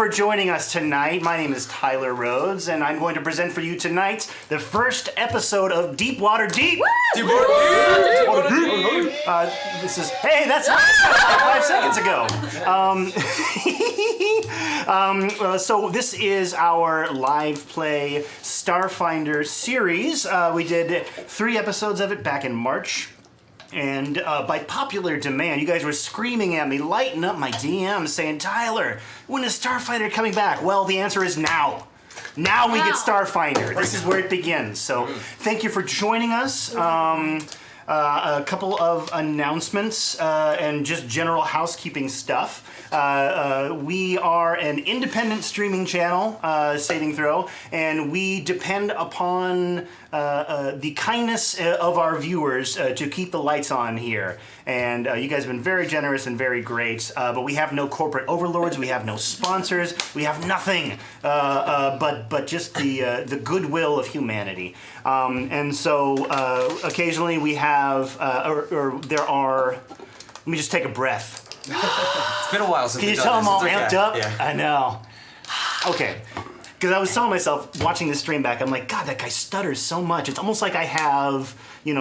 for joining us tonight. My name is Tyler Rhodes, and I'm going to present for you tonight the first episode of Deepwater Deep. Deepwater Deep! This is, hey, that's what I said like 5 seconds ago. So this is our live play Starfinder series. We did 3 episodes of it back in March. And by popular demand, you guys were screaming at me, lighting up my DMs, saying, Tyler, when is Starfinder coming back? Well, the answer is now. Now we get Starfinder. This is where it begins. So thank you for joining us. A couple of announcements and just general housekeeping stuff. We are an independent streaming channel, saving throw, and we depend upon the kindness of our viewers to keep the lights on here. And you guys have been very generous and very great, but we have no corporate overlords, we have no sponsors, we have nothing but just the goodwill of humanity. And so occasionally we have, or there are, let me just take a breath. It's been a while since Can you tell I'm all amped up? Yeah. I know. Okay. Because I was telling myself, watching this stream back, I'm like, God, that guy stutters so much. It's almost like I have,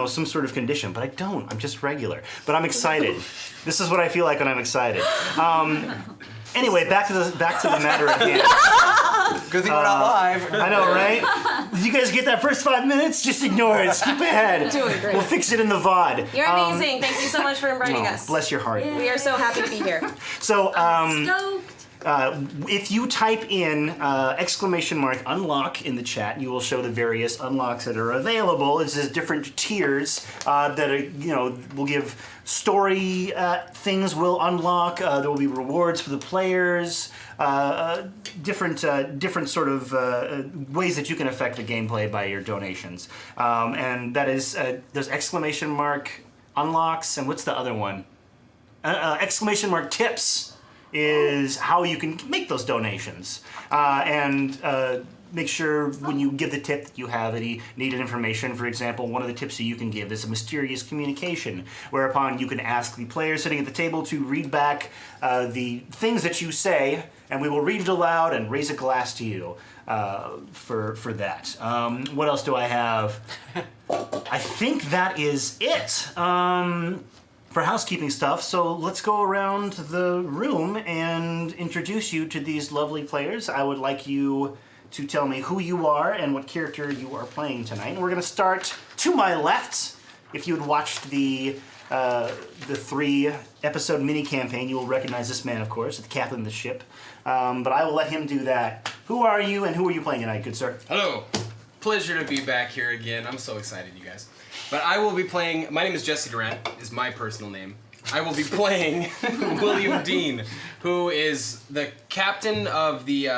some sort of condition, but I don't. I'm just regular. But I'm excited. This is what I feel like when I'm excited. Anyway, back to the matter at hand. Good thing we're not live. I know, right? Did you guys get that first 5 minutes? Just ignore it. Skip ahead. Doing great. We'll fix it in the VOD. You're amazing. Thank you so much for inviting us. Bless your heart. We are so happy to be here. So, Stoked. if you type in !unlock in the chat, you will show the various unlocks that are available. It's just different tiers that are, will give story things will unlock. There will be rewards for the players. Different sort of ways that you can affect the gameplay by your donations. And that is there's ! Unlocks, and what's the other one? ! Tips. Is how you can make those donations and make sure when you give the tip that you have any needed information. For example, one of the tips that you can give is a mysterious communication, whereupon you can ask the player sitting at the table to read back the things that you say, and we will read it aloud and raise a glass to you for that. What else do I have? I think that is it. For housekeeping stuff, so let's go around the room and introduce you to these lovely players. I would like you to tell me who you are and what character you are playing tonight. And we're going to start to my left. If you had watched the 3-episode mini-campaign, you will recognize this man, of course, the captain of the ship. But I will let him do that. Who are you and who are you playing tonight, good sir? Hello. Pleasure to be back here again. I'm so excited, you guys. But I will be playing, my name is Jesse Durant, is my personal name. I will be playing William Dean, who is the captain of the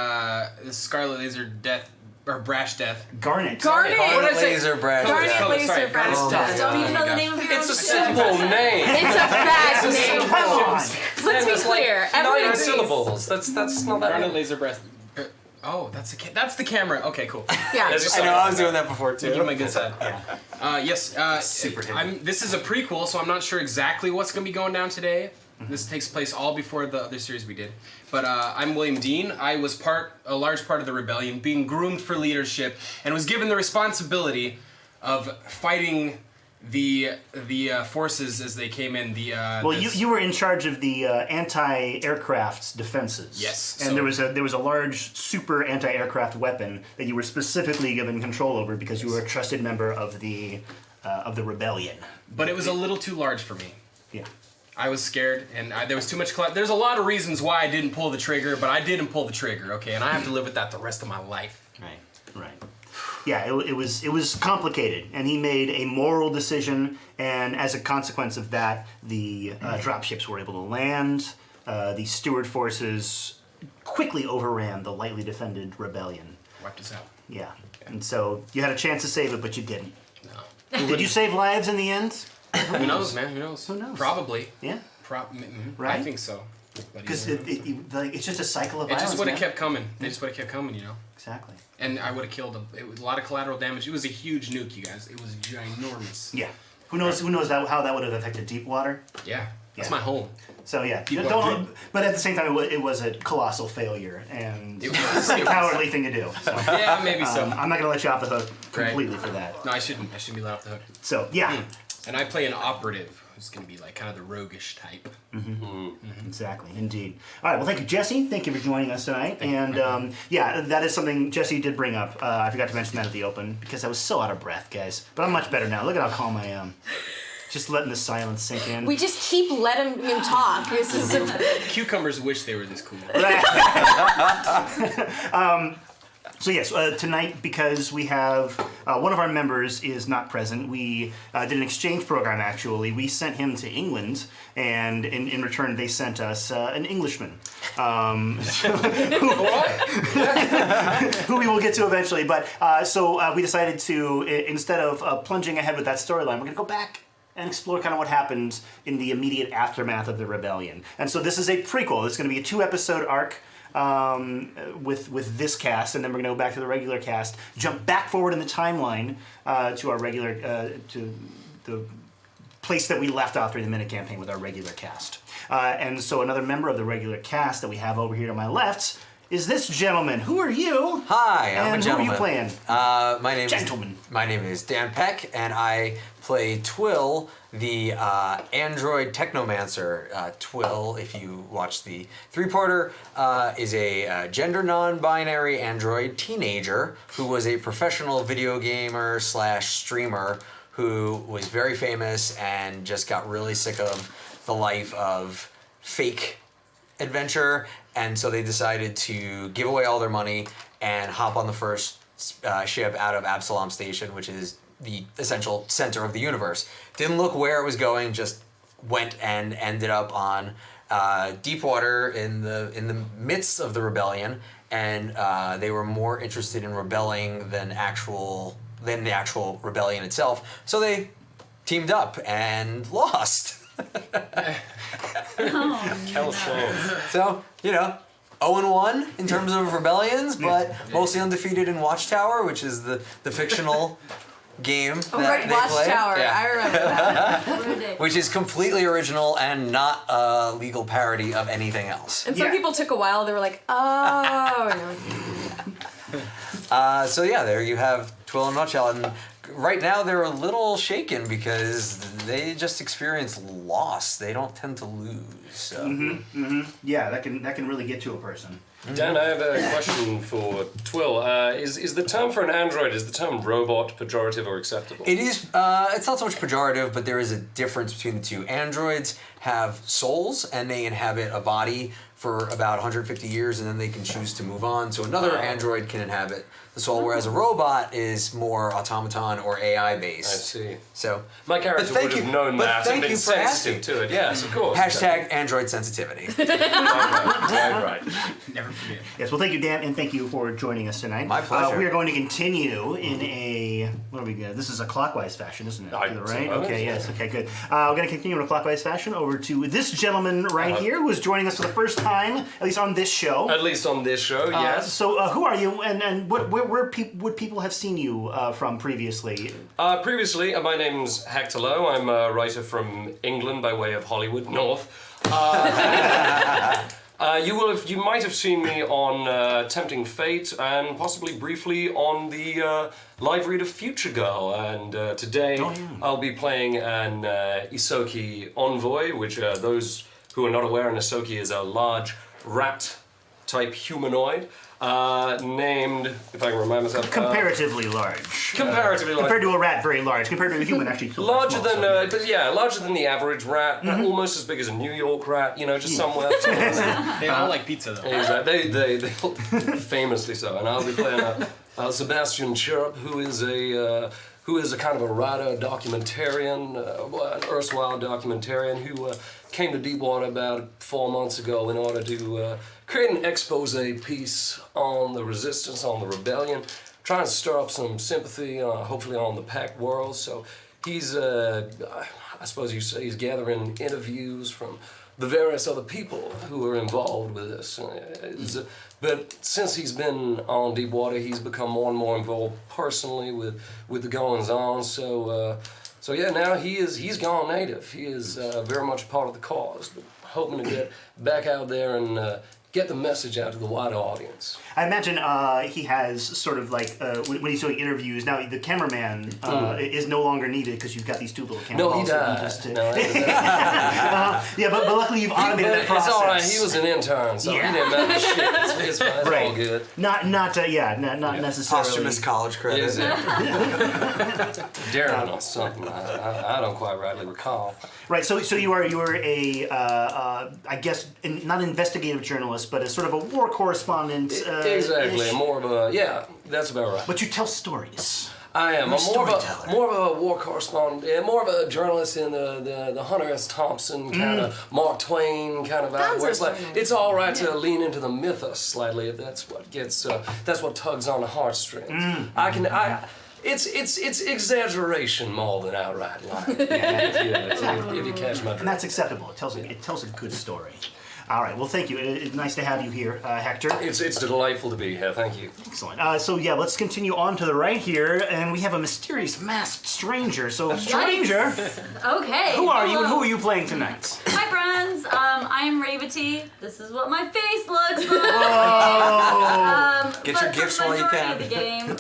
Scarlet Laser Death, or Brash Death. Garnet. Garnet. What did I say? Laser Brash. Garnet Laser Brash. Oh, Don't even know the name of your It's own a ship. simple name. It's a bad name. Come on. Let's be clear. Everyone 9 agrees. syllables. That's not that Garnet many. Laser Breath. Oh, that's the camera. Okay, cool. Yeah. I know, I was doing that before too. Give my good side. Yes. Super hidden. This is a prequel, so I'm not sure exactly what's going to be going down today. This takes place all before the other series we did. But I'm William Dean. I was a large part of the rebellion, being groomed for leadership, and was given the responsibility of fighting the forces as they came in. You were in charge of the anti-aircraft defenses. Yes. And there was a large super anti-aircraft weapon that you were specifically given control over because you were a trusted member of the rebellion. But it was a little too large for me. Yeah. I was scared, and there was too much. There's a lot of reasons why I didn't pull the trigger, but I didn't pull the trigger. Okay, and I have to live with that the rest of my life. Right. Yeah, it was complicated, and he made a moral decision, and as a consequence of that, the dropships were able to land. The steward forces quickly overran the lightly defended rebellion. Wiped us out. Yeah, and so you had a chance to save it, but you didn't. No. Did you save lives in the end? Who knows, man? Who knows? Who knows? Probably. Yeah. Right? I think so. Because it's just a cycle of it violence. just would have man. kept coming. They just would have kept coming, Exactly. And I would have killed them. It was a lot of collateral damage. It was a huge nuke, you guys. It was ginormous. Yeah. Who knows how that would have affected Deepwater? Yeah. That's my home. So yeah, People don't. But at the same time, it was a colossal failure and It was. a cowardly thing to do. So, Yeah, maybe so. I'm not gonna let you off the hook Right. completely for that. No, I shouldn't. I shouldn't be let off the hook. So yeah, And I play an operative who's going to be like kind of the roguish type. exactly, indeed. All right, well, thank you, Jesse. Thank you for joining us tonight. And yeah, that is something Jesse did bring up. I forgot to mention that at the open because I was so out of breath, guys. But I'm much better now. Look at how calm I am. Just letting the silence sink in. We just keep letting him talk. This is Cucumbers wish they were this cool. So yes, tonight, because we have one of our members is not present, we did an exchange program. Actually, we sent him to England, and in return, they sent us an Englishman, who we will get to eventually. But so we decided to, instead of plunging ahead with that storyline, we're going to go back and explore kind of what happened in the immediate aftermath of the rebellion. And so this is a prequel. It's going to be a 2-episode arc. With this cast, and then we're gonna go back to the regular cast, jump back forward in the timeline to our regular to the place that we left off during the minute campaign with our regular cast. And so another member of the regular cast that we have over here to my left is this gentleman. Who are you? Hi, I'm and a gentleman. Who are you playing? My name is Dan Peck, and I play Twill, the android technomancer. Twill, if you watch the 3-parter, is a gender non-binary android teenager who was a professional video gamer / streamer who was very famous and just got really sick of the life of fake adventure, and so they decided to give away all their money and hop on the first ship out of Absalom Station, which is the essential center of the universe. Didn't look where it was going, just went and ended up on Deepwater in the midst of the rebellion, and they were more interested in rebelling than the actual rebellion itself. So they teamed up and lost. So, 0-1 in terms of rebellions, but mostly undefeated in Watchtower, which is the fictional game that right, they play. Watchtower. Yeah. I remember that. Which is completely original and not a legal parody of anything else. And some people took a while. They were like, "Oh." So yeah, there you have Twill in a nutshell. And right now they're a little shaken because they just experience loss. They don't tend to lose. So. Yeah, that can really get to a person. Dan, I have a question for Twill. Is the term for an android, is the term robot pejorative or acceptable? It is, it's not so much pejorative, but there is a difference between the two. Androids have souls, and they inhabit a body for about 150 years, and then they can choose to move on. So another android can inhabit the soul, whereas a robot is more automaton or AI-based. I see. So My character would have known that and been sensitive to it. Yes, of course. Hashtag android sensitivity. Right. Never forget. Yes, well, thank you, Dan, and thank you for joining us tonight. My pleasure. We are going to continue in a, what are we going to, this is a clockwise fashion, isn't it? I Right? suppose, Okay, yeah. yes, okay, good. We're going to continue in a clockwise fashion over to this gentleman right here who is joining us for the first time, at least on this show. At least on this show, yes. So, who are you, and where would people have seen you from previously? Previously, my name's Hector Lowe. I'm a writer from England by way of Hollywood North. You might have seen me on Tempting Fate and possibly briefly on the live read of Future Girl. And today I'll be playing an Isoki envoy, which those who are not aware, an Isoki is a large rat-type humanoid. Named, if I can remind myself, Comparatively large. comparatively large. Compared to a rat, very large. Compared to a human, actually, still Larger small, than, so- larger than the average rat, almost as big as a New York rat. Just somewhere. They all like pizza though. Exactly. They famously so. And I'll be playing Sebastian Chirrup, who is a kind of a writer, documentarian, an erstwhile documentarian who came to Deepwater about 4 months ago in order to create an expose piece on the resistance, on the rebellion, trying to stir up some sympathy, hopefully on the packed world. So he's, I suppose you say, he's gathering interviews from the various other people who are involved with this. But since he's been on Deepwater, he's become more and more involved personally with the goings-on. So So yeah, now he's gone native. He is very much part of the cause, but hoping to get back out there and get the message out to the wider audience. I imagine he has sort of like when he's doing interviews now. The cameraman is no longer needed because you've got these two little cameras. No, he died. Yeah, but luckily you've automated that process. It's all right. He was an intern, so he didn't matter shit. It's fine. It's all good. Not necessarily. Posthumous college credit. Is it? Darren or something. I don't quite rightly recall. Right. So you were a I guess not investigative journalist, but a sort of a war correspondent. Exactly. More of a that's about right. But you tell stories. I am. You're I'm more of a war correspondent, more of a journalist in the Hunter S. Thompson kind of Mark Twain kind of out where it's like it's all right to lean into the mythos slightly if that's what gets that's what tugs on the heartstrings. It's exaggeration more than outright lying. If you catch my drift. And that's acceptable. It tells a good story. All right. Well, thank you. It's nice to have you here, Hector. It's delightful to be here. Thank you. Excellent. So yeah, let's continue on to the right here, and we have a mysterious masked stranger. So stranger, Okay. who are you and who are you playing tonight? Hi friends, I'm Ravity. This is what my face looks like. Get your gifts while you can. Of the game,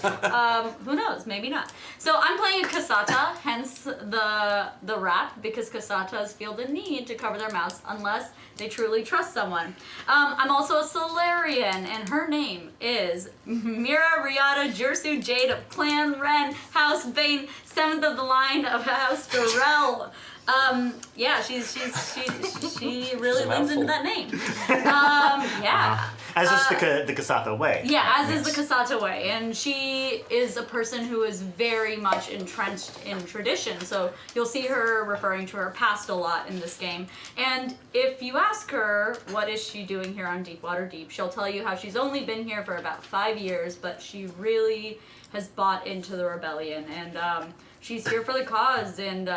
who knows? Maybe not. So I'm playing a Kasata, hence the rat, because Kasatas feel the need to cover their mouths unless they truly trust someone. I'm also a Solarian, and her name is Mira Riata Jersu Jade of Clan Ren, House Bane, 7th of the line of House Durrell. Yeah, she really leans into that name. As is the Kasatha way. Yeah, as is the Kasata way, and she is a person who is very much entrenched in tradition, so you'll see her referring to her past a lot in this game. And if you ask her what is she doing here on Deepwater Deep, she'll tell you how she's only been here for about 5 years, but she really has bought into the rebellion, and she's here for the cause, and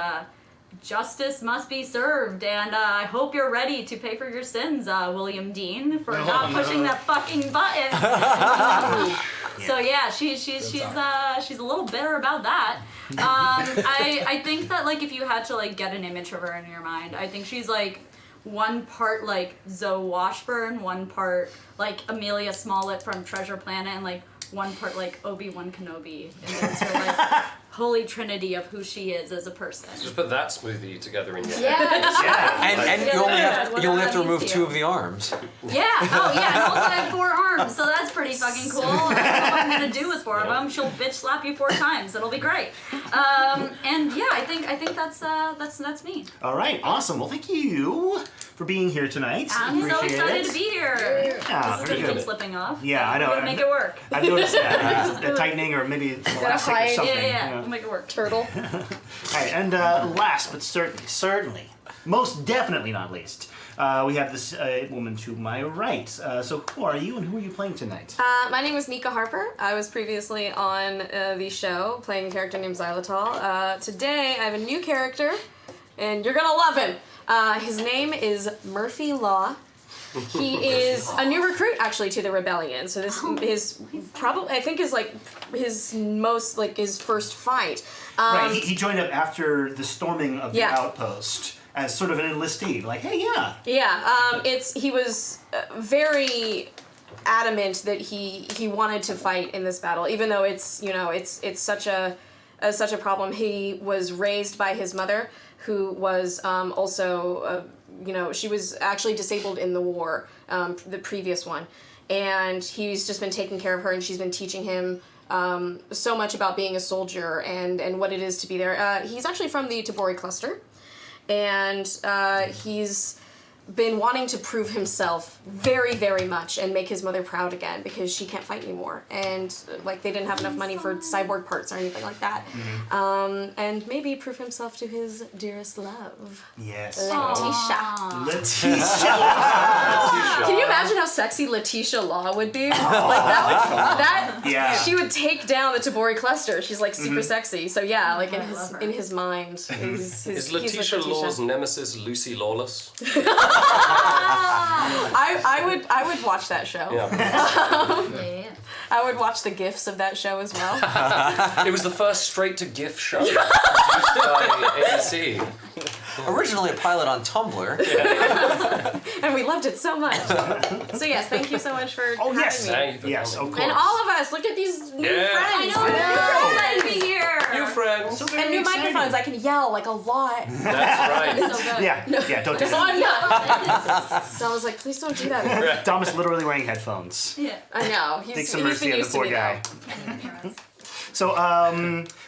justice must be served, and I hope you're ready to pay for your sins, William Dean, for not pushing that fucking button. So yeah, she's a little bitter about that. I think that like if you had to like get an image of her in your mind, I think she's like one part like Zoe Washburn, one part like Amelia Smollett from Treasure Planet, and like one part like Obi-Wan Kenobi, and it's her like holy trinity of who she is as a person. Just put that smoothie together in your head. Yeah. And you only have to remove 2 of the arms. Yeah. Oh yeah. And also I have 4 arms, so that's pretty fucking cool. I don't know what I'm gonna do with 4 of them. She'll bitch slap you 4 times. It'll be great. And yeah, I think that's me. All right. Awesome. Well, thank you for being here tonight. I'm so Appreciate excited it. to be here. Yeah, This very is good. slipping off. Yeah, I know. We're gonna make it work. I've noticed that. A tightening or maybe it's elastic or Yeah, something. yeah. We'll make it work. Turtle. All right, and last but certainly, most definitely not least, we have this woman to my right. So who are you and who are you playing tonight? My name is Nika Harper. I was previously on the show playing a character named Xylitol. Today I have a new character, and you're gonna love him. His name is Murphy Law. He is a new recruit actually to the rebellion. So this is probably I think is like his most like his first fight. Right, he joined up after the storming of the outpost as sort of an enlistee. Like, hey, yeah. Yeah, he was very adamant that he wanted to fight in this battle, even though it's such a problem. He was raised by his mother, who was also she was actually disabled in the war, the previous one, and he's just been taking care of her, and she's been teaching him so much about being a soldier and what it is to be there. He's actually from the Tabori cluster, and he's been wanting to prove himself very, very much and make his mother proud again because she can't fight anymore. And like they didn't have enough money for cyborg parts or anything like that. Mm-hmm. And maybe prove himself to his dearest love. Yes. Letitia. Can you imagine how sexy Letitia Law would be? Like that yeah. She would take down the Tabori cluster. She's like super sexy. So yeah, like in his mind. Is Letitia Law's nemesis Lucy Lawless? I would watch that show. Yeah. Yeah. I would watch the gifs of that show as well. It was the first straight-to-GIF show produced by ABC. Originally a pilot on Tumblr. And we loved it so much. So yes, thank you so much for Oh, having yes. me. Thank you for Yes, coming. of course. And all of us, look at these new Yeah. friends. I know. Excited to be here. New friends. So very And new exciting. microphones. I can yell like a lot. That's right. So good. Yeah, don't do So that. I'm so I was like, please don't do that. Dom is literally wearing headphones. Yeah. I know. Take He's some been mercy on the used to poor me guy. now. So,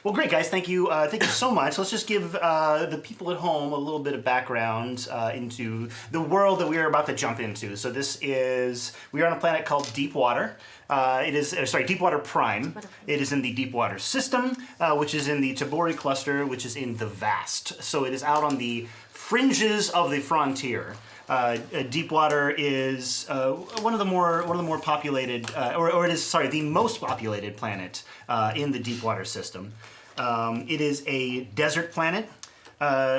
well, great, guys. Thank you so much. Let's just give the people at home a little bit of background into the world that we are about to jump into. So we are on a planet called Deepwater. Deepwater Prime. It is in the Deepwater system, which is in the Tabori cluster, which is in the Vast. So it is out on the fringes of the frontier. Deepwater is one of the more populated, the most populated planet in the Deepwater system. It is a desert planet,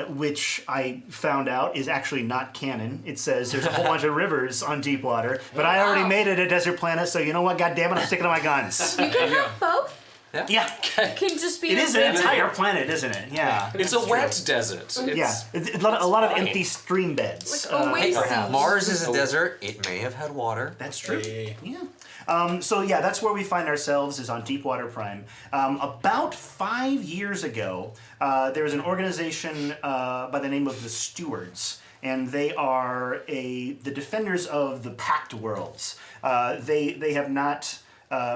which I found out is actually not canon. It says there's a whole bunch of rivers on Deepwater, but I already made it a desert planet, so you know what? God damn it, I'm sticking to my guns. You can have both. Yeah, Can just be it is a an entire planet, isn't it? Yeah. It's a wet desert. A lot of empty stream beds. Like oases. Hey, Mars is a desert. It may have had water. That's true. Yeah. That's where we find ourselves, is on Deepwater Prime. About 5 years ago, there was an organization by the name of the Stewards, and they are the defenders of the Pact Worlds. They have not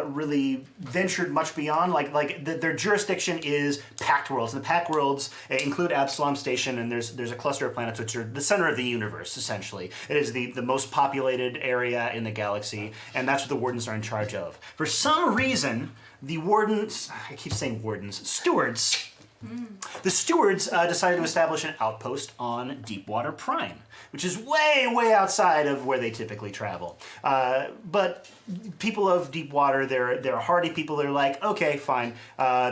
really ventured much beyond, their jurisdiction is Pact Worlds. And the Pact Worlds include Absalom Station, and there's a cluster of planets which are the center of the universe, essentially. It is the most populated area in the galaxy, and that's what the Wardens are in charge of. For some reason, the Wardens, I keep saying Wardens, Stewards, the Stewards decided to establish an outpost on Deepwater Prime, which is way, way outside of where they typically travel. But people of Deepwater, they're hardy people. They're like, okay, fine.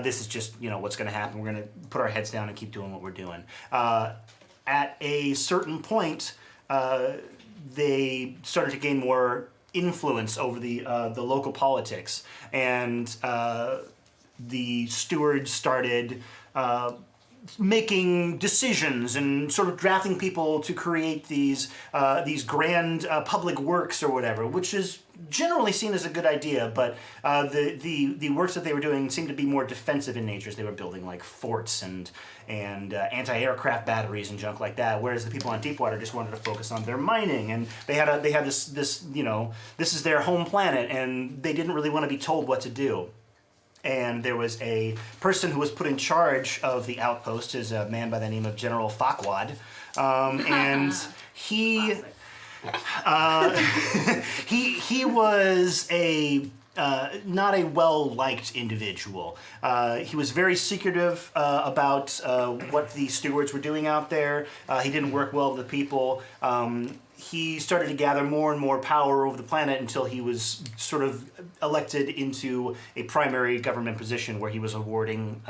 This is just what's going to happen. We're going to put our heads down and keep doing what we're doing. At a certain point, they started to gain more influence over the local politics, and the stewards started making decisions and sort of drafting people to create these grand public works or whatever, which is generally seen as a good idea, but the works that they were doing seemed to be more defensive in nature. They were building like forts and anti-aircraft batteries and junk like that, whereas the people on Deepwater just wanted to focus on their mining, and they had this this is their home planet, and they didn't really want to be told what to do. And there was a person who was put in charge of the outpost, is a man by the name of General Farquaad, and he he was not a well-liked individual. He was very secretive about what the stewards were doing out there. He didn't work well with the people. He started to gather more and more power over the planet until he was sort of elected into a primary government position where he was awarding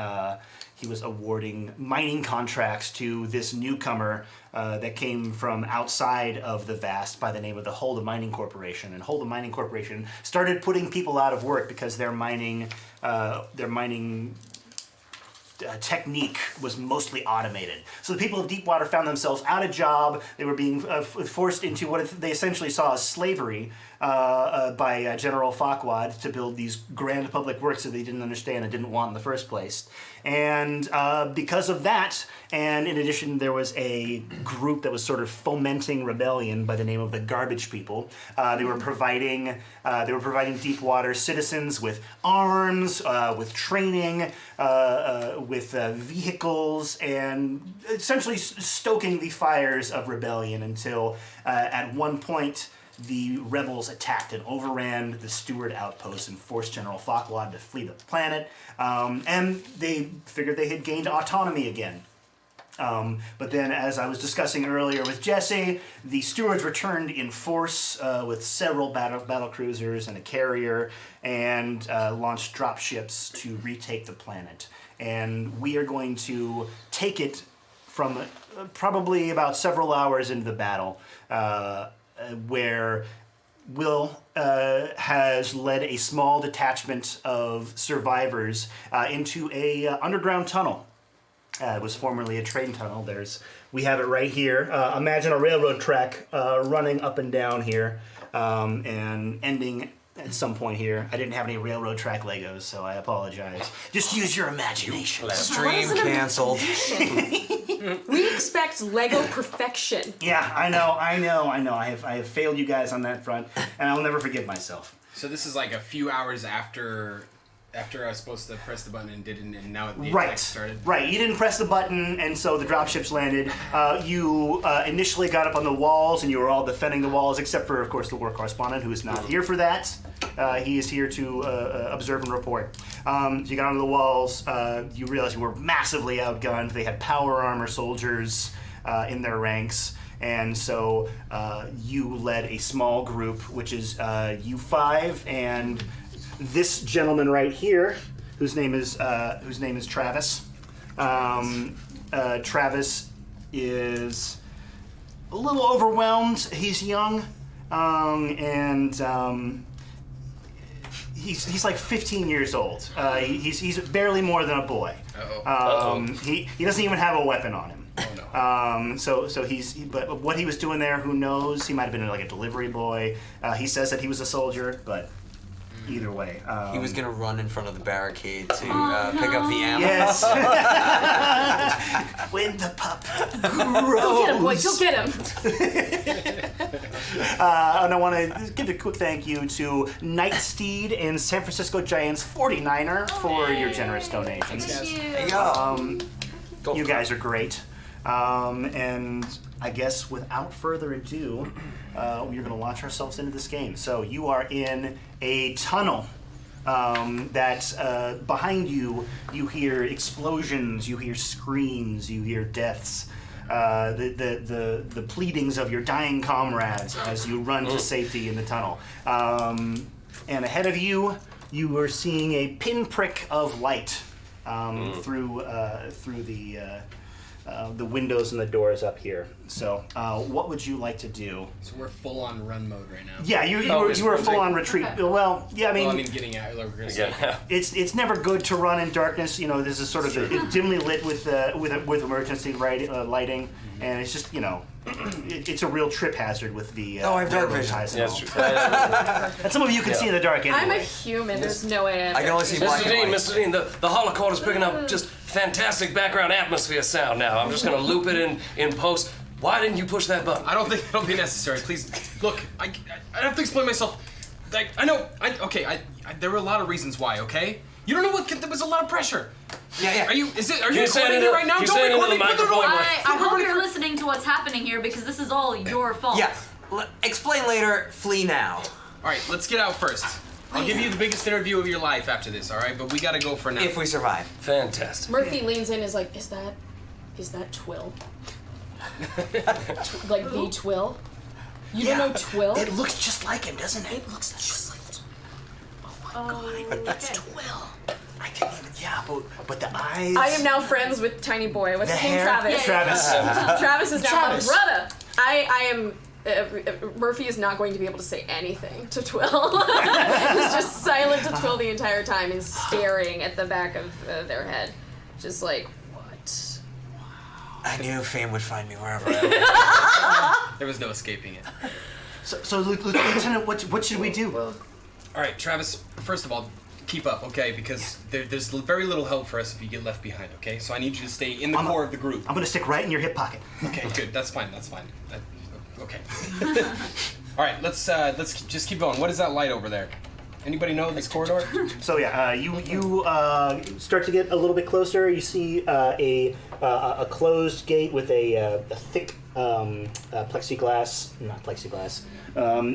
mining contracts to this newcomer that came from outside of the Vast by the name of the Hulda Mining Corporation. And Hulda Mining Corporation started putting people out of work because their mining technique was mostly automated. So the people of Deepwater found themselves out of job. They were being forced into what they essentially saw as slavery by General Farquaad to build these grand public works that they didn't understand and didn't want in the first place. And because of that, and in addition, there was a group that was sort of fomenting rebellion by the name of the Garbage People. They were providing Deepwater citizens with arms, with training, with vehicles, and essentially stoking the fires of rebellion until at one point the rebels attacked and overran the Steward outpost and forced General Farquaad to flee the planet. And they figured they had gained autonomy again. But then, as I was discussing earlier with Jesse, the Stewards returned in force with several battle cruisers and a carrier, and launched dropships to retake the planet. And we are going to take it from probably about several hours into the battle, where Will has led a small detachment of survivors into a underground tunnel. It was formerly a train tunnel. We have it right here. Imagine a railroad track running up and down here and ending at some point here. I didn't have any railroad track Legos, so I apologize. Just use your imagination. Stream canceled. We expect Lego perfection. Yeah, I know. I have failed you guys on that front, and I'll never forgive myself. So this is like a few hours after I was supposed to press the button and didn't, and now the attack Right. started. Right. You didn't press the button, and so the dropships landed. You initially got up on the walls, and you were all defending the walls, except for, of course, the war correspondent, who is not here for that. He is here to observe and report. So you got onto the walls. You realized you were massively outgunned. They had power armor soldiers in their ranks. And so you led a small group, which is you five and this gentleman right here, whose name is Travis. Travis is a little overwhelmed. He's young, and he's like 15 years old. He's barely more than a boy. He doesn't even have a weapon on him. Oh no. So but what he was doing there, who knows? He might have been like a delivery boy. He says that he was a soldier, but either way. He was gonna run in front of the barricade to pick up the ammo. Yes. When the pup grows. Go get him, boy. Go get him. And I want to give a quick thank you to Nightsteed and San Francisco Giants 49er for your generous donations. Thank you. Yo. You guys are great. And I guess without further ado, we're going to launch ourselves into this game. So you are in a tunnel that behind you, you hear explosions, you hear screams, you hear deaths. The pleadings of your dying comrades as you run to safety in the tunnel. And ahead of you, you are seeing a pinprick of light through the windows and the doors up here. So, what would you like to do? So we're full on run mode right now. Yeah, you were full on retreat. Okay. Well, yeah, I mean, Getting out. Like we're gonna Yeah. it's never good to run in darkness. You know, this is sort of dimly lit with emergency lighting, and it's just it's a real trip hazard with the. Oh, I have dark railroad vision. ties and Yeah, all. that's true. And some of you can see in the dark anyway. I'm a human. There's no way I can only see black Mr. and Dean, white. Mr. Dean, the holocaust is picking up just fantastic background atmosphere sound now. I'm just gonna loop it in post. Why didn't you push that button? I don't think it'll be necessary. Please, look. I have to explain myself. Like I know. There were a lot of reasons why. Okay. You don't know what. There was a lot of pressure. Yeah. Are you Can you say recording it it right now? you Don't say it record into me. the Put it microphone? away. I hope you're listening to what's happening here because this is all your fault. Yeah. Explain later. Flee now. All right. Let's get out first. I'll give you the biggest interview of your life after this. All right. But we gotta go for now. If we survive. Fantastic. Murphy leans in, is like, is that Twill? Like the Twill? You don't know Twill? It looks just like him, doesn't it? It looks just like. But that's okay. Twill. I can't even. Yeah, but the eyes. I am now friends with Tiny Boy. What's The his name? hair. Travis. Travis. Travis is now my Travis. brother. I am. Murphy is not going to be able to say anything to Twill. He's just silent to Twill the entire time and staring at the back of their head. Just like, what? I knew fame would find me wherever I went. There was no escaping it. So Lieutenant, what should we do? All right, Travis. First of all, keep up, okay? Because there's very little help for us if you get left behind, okay? So I need you to stay in the core of the group. I'm gonna stick right in your hip pocket. Okay, good. That's fine. Okay. All right, let's just keep going. What is that light over there? Anybody know this corridor? So yeah, you start to get a little bit closer. You see a closed gate with a thick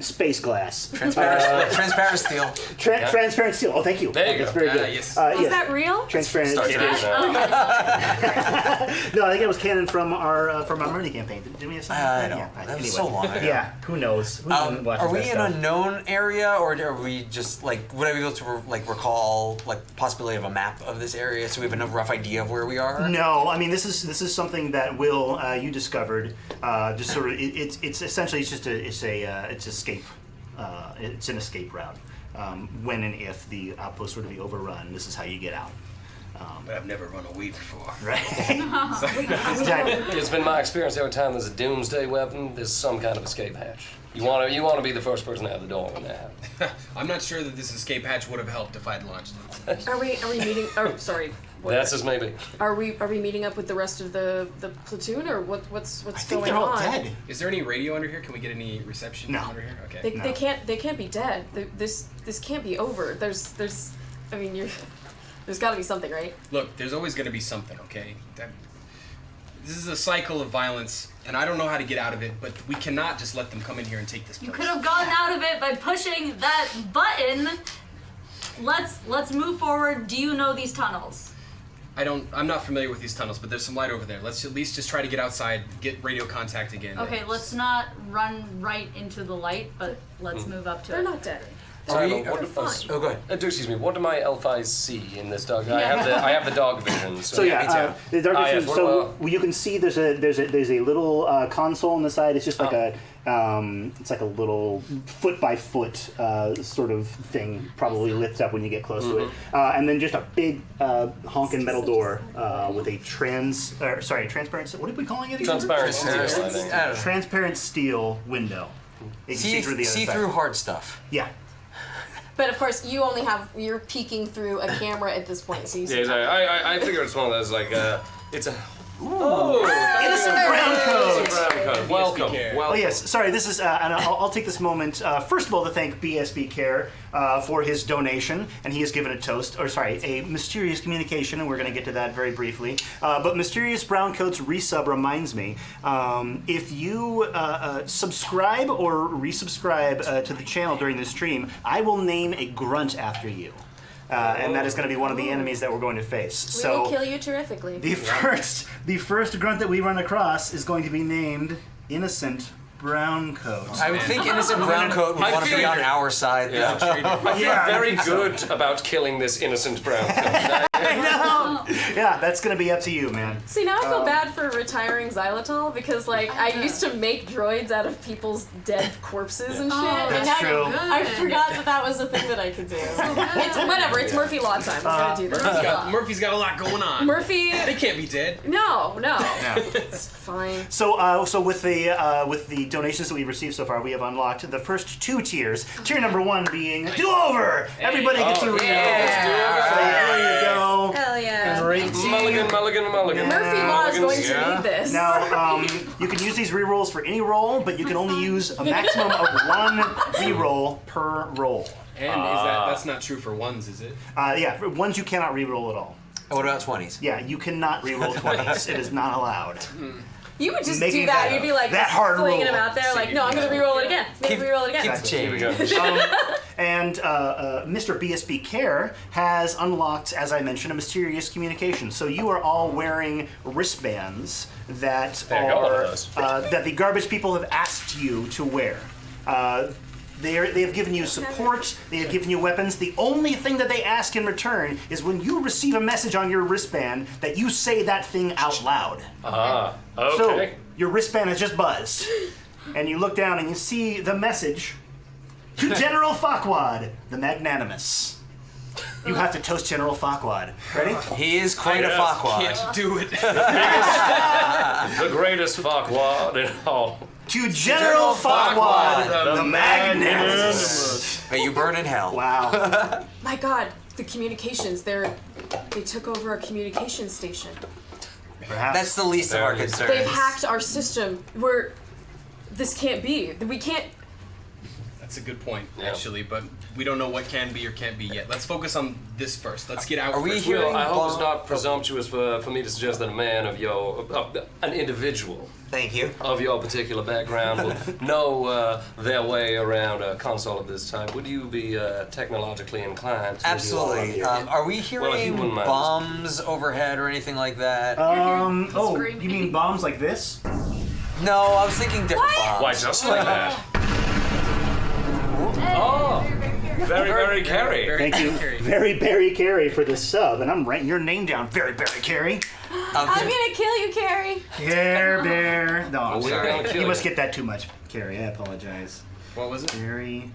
space glass. Transparent steel. Transparent steel. Oh, thank you. There you That's go. very good. Yes. Is that real? Transparent Start steel. doing that. No, I think it was canon from our Murray campaign. Didn't we have something? I like don't that? know. Yeah. That was Anyway. so long ago. Yeah. Who knows? Who watches Are we that in stuff? a known area, or are we just like would I be able to recall possibility of a map of this area so we have a rough idea of where we are? No, I mean this is something that Will you discovered. Just sort of it's essentially it's escape. It's an escape route. When and if the outpost were to be overrun, this is how you get out. But I've never run away before. Right. Exactly. It's been my experience every time there's a doomsday weapon, there's some kind of escape hatch. You want to be the first person out the door when that happens. I'm not sure that this escape hatch would have helped if I'd launched it. Are we meeting? Oh, sorry. What- That's as maybe. Are we meeting up with the rest of the platoon, or what's I going think they're all on? dead. Is there any radio under here? Can we get any reception No. under here? Okay. They can't be dead. This can't be over. There's I mean there's got to be something, right? Look, there's always going to be something, okay? This is a cycle of violence, and I don't know how to get out of it, but we cannot just let them come in here and take this place. You could have gotten out of it by pushing that button. Let's move forward. Do you know these tunnels? I'm not familiar with these tunnels, but there's some light over there. Let's at least just try to get outside, get radio contact again. Okay, let's not run right into the light, but let's move up to They're it. not dead. Simon, They're what fine. Oh, go ahead. excuse me. What do my elf eyes see in this dog? I have the dog vision. So me the dark vision. yes, So you can see there's a little console on the side. It's just like it's like a little foot by foot sort of thing, probably lifts up when you get close to it, and then just a big honking metal door with a transparent. What are we calling it? Transparent steel, I think. I don't know. Transparent steel window. You can see through the other See side. through hard stuff. Yeah. But of course, you're peeking through a camera at this point, so you see. Yeah, exactly. I figured it's one of those it's a. Oh, Innocent brown coat. brown coat. Welcome. Care. Oh yes, sorry. This is, and I'll take this moment first of all to thank BSB Care for his donation, and he has given a mysterious communication, and we're going to get to that very briefly. But Mysterious Brown Coat's resub reminds me, if you subscribe or resubscribe to the channel during the stream, I will name a grunt after you. And that is going to be one of the enemies that we're going to face. We So will kill you terrifically. the first grunt that we run across is going to be named Innocent Brown Coat. I would think Innocent Brown Coat would I want to feel be on you. our side. Yeah. I feel Yeah, I very think so. good about killing this innocent brown coat. I know. Yeah, that's going to be up to you, man. See, now I feel bad for retiring xylitol because, like, I used to make droids out of people's dead corpses and shit. Oh, and that's now true. I forgot that was a thing that I could do. It's whatever. It's Murphy Law time. I'm gonna do this. Murphy's got a lot going on. Murphy. They can't be dead. No. It's fine. So with the donations that we've received so far, we have unlocked the first 2 tiers. Tier number 1 being do-over. Everybody gets a do-over. So there you go. Hell yeah. Great team. Mulligan. Murphy Law is going to Yeah. need this. Now, you can use these rerolls for any roll, but you can only use a maximum of 1 reroll per roll. And that's not true for ones, is it? Yeah, for ones you cannot reroll at all. What about 20s? Yeah, you cannot reroll 20s. It is not allowed. You would just Making do that. that You'd be like that hard flinging rule. them out there, like, no, I'm gonna re-roll it again. Re-roll it again. Keep the change. Here we go. And Mr. BSB Care has unlocked, as I mentioned, a mysterious communication. So you are all wearing wristbands that There you go, one of are those. that the garbage people have asked you to wear. They have given you support. They have given you weapons. The only thing that they ask in return is when you receive a message on your wristband that you say that thing out loud. Okay. So your wristband has just buzzed, and you look down and you see the message to General Farquaad, the Magnanimous. You have to toast General Farquaad. Ready? He is quite a fuckwad. Can't do it. The greatest fuckwad in all. To General Farquaad, the Magnanimous. May you burn in hell. Wow. My God, the communications. They took over our communications station. Perhaps. That's the least of our There it is. concerns. They've hacked our system. This can't be. We can't. That's a good point, Yeah. actually, but we don't know what can be or can't be yet. Let's focus on this first. Let's get out Are we first. here- Well, I hope it's Bomb- not presumptuous for me to suggest that a man of an individual Thank you. of your particular background will know their way around a console of this type. Would you be technologically inclined? to Absolutely. review all of Are we Well, if you hearing wouldn't mind. bombs overhead or anything like that? Oh, Screaming. you mean bombs like this? No, I was thinking different bombs. Why, just like that? Oh, very, very Carrie. Thank you, Very Barry Carey, for this sub, and I'm writing your name down, Very Barry Carey. I'm gonna kill you, Carrie. Care Bear. No, I'm we're sorry. gonna kill You you. must get that too much, Carrie. I apologize. What was it? Very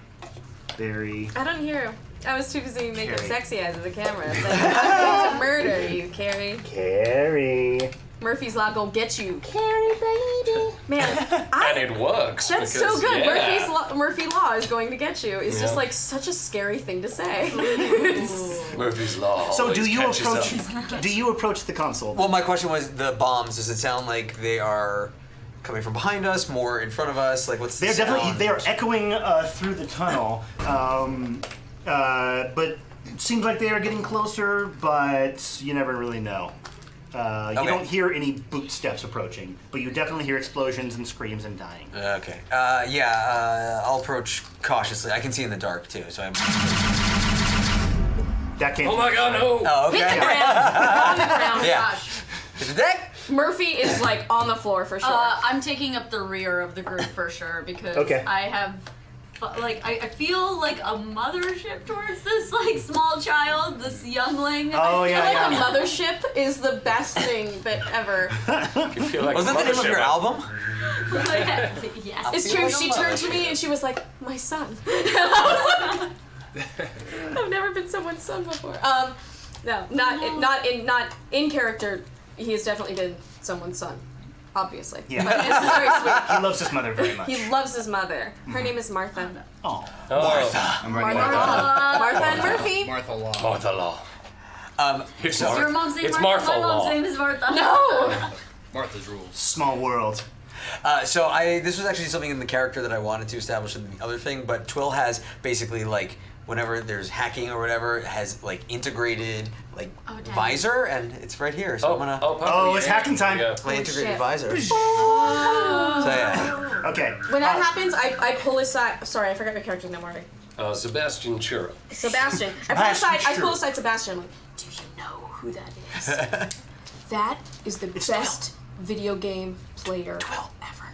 Barry. I don't hear him. I was too busy making Carrie. sexy eyes at the camera. It's like, I'm going to murder you, Carrie. Carrie. Murphy's Law gonna get you, Carrie, baby. Man, And it works. that's because, so good. Yeah. Murphy Law is going to get you. It's just Yeah. like such a scary thing to say. Murphy's Law. So always do you catches approach? up. Do you approach the console? Well, my question was the bombs. Does it sound like they are coming from behind us, more in front of us? Like, what's the They're definitely sound? they are echoing through the tunnel, but it seems like they are getting closer. But you never really know. You Okay. don't hear any boot steps approaching, but you definitely hear explosions and screams and dying. Okay. I'll approach cautiously. I can see in the dark too, so I'm. That can't. Oh my God, no! Oh, Hit the okay. ground. On the ground. Yeah. Gosh. Is it deck? Murphy is like on the floor for sure. I'm taking up the rear of the group for sure because Okay. I have, I feel like a mothership towards this like small child, this youngling. Oh, I feel yeah, like yeah. A mothership is the best thing that ever. You feel like Was that the name of your album? yes. It's feel true. like a She turned to mothership. me and she was like, "My son." And I was like, I've never been someone's son before. No, not in character. He has definitely been someone's son, obviously. Yeah. But this is very sweet. He loves his mother very much. He loves his mother. Her name is Martha. Oh. Martha. I'm writing Martha. that down. Martha and Murphy. Martha Law. Martha Law. It's Your mom's name It's Martha. Martha My mom's Law. name is Martha. No. Martha's rules. Small world. So this was actually something in the character that I wanted to establish in the other thing, but Twill has basically like whenever there's hacking or whatever, it has like integrated like Oh, dang. visor, and it's right here. So I'm gonna Oh, it's hacking time. Yeah. my integrated shit. visor. So yeah. Okay. When that happens, I pull aside. Sorry, I forgot your character's name already. Sebastian Chura. Sebastian. I pull aside Sebastian. I'm like, do you know who that is? That is the best video game player ever.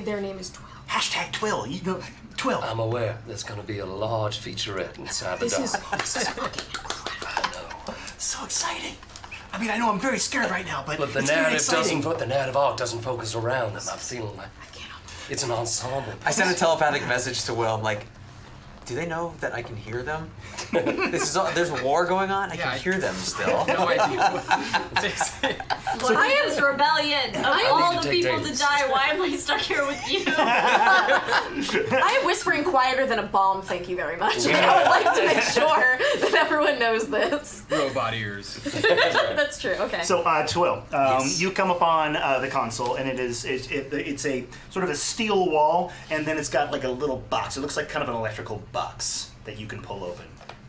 Their name is Twill. Hashtag Twill. You know, Twill. I'm aware there's going to be a large featurette inside the This is dock. fucking incredible. So exciting. I mean, I know I'm very scared right now, but But the it's very narrative exciting. the narrative arc doesn't focus around them. I'm feeling like I can't. it's an ensemble. I sent a telepathic message to Will. I'm like, do they know that I can hear them? There's a war going on. I Yeah, can I- hear them still. No idea. What is this rebellion? Of all need the to take people to dates. die, why am I stuck here with you? I am whispering quieter than a bomb, thank you very much. I would like to make sure that everyone knows this. Robot ears. That's true, okay. So, Twill, you come upon the console, and it's a sort of a steel wall, and then it's got like a little box. It looks like kind of an electrical box that you can pull open.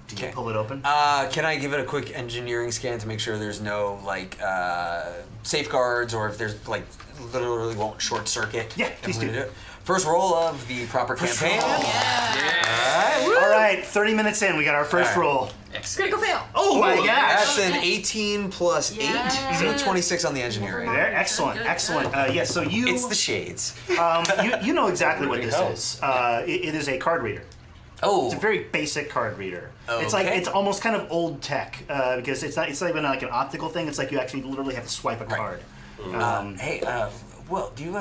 Do you Okay. pull it open? Can I give it a quick engineering scan to make sure there's no like safeguards or if there's like literally won't short circuit? Yeah, please I'm gonna do. it. First roll of the proper campaign. All right, 30 minutes in, we got our first All right. roll. Critical fail. Oh my gosh! That's an 18 plus 8, so 26 on the engineering. There, excellent, excellent. Yes, so you, It's the shades. you know exactly what Really this helps. is. It is a card reader. Oh, It's a very basic card reader. It's like Okay. it's almost kind of old tech because it's not even like an optical thing. It's like you actually literally have to swipe a card. hey, Will, do you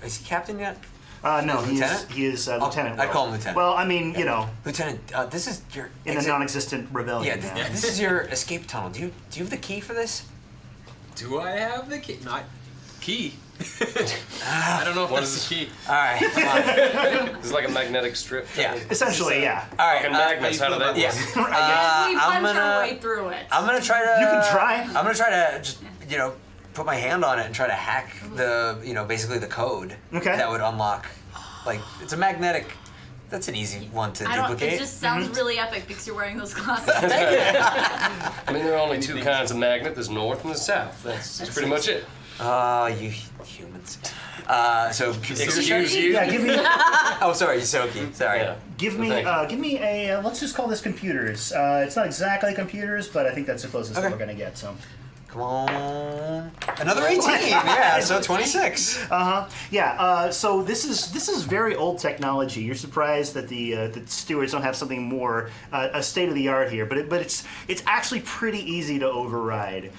is he captain yet? No, Lieutenant? he is lieutenant. I'd Will. call him lieutenant. Well, I mean, you know, Lieutenant, this is your in a exit- non-existent rebellion. Yeah, this is your escape tunnel. Do you have the key for this? Do I have the key? Not key. I don't know if that's the key. All right, come on. It's like a magnetic strip. Yeah. Essentially, yeah. All right, Fucking magnets. How do how that you work? feel yeah. we I'm punched our gonna- way through it. I'm gonna try to. You can try. I'm gonna try to just put my hand on it and try to hack the basically the code Okay. that would unlock. Like it's a magnetic That's an easy one to I don't. duplicate. It just sounds really epic because you're wearing those glasses. I mean, there are only two kinds of magnet. There's north and the south. That's pretty much it. You humans. So Excuse you. Yeah, give me Oh, sorry, Soki. Sorry. Yeah. give me a let's just call this computers. It's not exactly computers, but I think that's the closest that Okay. we're gonna get. So. Come on. Another 18. Yeah, so 26. So this is very old technology. You're surprised that the stewards don't have something more a state of the art here, but it's actually pretty easy to override.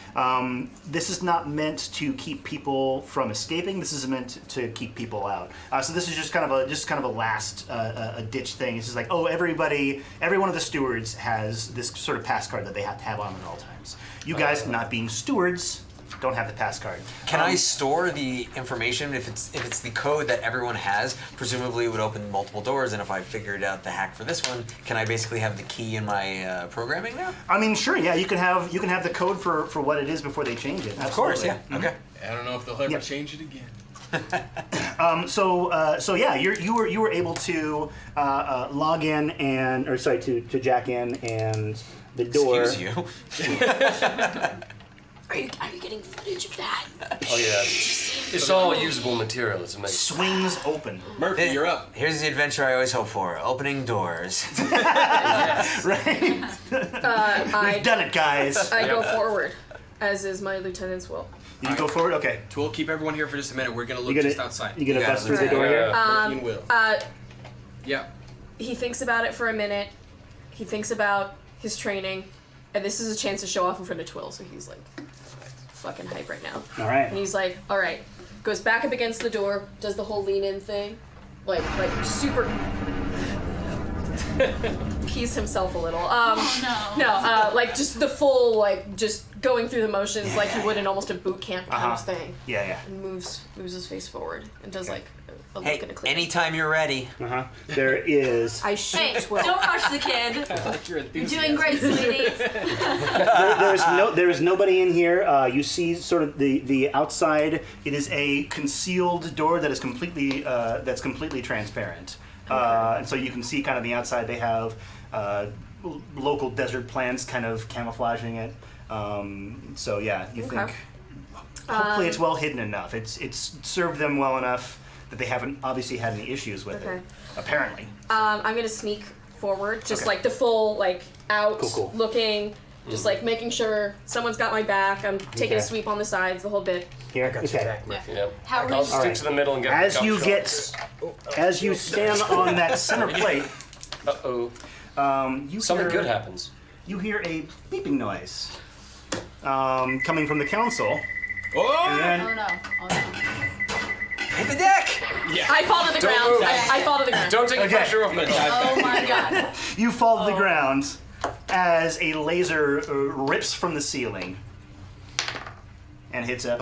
This is not meant to keep people from escaping. This is meant to keep people out. So this is just kind of a last a ditch thing. It's just like, oh, every one of the stewards has this sort of pass card that they have to have on at all times. You guys, not being stewards, don't have the pass card. Can I store the information if it's the code that everyone has? Presumably, it would open multiple doors. And if I figured out the hack for this one, can I basically have the key in my programming now? I mean, sure, yeah, you can have the code for what it is before they change it. Of course, yeah. Absolutely. Okay. I don't know if they'll ever Yeah. change it again. So yeah, you were able to log in to jack in and the door. Excuse you. Are you getting footage of that? Oh yeah. It's all usable material. It's amazing. Swings open. Murphy, you're up. Here's the adventure I always hope for: opening doors. Right? We've done it, guys. I go forward, as is my lieutenant's will. You go forward. Okay. We'll keep everyone here for just a minute. We're gonna look You just outside. You gonna Yeah, bust through the right. door here? Murphy and Will. Yeah. He thinks about it for a minute. He thinks about his training, and this is a chance to show off in front of Twill. So he's like, fucking hype right now. All right. And he's like, all right, goes back up against the door, does the whole lean in thing, like super. Pees himself a little. Like just the full, like just going through the motions like you would in almost a boot camp kind of thing. Yeah. And moves his face forward and does like a look Hey, and a click. anytime you're ready. There is. I shoot Hey, Twill. don't rush the kid. You're doing great, sweeties. There is nobody in here. You see sort of the outside. It is a concealed door that is completely transparent. And so you can see kind of the outside. They have local desert plants kind of camouflaging it. So yeah, you think hopefully it's well hidden enough. It's served them well enough that they haven't obviously had any issues with it. Apparently. I'm gonna sneak forward, just Okay. like the full out Cool. looking, just like making sure someone's got my back. I'm taking a Okay. sweep on the sides, the whole bit. Here. Okay. Yep. How are I'll you? stick to the middle and get As the you cup get, shot. as you stand on that center plate, Uh-oh. you Something hear, good happens. You hear a beeping noise coming from the council. Oh! And then, Oh no. Hit the deck! I fall to the ground. move. I fall to the ground. Don't take the Okay. pressure off me. Oh my god. you fall to the ground as a laser rips from the ceiling and hits a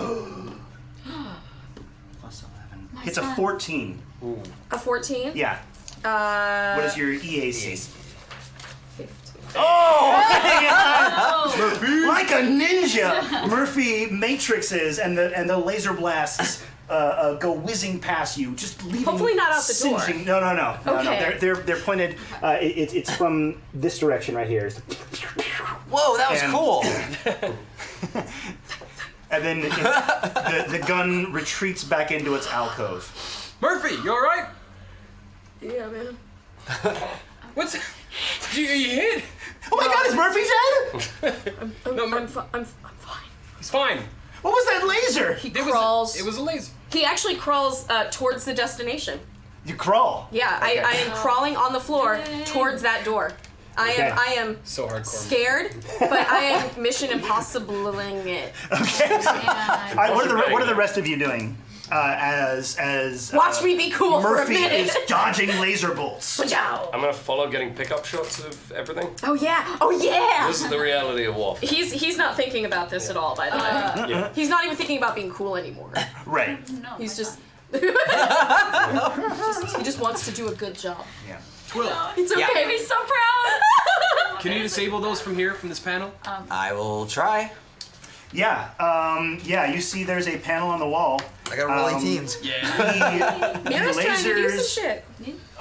plus 11. Hits a 14. A 14. Yeah. What is your EAC? 15. Like a ninja, Murphy matrixes and the laser blasts go whizzing past you, just leaving. Hopefully not out the door. singeing. No. Okay. They're pointed. It's from this direction right here. Whoa, that was And- cool. And then the gun retreats back into its alcove. Murphy, you alright? Yeah, man. What's... You hit? Oh my God! Is Murphy dead? I'm fine. He's fine. What was that laser? He It was crawls. it was a laser. He actually crawls towards the destination. You crawl. Yeah, Okay. I am crawling on the floor towards that door. Okay. I am So hardcore. scared, but I am mission impossibling it. Okay. All Yeah. right, what are the rest of you doing? As Watch me be cool for a Murphy minute. is dodging laser bolts. Ciao. I'm gonna follow getting pickup shots of everything. Oh yeah! Oh yeah! This is the reality of warfare. He's not thinking about this at all, by the way. Yeah. He's not even thinking about being cool anymore. Right. No. He's just he just wants to do a good job. Yeah. Twill, It's okay. Yeah. He's so proud. can you disable those from here, from this panel? I will try. Yeah. You see, there's a panel on the wall. I got roll 18s. Yeah. The Mira's trying to do some lasers. shit.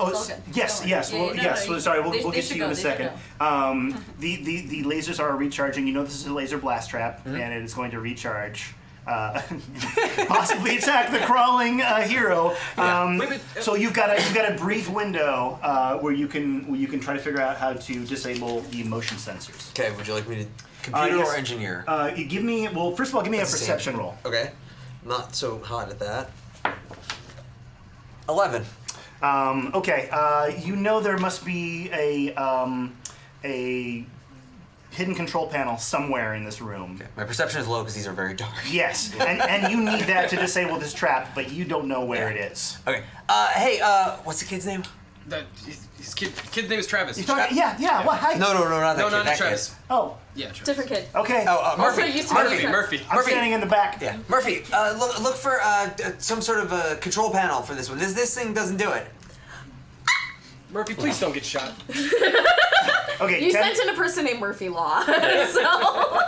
Oh, It's all good. yes, Don't worry. yes. Yeah, Well, no, yes. no, Sorry, they we'll get should to you in go, a they should second. go. The lasers are recharging. You know this is a laser blast trap, and it is going to recharge. Possibly attack the crawling hero. So you've got a brief window where you can try to figure out how to disable the motion sensors. Okay, would you like me to computer Yes. or engineer? You give me first of all, give me a That's the same. perception roll. Okay. Not so hot at that. 11. Okay, you know there must be a hidden control panel somewhere in this room. Okay. My perception is low because these are very dark. Yes, and you need that to disable this trap, but you don't know where it is. Okay. Hey, what's the kid's name? His kid's name is Travis. Yeah. What? Hi. No, not that No, kid. not that Travis. kid. Oh, Yeah, Travis. Different kid. okay. Oh, Murphy. Also used to be Murphy. Murphy. Murphy. I'm standing in the back. Yeah, Murphy. Look for some sort of control panel for this one. This thing doesn't do it. Murphy, please don't get shot. Okay. You 10, sent in a person named Murphy Law. so 10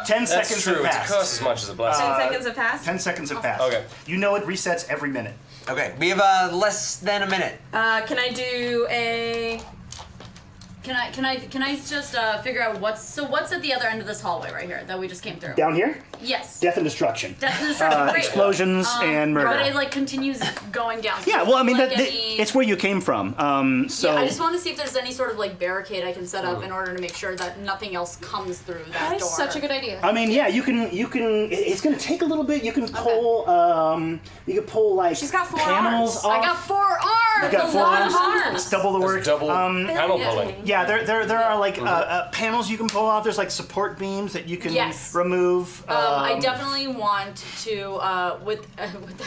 That's seconds true. have It's a passed. curse as much as a blessing. 10 seconds have passed. 10 seconds have passed. Okay. You know it resets every minute. Okay, we have less than a minute. Can I do a? Can I just figure out what's at the other end of this hallway right here that we just came through? Down here, Yes. death and destruction. Death and destruction. Great. Explosions and murder. But it like continues going down. Yeah, well, I mean, Like any- it's where you came from. So Yeah, I just want to see if there's any sort of like barricade I can set up in order to make sure that nothing else comes through that That door. is such a good idea. I mean, yeah, you can. It's going to take a little bit. You can pull. You can pull like She's got 4 panels arms. off. I got 4 arms. You got a 4 lot arms. of arms. It's double the work. That's double panel pulling. Yeah, there are like panels you can pull off. There's like support beams that you can Yes. remove. I definitely want to, with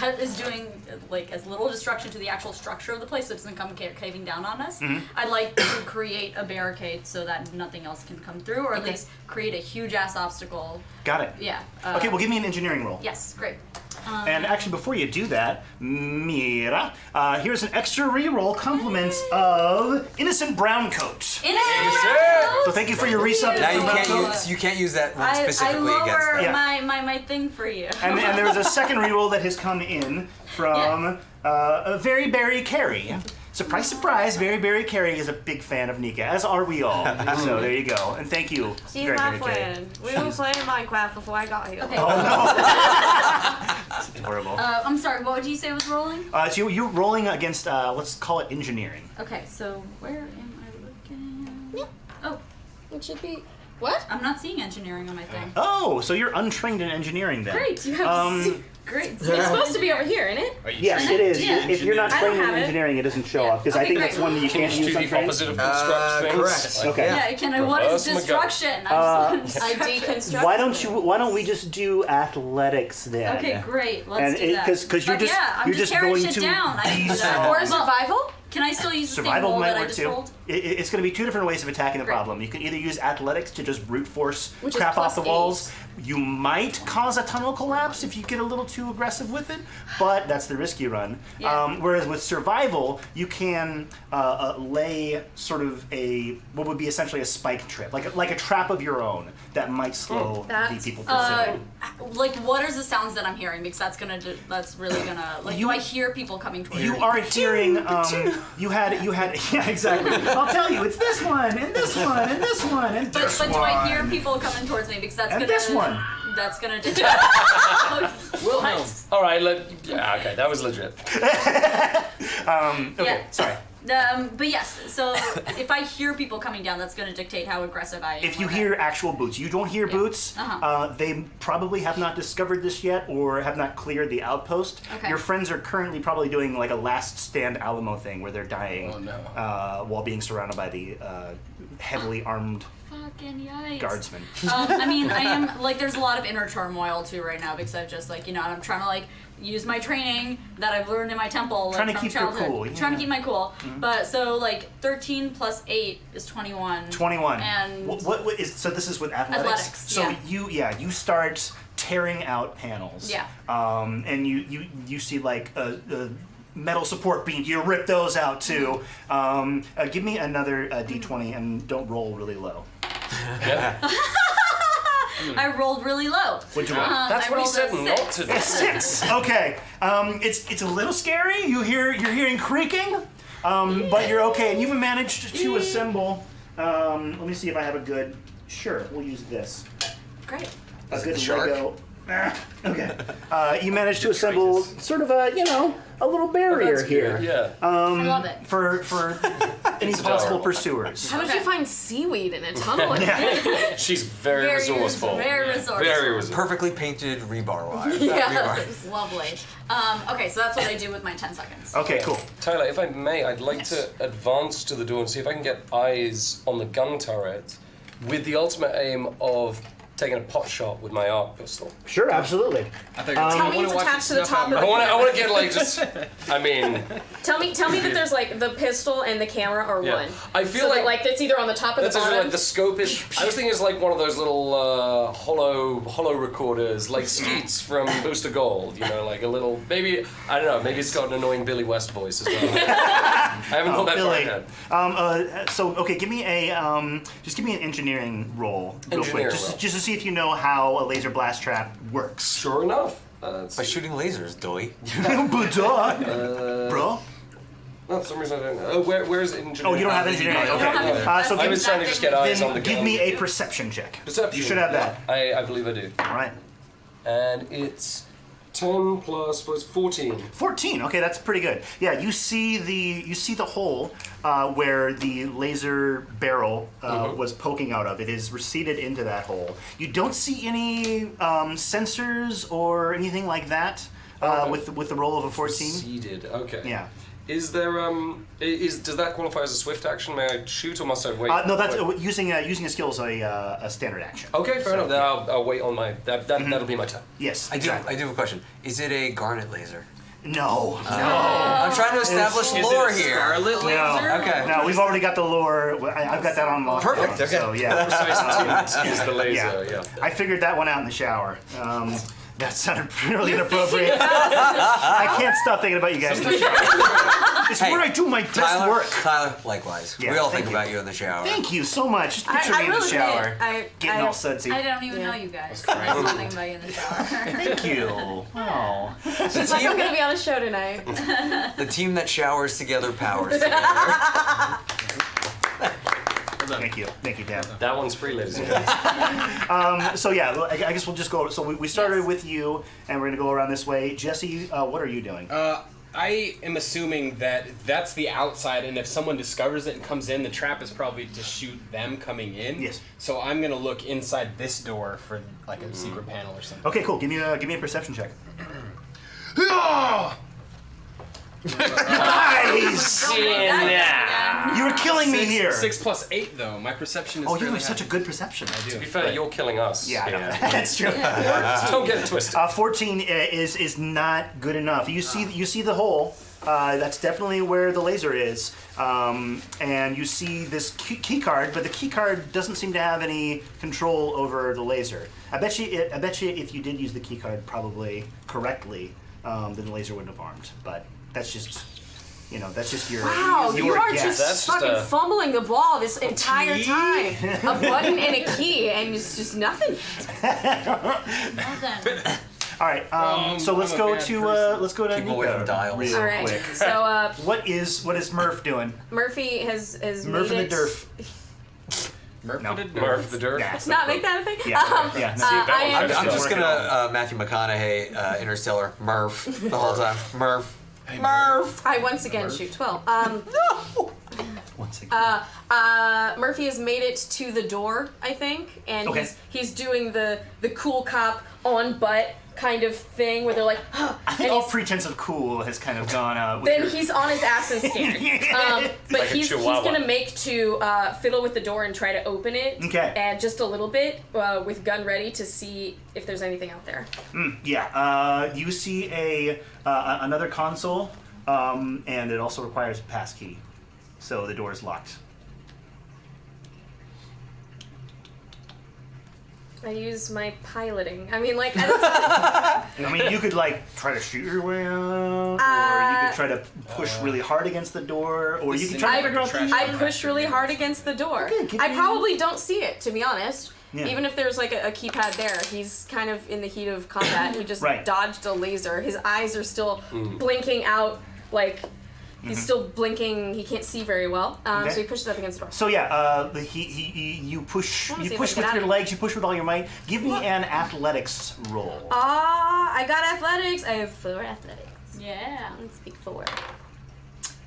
that is doing like as little destruction to the actual structure of the place, so it doesn't come caving down on us. I'd like to create a barricade so that nothing else can come through, or at least create a huge ass obstacle. Got it. Yeah. Okay, well, give me an engineering roll. Yes, great. And actually, before you do that, Mira, here's an extra reroll compliments of Innocent Brown Coat. So thank you for your resub. Now Brown you can't use that one I specifically against lower them. Yeah. my thing for you. And there was a second reroll that has come in from a Very Berry Carey. Surprise, surprise, Very Berry Carey is a big fan of Nika, as are we all. So there you go. And thank you, She's Very my Berry Carey. friend. We were playing Minecraft before I got here. Okay. Horrible. I'm sorry. What did you say was rolling? So you're rolling against, let's call it engineering. Okay. So where am I looking? Oh, It should be. What? I'm not seeing engineering on my thing. Oh, so you're untrained in engineering then. Great. You have. Great. It's supposed to be over here, isn't it? Are you Yes, trained it is. Yeah. If you're not I don't trained in have it. engineering, it doesn't show Yeah. up, because I Okay, think great. that's one that you Can can't you use do the untrained. opposite of construct things? correct. Like, Okay. Yeah. Can I? What is Reverse McGuffin. destruction? I deconstruct. Why don't we just do athletics then? Okay, great. Let's do that. Because you're But just yeah, I'm you're just just carrying going shit to down. I be can do that. small. Or survival? Can I still use the same Survival roll might that I work just too. rolled? It's going to be 2 different ways of attacking the Great. problem. You can either use athletics to just brute force Which is crap off the +8. walls. You might cause a tunnel collapse if you get a little too aggressive with it, but that's the risk you run. Yeah. Whereas with survival, you can lay sort of what would be essentially a spike trip, like a trap of your own that might slow the That's people pursuing. Like, what are the sounds that I'm hearing? Because that's really gonna, like, do I hear people coming towards me? You are hearing. You had. Yeah, exactly. I'll tell you. It's this one, and this one, and this one, and But this do one. I hear people coming towards me? Because that's And gonna. this one. That's gonna. Wilhelm. All right, okay, that was legit. Okay, Yeah. sorry. But yes, so if I hear people coming down, that's going to dictate how aggressive I am. If you with it. hear actual boots, you don't hear boots. They probably have not discovered this yet, or have not cleared the outpost. Okay. Your friends are currently probably doing like a last stand Alamo thing, where they're dying Oh, no. while being surrounded by the heavily armed Fucking yikes. guardsmen. I mean, I am, like, there's a lot of inner turmoil too right now because I've just, like, I'm trying to, like, use my training that I've learned in my temple, like, Trying to from keep your childhood. cool, Trying yeah. to keep my cool. But, so, like, 13 plus 8 is 21. 21. And What is so? This is with athletics. Athletics, So yeah. you start tearing out panels. Yeah. And you see like a metal support beams. You rip those out too. Give me another d20 and don't roll really low. Yeah. I rolled really low. What'd you roll? That's I what he rolled said a not 6. to do. 6. Okay. It's a little scary. You're hearing creaking. But you're okay, and you've managed to assemble. Let me see if I have a good. Sure, we'll use this. Great. A good shark? Lego. Okay. You managed to assemble sort of a little barrier here. Yeah. I love it. For any possible pursuers. How did you find seaweed in a tunnel? She's very resourceful. Very resourceful. Very resourceful. Perfectly painted rebar wire. Yeah. It's lovely. Okay, so that's what I do with my 10 seconds. Okay, cool. Tyler, if I may, I'd like to advance to the door and see if I can get eyes on the gun turret with the ultimate aim of taking a pot shot with my arc pistol. Sure, absolutely. I thought Tell me you it's wanna watch attached to the this stuff top out of I want to get like just. I mean, Tell me that there's like the pistol and the camera are yeah. one. I feel So that, like it's either on the top or the that's actually bottom. like the scope is. I was thinking it's like one of those little hollow recorders, like Skeets from Booster Gold. You know, like a little maybe I don't know. Maybe it's got an annoying Billy West voice as well. I haven't thought that far Billy. ahead. So okay, give me a just give me an engineering roll real quick, Engineering just roll. to see if you know how a laser blast trap works. Sure enough. By shooting lasers, doy. Bro. No, for some reason I don't know. Where's engineering? Oh, you don't have engineering. No, Okay. no, no. So I give, was trying to just get eyes on the then gun. give me a perception check. Perception. You should have that. I believe I do. All right. And it's 10 plus 14. 14. Okay, that's pretty good. Yeah, you see the hole where the laser barrel was poking out of. It is receded into that hole. You don't see any sensors or anything like that Okay. with the roll of a 14. Seeded. Okay. Yeah. Is there does that qualify as a swift action? May I shoot or must I wait? No, that's Wait. using a skill is a standard action. Okay, fair enough. Then I'll wait on my that'll be my turn. Yes, I do exactly. have a question. Is it a garnet laser? No, I'm trying to establish Is lore it a here. Scarlet laser? no. Okay. No, we've already got the lore. I've got that on lock. Perfect, okay. So yeah. Precise is the laser. Yeah. I figured that one out in the shower. That sounded really inappropriate. I can't stop thinking about you guys in the shower. It's Hey, where I do my best Tyler, work. Tyler, likewise. Yeah, we all thank think you. about you in the shower. Thank you so much. Just picture I me in the will shower, admit, getting all sudsy. I don't even know you guys. I'm thinking about you in the shower. Thank you. Oh. It's like I'm gonna be on a show tonight. The team that showers together powers together. Thank you, Dan. That one's free, ladies and gentlemen. So yeah, I guess we'll just go. So we started Yes. with you, and we're gonna go around this way. Jesse, what are you doing? I am assuming that that's the outside, and if someone discovers it and comes in, the trap is probably to shoot them coming in. Yes. So I'm gonna look inside this door for like a secret panel or something. Okay, cool. Give me a perception check. Nice! You were killing me here. 6 plus 8 though. My perception is. Oh, you fairly have such a high. good perception. I To do. be fair, you're killing us. Yeah, I know. here. That's true. Don't get it twisted. 14 is not good enough. You see the hole. That's definitely where the laser is, and you see this key card, but the key card doesn't seem to have any control over the laser. I bet you if you did use the key card probably correctly, then the laser wouldn't have armed. But that's just your Wow, your you are guess. just That's just fucking a- fumbling the ball this entire key? time. A button and a key, and it's just nothing. Nothing. All right, so let's I'm a go bad to person. let's go to Keep away Nico from dials. real All right. quick. So What is Murph doing? Murphy has Murph made and the it. Derf. Murph No. did Murph the Dirt. Yeah. Not make that a thing. Yeah. No. I am. I'm just Working gonna Matthew McConaughey, Interstellar, Murph, the whole time. Murph. Murph. I once again shoot 12. Once again. Murphy has made it to the door, I think, and Okay. he's doing the cool cop on butt kind of thing where they're like, I think all pretense of cool has kind of gone. With then your- he's on his ass and scared. But Like a he's chihuahua. gonna make to fiddle with the door and try to open it. Okay. And just a little bit with gun ready to see if there's anything out there. Yeah, you see another console, and it also requires a passkey, so the door is locked. I use my piloting. I mean, like, I don't, I mean, you could like try to shoot your way out, or you could try to push really hard against the door, or you could try to figure out the. I push really hard against the door. Okay, give I me- probably don't see it, to be honest. Yeah. Even if there's like a keypad there, he's kind of in the heat of combat. He just Right. dodged a laser. His eyes are still blinking out like He's still blinking. He can't see very well. Okay. So he pushes up against the door. So you push Let me see if I with can get out your of legs. You push with all your might. Give me an athletics roll. I got athletics. I have 4 athletics. Yeah. Let's speak 4.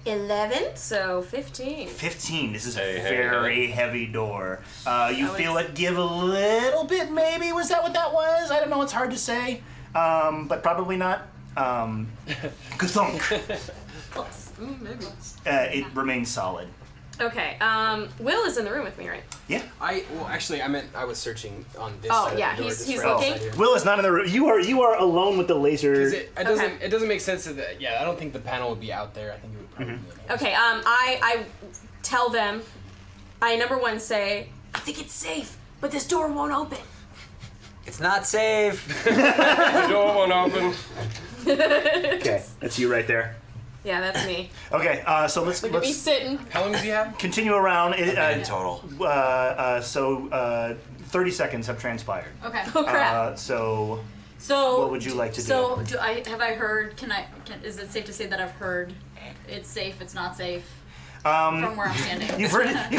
11, so 15. 15. This is Hey, a hey, very heavy door. You Oh, feel it's- it give a little bit, maybe. Was that what that was? I don't know. It's hard to say. But probably not. Kathunk. Close. Maybe. It remains solid. Okay. Will is in the room with me, right? Yeah. Actually, I meant I was searching on this Oh, side yeah, of the door. he's just right looking. outside here. Will is not in the room. You are alone with the laser. 'Cause Okay. it doesn't make sense that I don't think the panel would be out there. I think it would probably be in here. Okay. I tell them. I number 1 say, I think it's safe, but this door won't open. It's not safe. The door won't open. Okay, that's you right there. Yeah, that's me. Okay, so let's Look at me sitting. How long does he have? continue around. In total. 30 seconds have transpired. Okay. Oh crap. So So what would you like to So do? have I heard? Is it safe to say that I've heard? It's safe. It's not safe. Um, From where I'm standing. You've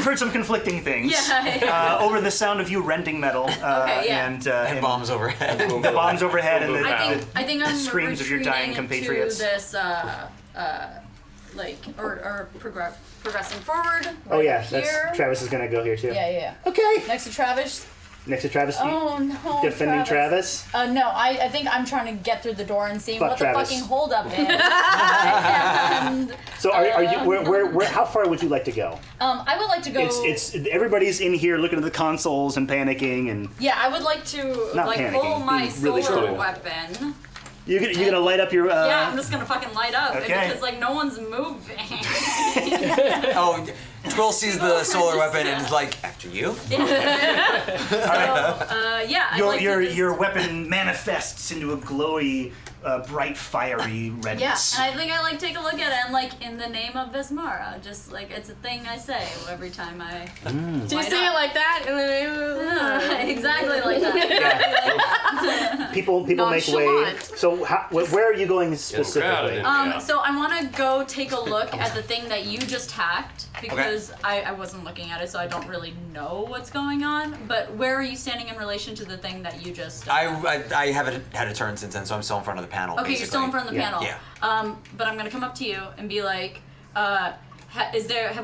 heard some conflicting things. Yeah. Over the sound of you rending metal. Okay, yeah. And Bombs overhead. the bombs overhead and I think I'm screams of your dying retreating compatriots. into this progressing forward. Oh right yeah, here. Travis is gonna go here too. Yeah. Okay. Next to Travis. Next to Travis. Oh no. Defending Travis. No, I think I'm trying to get through the door and see Fuck what Travis. the fucking holdup is. And So are you where how far would you like to go? I would like to go. It's everybody's in here looking at the consoles and panicking and Yeah, I would like to Not pull panicking, my being really solar cool. weapon. you're gonna light up your. Yeah, I'm just gonna fucking light up okay. because like no one's moving. Oh, Twill sees the solar weapon and is like, after you? Yeah, I'd like to just- Your weapon manifests into a glowy, bright, fiery Yeah, redness. and I think I like take a look at it and like in the name of Vismara, just like it's a thing I say every time I. Do you say it like that in the name of Exactly like that. People make way. Nonchalant. So where are you going specifically? crowded. So I want to go take a look at the thing that you just hacked because I wasn't looking at it, so I don't really know what's going on. But where are you standing in relation to the thing that you just? I haven't had a turn since then, so I'm still in front of the panel. Okay, you're still in front of the panel. Yeah. But I'm gonna come up to you and be like, have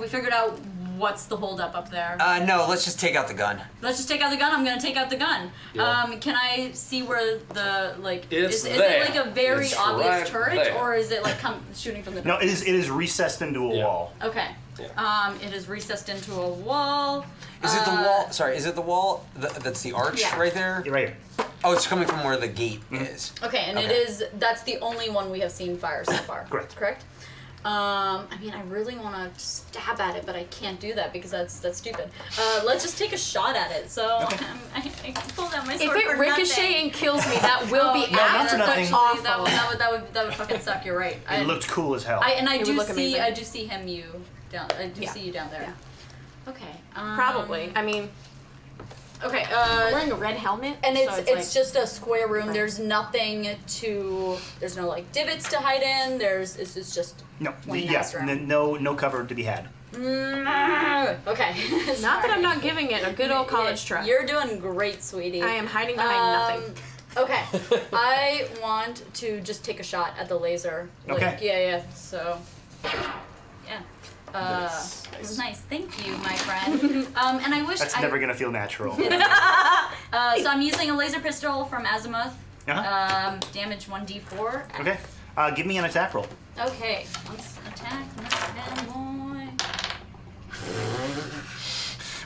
we figured out what's the holdup up there? No, let's just take out the gun. Let's just take out the gun. I'm gonna take out the gun. Yeah. Can I see where the like? It's is it there. like a very It's obvious right turret, there. or is it like shooting from the? No, darkness? it is recessed into a Yeah. wall. Okay. Yeah. It is recessed into a wall. Is it the wall? Sorry, is it the wall that's the arch Yeah. right there? You're right here. Oh, it's coming from where the gate is. Okay, and Okay. that's the only one we have seen fire so far. Correct. Correct? I mean, I really want to stab at it, but I can't do that because that's stupid. Let's just take a shot at it. So I pulled out my If sword it for ricochets nothing. and kills me, that will be No, not for absolutely nothing. awful. That would fucking suck. You're right. It looked cool as hell. I It would do look see amazing. I do see you down. I do Yeah. see you down there. Okay. Probably. I mean, Okay. I'm wearing a red helmet, And so it's like, just a square room. Right. There's nothing to. There's no like divots to hide in. It's just. no, plain yeah, ass room. no cover to be had. Okay. not that I'm not giving it a good old college try. You're doing great, sweetie. I am hiding behind nothing. Okay. I want to just take a shot at the laser. Like, Okay. Yeah. So. Yeah. Nice. Thank you, my friend. And I wish That's never gonna feel natural. So I'm using a laser pistol from Azimuth. Uh-huh. Damage 1d4. Okay. Give me an attack roll. Okay. Let's attack Mr. Bad Boy.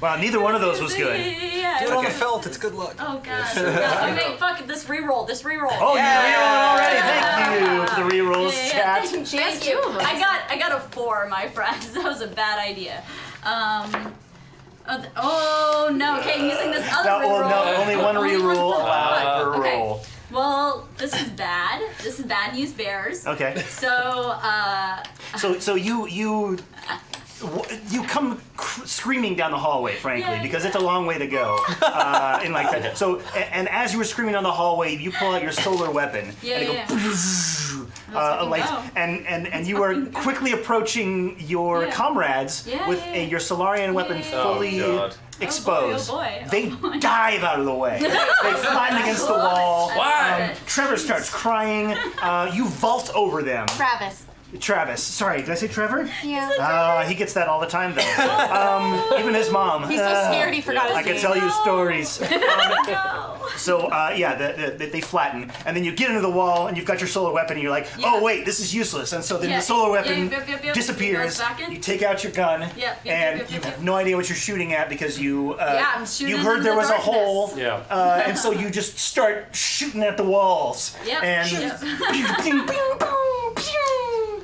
Wow, neither one of those was good. Yeah. Do it on the felt, it's good luck. Oh gosh. Okay, fuck this reroll. This reroll. Oh, you rerolling already. Thank you for the rerolls, chat. Thank She has you. two of them. I got a 4, my friends. That was a bad idea. Oh no. Okay, I'm using this other reroll. No, only one reroll for allowed per okay. roll. Well, this is bad. This is bad news bears. Okay. So, So you come screaming down the hallway, frankly, Yeah, because it's a long way to go. In like that. So, and as you were screaming down the hallway, you pull out your solar weapon, and it goes, and you are quickly approaching your comrades with your Solarian weapon fully exposed. Oh boy. They dive out of the way. They flatten against the wall. Why? Trevor starts crying. You vault over them. Travis. Sorry, did I say Trevor? Yeah. He gets that all the time though. Even his mom. He's so scared he forgot his I name. can tell you stories. No. So they flatten, and then you get into the wall, and you've got your solar weapon, and you're like, oh wait, this is useless, and so then the solar weapon disappears. It goes back in. You take out your gun, and you have no idea what you're shooting at because you I'm shooting you heard in there the was darkness. a hole, Yeah. and so you just start shooting at the walls. Yep. And Yep. pew, pew, pew, pew, pew.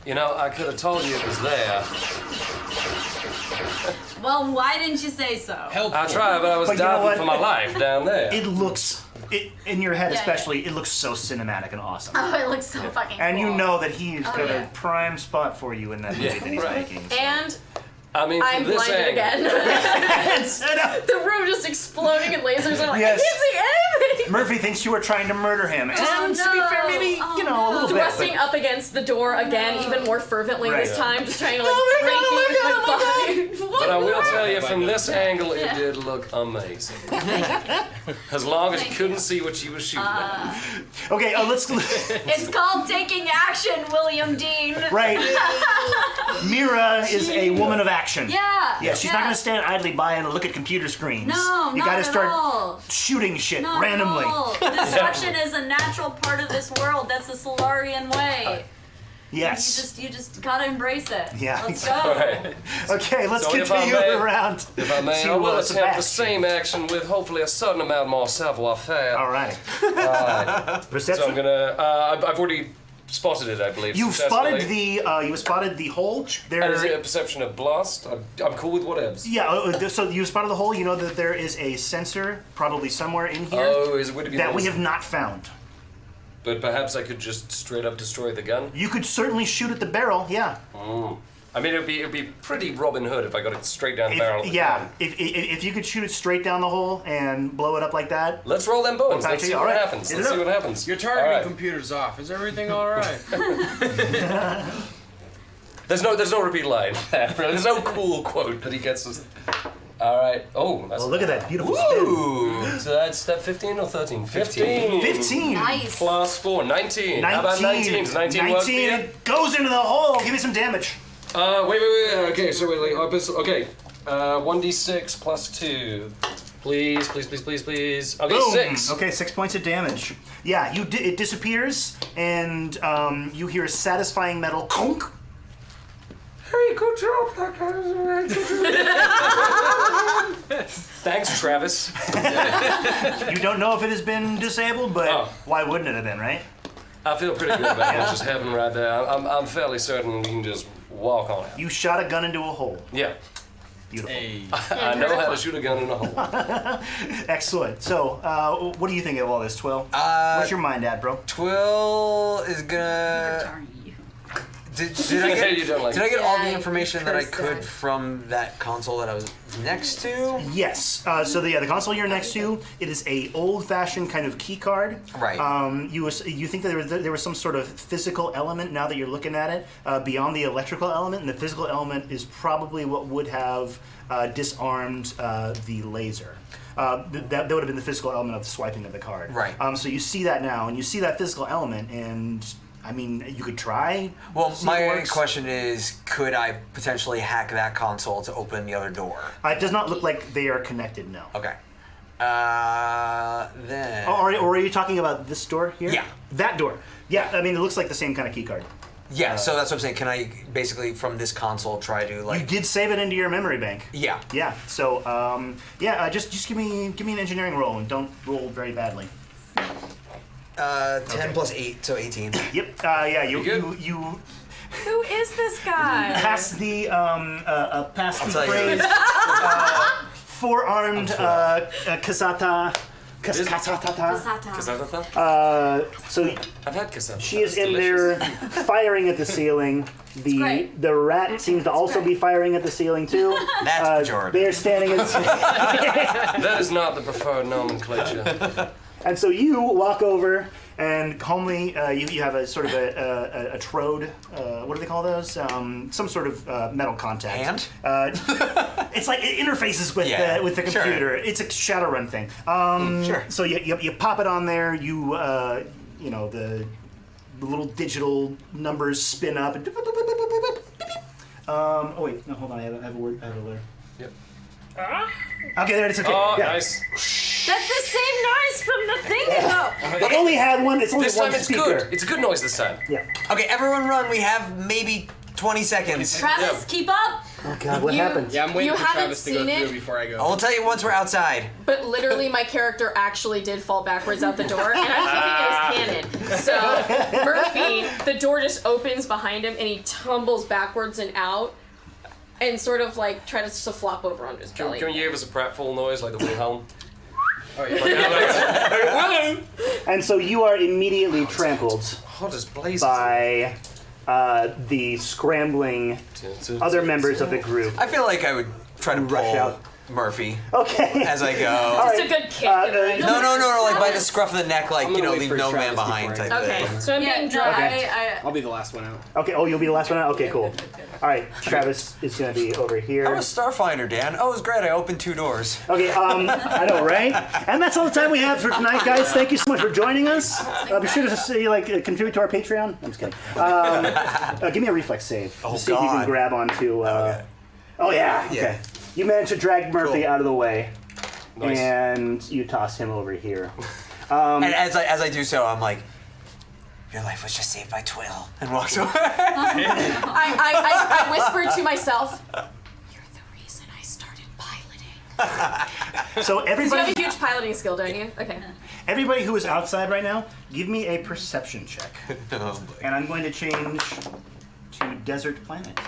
You know, I could have told you it was there. Well, why didn't you say so? Helpful. I tried, but I was But you know diving what? for my life down there. It looks, in your head Yeah, especially, it looks so cinematic and awesome. Oh, it looks so fucking And cool. you know that he's got yeah. a prime spot for you in that movie that he's making. So. And I mean, I'm from this blinded angle, again. Set up. The room just exploding in lasers. I'm like, Yes. I can't see anything. Murphy thinks you are trying to murder him. And Oh, to be fair, maybe, no. you know, a little bit. Thrusting up against the door again, even more fervently Right. this time, just trying to like Oh my break God, me with oh my my body. but I will tell you, from this angle, it did look amazing. As long as you couldn't see what she was shooting at. Okay, let's. It's called taking action, William Dean. Right. Mira is a woman of action. Yeah. Yeah, she's not going to stand idly by and look at computer screens. No, you not gotta at start all. shooting shit Not randomly. At all. Destruction is a natural part of this world. That's the Solarian way. Yes. You just gotta embrace it. Yeah, Let's exactly. go. Right. Okay, let's So if I continue may- around. If I may, to, I will attempt Sebastian. the same action with hopefully a certain amount more savoir-faire. All right. So Perception. I'm gonna. I've already spotted it, I believe. You've successfully. spotted the hole. There And is it a perception of blast? I'm cool with whatevs. Yeah, so you spotted the hole. You know that there is a sensor probably somewhere in here Oh, would it be that we those? have not found. But perhaps I could just straight up destroy the gun. You could certainly shoot at the barrel. Yeah. I mean, it'd be pretty Robin Hood if I got it straight down the barrel. Of the gun. If you could shoot it straight down the hole and blow it up like that. Let's roll them bones. Okay, Let's see all what right. happens. Hit Let's it see up. what happens. Your targeting All right. computer's off. Is everything all right? There's no repeat line. There's no cool quote that he gets us. All right. Oh, that's. Well, look at that beautiful spin. Ooh. So that's step 15 or 13? 15. 15. Nice. Plus 4, 19. How about 19? Does 19 work for you? It goes into the hole. Give me some damage. Wait. Okay, so wait. Okay. 1d6 plus 2. Please. Okay, Boom. 6. Okay, 6 points of damage. Yeah, it disappears, and you hear a satisfying metal conk. Hey, good job, that guy. Thanks, Travis. You don't know if it has been disabled, but Oh. why wouldn't it have been, right? I feel pretty good about what just happened right there. I'm fairly certain we can just walk on it. You shot a gun into a hole. Yeah. Beautiful. Hey. I know how to shoot a gun in a hole. Excellent. So, what do you think of all this, Twill? What's your mind at, bro? Twill is gonna. Darn you. Did I get? You don't like Did I get all Yeah, the information that I cursed could that. from that console that I was next to? Yes. So the console you're next to, it is a old-fashioned kind of key card. Right. You think that there was some sort of physical element now that you're looking at it beyond the electrical element, and the physical element is probably what would have disarmed the laser. That would have been the physical element of the swiping of the card. Right. So you see that now, and you see that physical element, and I mean, you could try. Well, see if it my works. question is, could I potentially hack that console to open the other door? It does not look like they are connected. No. Okay. Then. Oh, or are you talking about this door here? Yeah. That door. Yeah, I mean, it looks like the same kind of key card. Yeah, so that's what I'm saying. Can I basically from this console try to You like? did save it into your memory bank. Yeah. Yeah. So, just give me an engineering roll and don't roll very badly. 10 plus 8, so 18. Yep. Yeah. You good? Who is this guy? pass the tell you. praise four-armed Kasata. So I've had cassette. she is in there firing at the ceiling. great. The rat seems to also be firing at the ceiling too. That's pejorative. They are standing at That is not the preferred nomenclature. and so you walk over And calmly, you have a sort of a trode. What do they call those? Some sort of metal contact. And? It's like it interfaces with the sure. computer. It's a Shadowrun thing. Sure. So you pop it on there. The little digital numbers spin up. And oh wait, no, hold on. I have a word. I have a letter. Yep. Okay, there it is. Okay. Oh, yeah. nice. That's the same noise from the thing. They only had one. It's only This one time it's speaker. good. It's a good noise this time. Yeah. Okay, everyone run. We have maybe 20 seconds. Travis, keep up. Oh God, what happened? Yeah, I'm waiting You for haven't Travis to go seen it? through before I go. I will tell you once we're outside. But literally, my character actually did fall backwards out the door, and I'm keeping it as canon. So Murphy, the door just opens behind him, and he tumbles backwards and out, and sort of like tries to flop over on his belly. Can you give us a pratfall noise like the Wilhelm? Oh, yeah. And so you are immediately trampled Hot as blazes. by the scrambling other members of the group. I feel like I would try to Rush pull out. Murphy Okay. as I go. Just a good kick. in the right No, like by the scruff of the neck, like, I'm gonna wait leave for no man Travis behind before I type Okay, thing. so I'm being no, dragged. I I'll be the last one out. Okay. Oh, you'll be the last one out. Okay, cool. All right. Travis is gonna be over here. How was Starfinder, Dan? Oh, it was great. I opened 2 doors. Okay. I know, right? And that's all the time we have for tonight, guys. Thank you so much for joining us. Be sure to contribute to our Patreon. I'm just kidding. Give me a reflex save. Oh, to see if you can God. grab onto. Okay. Oh yeah. Okay. You managed to drag Murphy Cool. out of the way, Nice. and you toss him over here. And as I do so, I'm like, your life was just saved by Twill, and walks away. I whispered to myself, "You're the reason I started piloting." So You have everybody, a huge piloting skill, don't you? Okay. everybody who is outside right now, give me a perception check, Oh, boy. and I'm going to change to Desert Planet.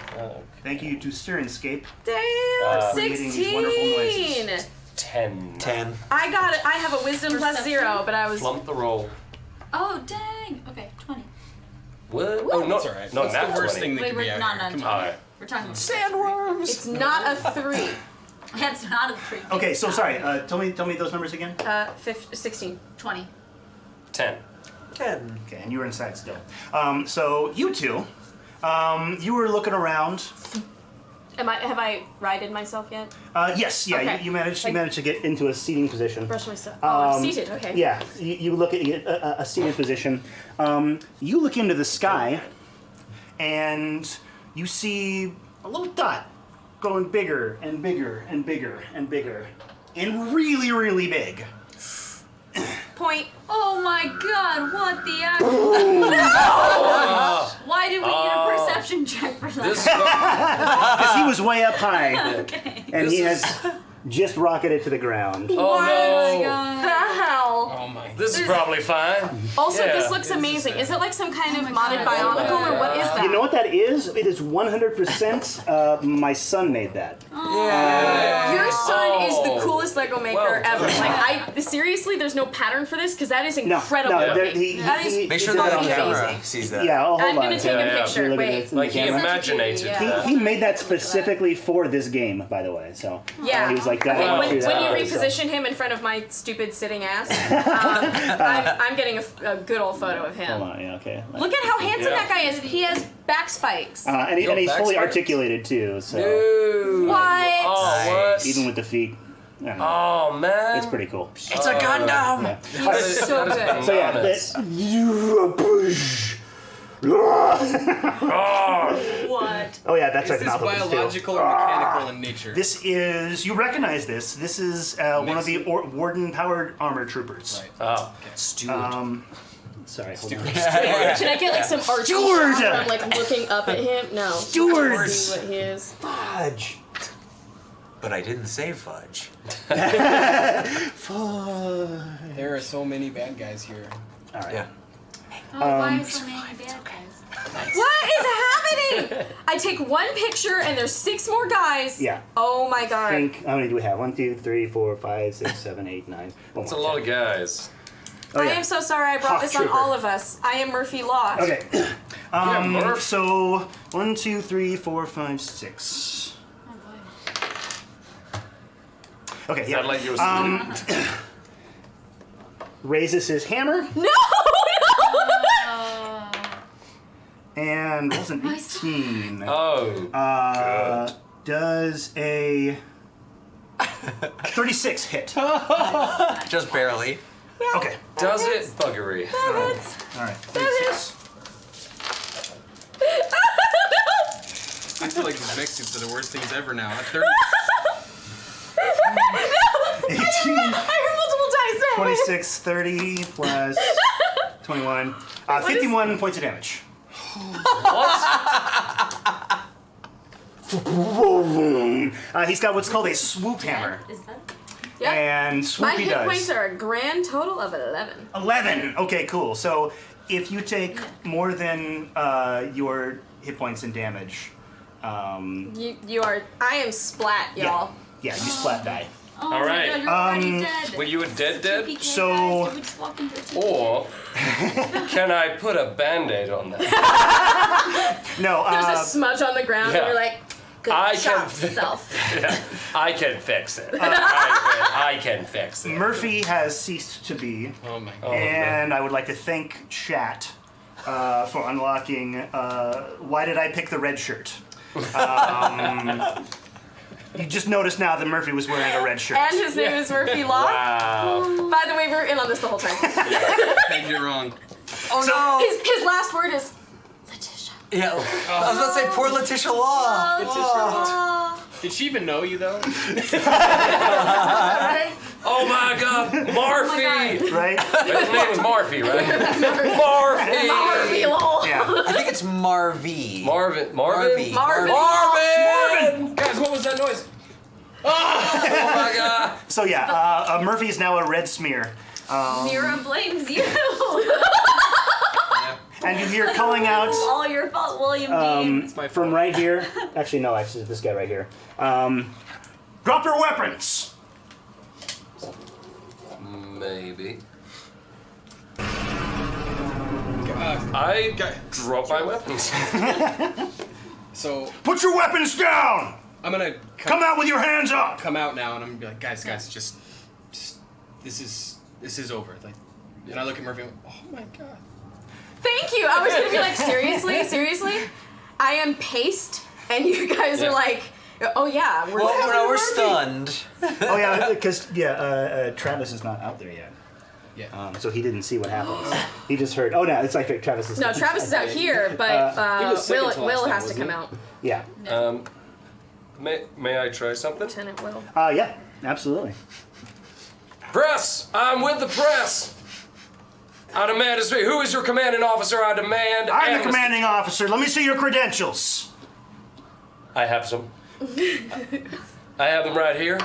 Thank you to Stirenscape. Damn, creating these wonderful 16. noises. 10. 10. I got it. I have a wisdom plus Perception? 0, but I was. Flump the roll. Oh dang. Okay, 20. What? Oh, no. That's alright. No, That's not the worst 20. thing that Wait, could we're be out not here. on Come 20. on. Alright. We're talking. Sandworms. It's not a 3. That's not a 3. Okay, so sorry. Tell me those numbers again. 16. 20. 10. 10. Okay, and you were inside still. So you two, you were looking around. Have I righted myself yet? Yes, yeah, Okay. you managed to get into a seating position. Brush myself. Oh, I'm seated. Okay. Yeah, you look at a seated position. You look into the sky, and you see a little dot growing bigger and bigger and bigger and bigger, and really, really big. Point. Oh my god, what the actual. Why did we need a perception check for that? This is Because he was way up high, Okay. and he has just rocketed to the ground. Oh my no. god. The hell? Oh my. This is probably fine. Also, Yeah. this looks amazing. Is it like some kind of my modded God. bionicle, or what is that? You know what that is? It is 100%. My son made that. Your son is the Oh. coolest Lego maker Well ever. done. Like, seriously, there's no pattern for this because that is No, incredible. no, looking. he Make sure did that that the on camera amazing. sees that. Yeah, hold I'm on. gonna take Yeah, a yeah. picture. Look at Wait. this in Like the he camera. imaginated Yeah. that. He made that specifically for this game, by the way. So Yeah. he was like, Okay, "I want to do when that." you So- reposition him in front of my stupid sitting ass, I'm getting a good old photo of him. Hold on, yeah, okay. Look at how handsome Yeah. that guy is. He has back spikes. And Yo, he's fully backspikes? articulated too. So Dude. What? Oh, what? even with the feet, I don't know, Oh, man. it's pretty cool. It's a Gundam! Yeah. He's so good. So yeah, bananas. What? oh yeah, that's Is like this mouth opens, too. biological or mechanical in nature? This is, you recognize this. This is one of the warden-powered armor troopers. Right. Oh. Sorry, hold on. Should I get like some art Steward! where I'm like looking up at him? No. Stewards! See what he is. Fudge. But I didn't say fudge. Fudge. There are so many bad guys here. All right. Yeah. Oh, why are so many bad guys? What is happening? I take one picture and there's 6 more guys. Yeah. Oh my god. Think, how many do we have? 1, 2, 3, 4, 5, 6, 7, 8, 9. That's a lot of guys. Oh, I yeah. am so sorry I brought Hawk this on Trooper. all of us. I am Murphy Law. Okay. Yeah, Murph. So 1, 2, 3, 4, 5, 6. Oh boy. Okay. Sound Yeah. like you were Raises his hammer. No! And rolls an 18. Oh, Does a 36 hit. Just barely. Okay. does it buggery? All right. 36. I feel like these mech suits are the worst things ever now. At 30, 18. I heard multiple dice. 26, 30 plus 21. 51 points of damage. He's got what's called a swoop hammer. Is that? Yep. And swoop My he hit does. points are a grand total of 11. 11. Okay, cool. So if you take more than your hit points and damage, You are. I am splat, y'all. yeah, you splat die. Oh All right. my god, you're already dead. Were you a dead? TPK, So- guys, did we just walk into a TPK? Or can I put a band-aid on that? No, There's a smudge on the ground, yeah. and you're like, good I job, can- self. Yeah, I can fix it. I can fix it. Murphy has ceased to be, oh my god. Oh, and I would like to thank chat for unlocking. Why did I pick the red shirt? You just noticed now that Murphy was wearing a red shirt. And his name is Murphy Law. Wow. By the way, we were in on this the whole time. Pegged it wrong. Oh no! His last word is Letitia. Yeah, I was about to say poor Letitia Law. Did she even know you though? Oh my God, Marfy! Right? His name is Marfy, right? Marfy! Murphy Law. Yeah. I think it's Marvy. Marvin. Marvy. Marvin! Guys, what was that noise? Oh my God! So yeah, Murphy is now a red smear. Mira blames you. And you hear calling out All your fault, William Dean. It's my from fault. right here. Actually, no, actually, this guy right here. Drop your weapons! Maybe. Uh, I drop my weapons. so Put your weapons down! I'm gonna Come out with your hands up! come out now, and I'm gonna be like, guys, just this is over. Like, and I look at Murphy. And oh my god. Thank you. I was gonna be like, seriously? I am paced, and you guys are like, oh yeah, we're Well, having no, a we're Murphy. stunned. Oh yeah, because Travis is not out there yet. Yeah. So he didn't see what happens. He just heard. Oh no, it's like Travis is. No, Travis is out here, but He was second to Will last time, has to wasn't come he? out. Yeah. May I try something? Lieutenant Will. Yeah. Absolutely. Press! I'm with the press! I demand to speak. Who is your commanding officer? I demand. I'm the amnesty. commanding officer. Let me see your credentials. I have some. I have them right here.